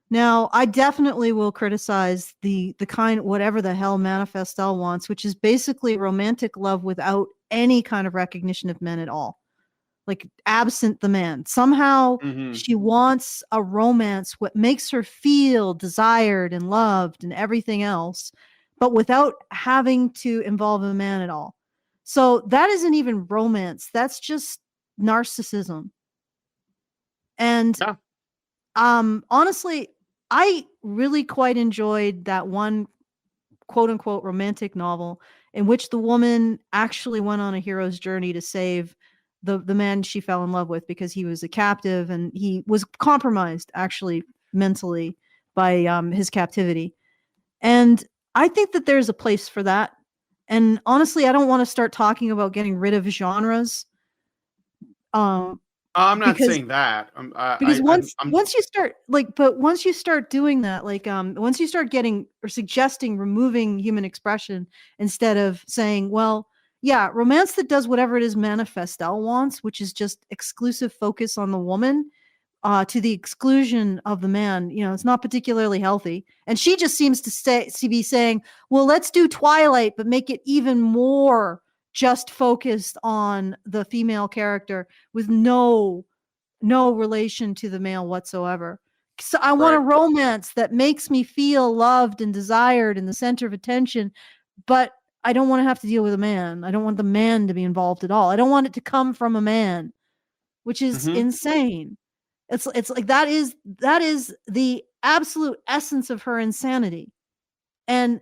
Now, I definitely will criticize the kind, whatever the hell Manifestelle wants, which is basically romantic love without any kind of recognition of men at all. Like, absent the man. Somehow she wants a romance, what makes her feel desired and loved and everything else, but without having to involve a man at all. So that isn't even romance. That's just narcissism. And honestly, I really quite enjoyed that one quote unquote romantic novel in which the woman actually went on a hero's journey to save the man she fell in love with, because he was a captive and he was compromised actually mentally by his captivity. And I think that there's a place for that. And honestly, I don't want to start talking about getting rid of genres. I'm not saying that. Because once you start once you start doing that, like once you start getting or suggesting removing human expression instead of saying, well, yeah, romance that does whatever it is Manifestelle wants, which is just exclusive focus on the woman, to the exclusion of the man, you know, it's not particularly healthy. And she just seems to be saying, well, let's do Twilight, but make it even more just focused on the female character with no relation to the male whatsoever. So I want a romance that makes me feel loved and desired in the center of attention, but I don't want to have to deal with a man. I don't want the man to be involved at all. I don't want it to come from a man, which is insane. It's like that is the absolute essence of her insanity. And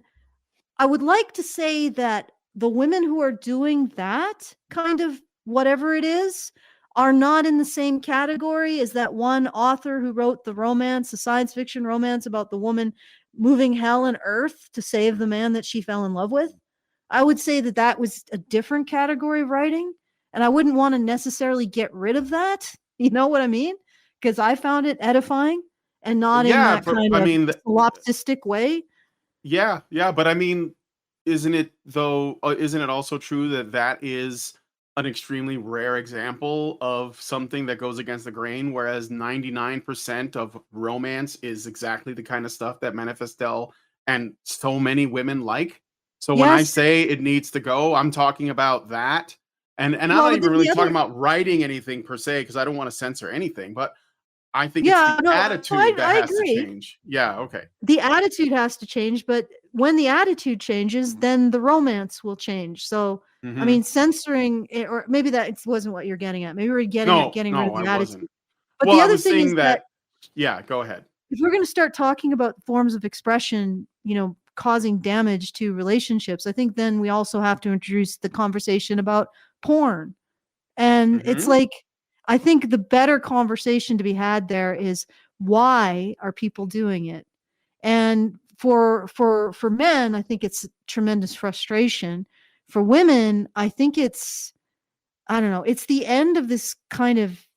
I would like to say that the women who are doing that kind of whatever it is are not in the same category as that one author who wrote the science fiction romance about the woman moving hell and earth to save the man that she fell in love with. I would say that was a different category of writing, and I wouldn't want to necessarily get rid of that. You know what I mean? Because I found it edifying and not in that kind of solipsistic way. Yeah, but I mean, isn't it also true that is an extremely rare example of something that goes against the grain, whereas 99% of romance is exactly the kind of stuff that Manifestelle and so many women like? So when I say it needs to go, I'm talking about that. And I'm not even really talking about writing anything per se, because I don't want to censor anything, but I think it's the attitude that has to change. Yeah, okay. The attitude has to change, but when the attitude changes, then the romance will change. So, I mean, censoring it, or maybe that wasn't what you're getting at. Maybe we're getting rid of the attitude. But the other thing is that, yeah, go ahead. If we're going to start talking about forms of expression, you know, causing damage to relationships, I think then we also have to introduce the conversation about porn. And it's like, I think the better conversation to be had there is, why are people doing it? And for men, I think it's tremendous frustration. For women, I think it's, I don't know, it's the end of this kind of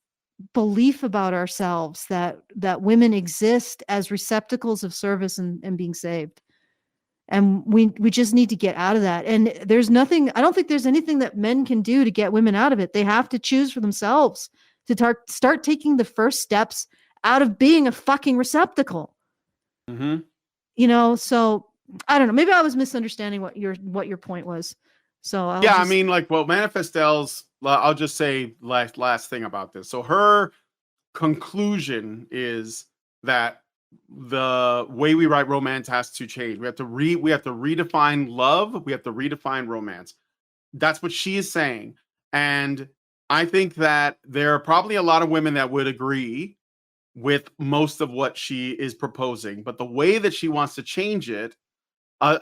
belief about ourselves that women exist as receptacles of service and being saved. And we just need to get out of that. And there's nothing, I don't think there's anything that men can do to get women out of it. They have to choose for themselves to start taking the first steps out of being a fucking receptacle. Mm-hmm. You know, so I don't know. Maybe I was misunderstanding what your point was. So I mean, like, well, Manifestelle's, I'll just say last thing about this. So her conclusion is that the way we write romance has to change. We have to redefine love. We have to redefine romance. That's what she is saying. And I think that there are probably a lot of women that would agree with most of what she is proposing, but the way that she wants to change it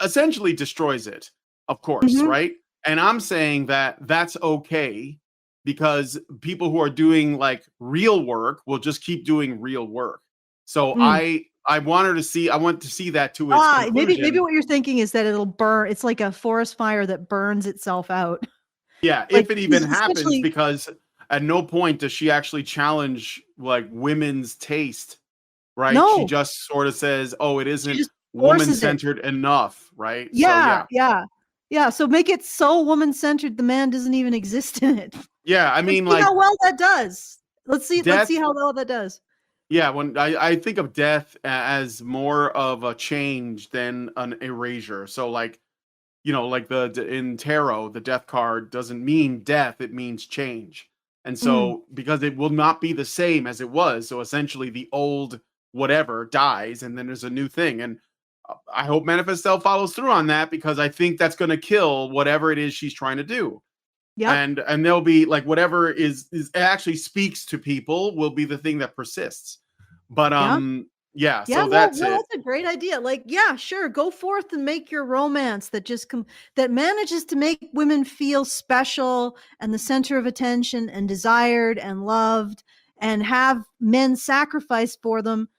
essentially destroys it, of course, right? And I'm saying that that's okay, because people who are doing like real work will just keep doing real work. So I want to see that to its conclusion. Maybe what you're thinking is that it'll burn. It's like a forest fire that burns itself out. Yeah, Like, if it even happens, because at no point does she actually challenge like women's taste, right? No. She just sort of says, "Oh, it isn't forces woman-centered enough," right? Yeah, yeah. So make it so woman-centered the man doesn't even exist in it. Yeah, I mean, Let's see like, how well that does. Let's see how well that does. Yeah, when I think of death as more of a change than an erasure. So, like, you know, like in tarot, the death card doesn't mean death; it means change. And so, because it will not be the same as it was, so essentially the old whatever dies, and then there's a new thing. And I hope Manifestelle follows through on that, because I think that's going to kill whatever it is she's trying to do. Yeah, and there'll be like whatever is actually speaks to people will be the thing that persists. But so that's it. That's a great idea. Like, yeah, sure, go forth and make your romance that that manages to make women feel special and the center of attention and desired and loved, and have men sacrifice for them,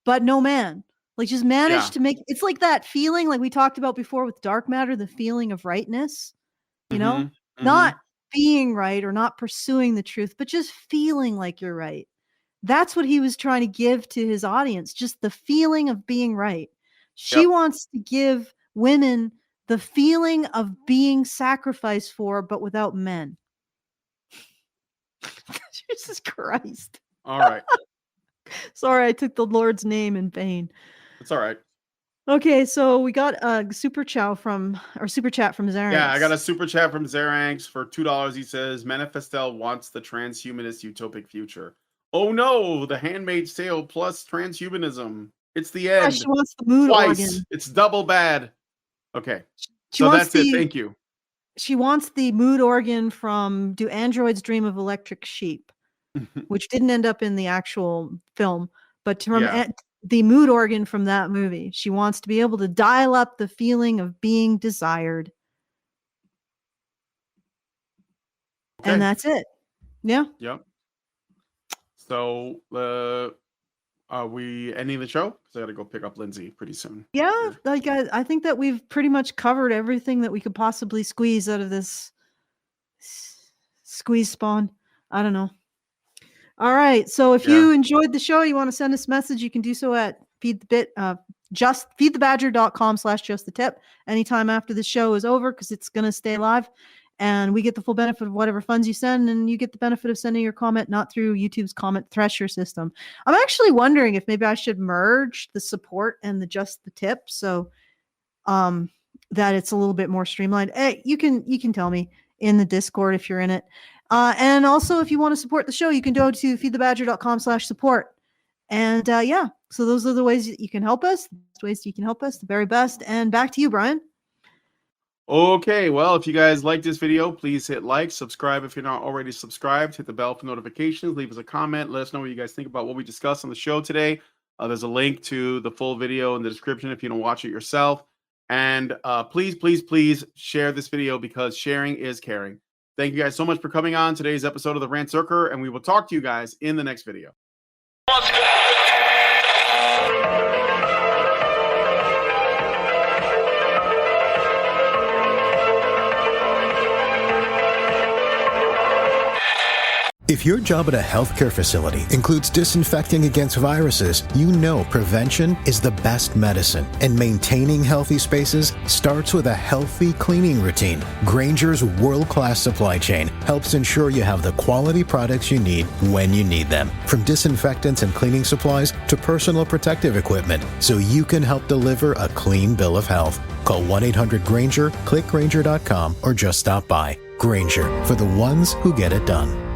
but no man. Like, just manage to make it's like that feeling like we talked about before with dark matter, the feeling of rightness, you know, not being right or not pursuing the truth, but just feeling like you're right. That's what he was trying to give to his audience, just the feeling of being right. She wants to give women the feeling of being sacrificed for, but without men. Jesus Christ. All right. Sorry, I took the Lord's name in vain. It's all right. Okay, so we got a super chat from Zaranx. Yeah, I got a super chat from Zaranx for $2. He says, Manifestelle wants the transhumanist utopic future. Oh no, the Handmaid's Tale plus transhumanism. It's the end. She wants the mood twice. organ. It's double bad. Okay. She so that's it. Thank you. She wants the mood organ from Do Androids Dream of Electric Sheep, which didn't end up in the actual film, but the mood organ from that movie. She wants to be able to dial up the feeling of being desired. Okay. And that's it. Yeah. Yep. So, are we ending the show? Because I got to go pick up Lindsay pretty soon. Yeah, like I think that we've pretty much covered everything that we could possibly squeeze out of this squeeze spawn. I don't know. All right. So if you enjoyed the show, you want to send us a message, you can do so at feedthebadger.com/justthetip anytime after the show is over, because it's going to stay live. And we get the full benefit of whatever funds you send, and you get the benefit of sending your comment not through YouTube's comment thresher system. I'm actually wondering if maybe I should merge the support and the just the tip, so that it's a little bit more streamlined. Hey, you can tell me in the Discord if you're in it. And also, if you want to support the show, you can go to feedthebadger.com/support. And so those are the ways that you can help us. The very best. And back to you, Brian. Okay, well, if you guys like this video, please hit like, subscribe if you're not already subscribed, hit the bell for notifications, leave us a comment, let us know what you guys think about what we discussed on the show today. There's a link to the full video in the description if you don't watch it yourself. And please, please, please share this video, because sharing is caring. Thank you guys so much for coming on today's episode of the Rantzerker, and we will talk to you guys in the next video. If your job at a healthcare facility includes disinfecting against viruses, you know prevention is the best medicine, and maintaining healthy spaces starts with a healthy cleaning routine. Grainger's world-class supply chain helps ensure you have the quality products you need when you need them, from disinfectants and cleaning supplies to personal protective equipment, so you can help deliver a clean bill of health. Call 1-800-GRAINGER, click Grainger.com, or just stop by. Grainger, for the ones who get it done.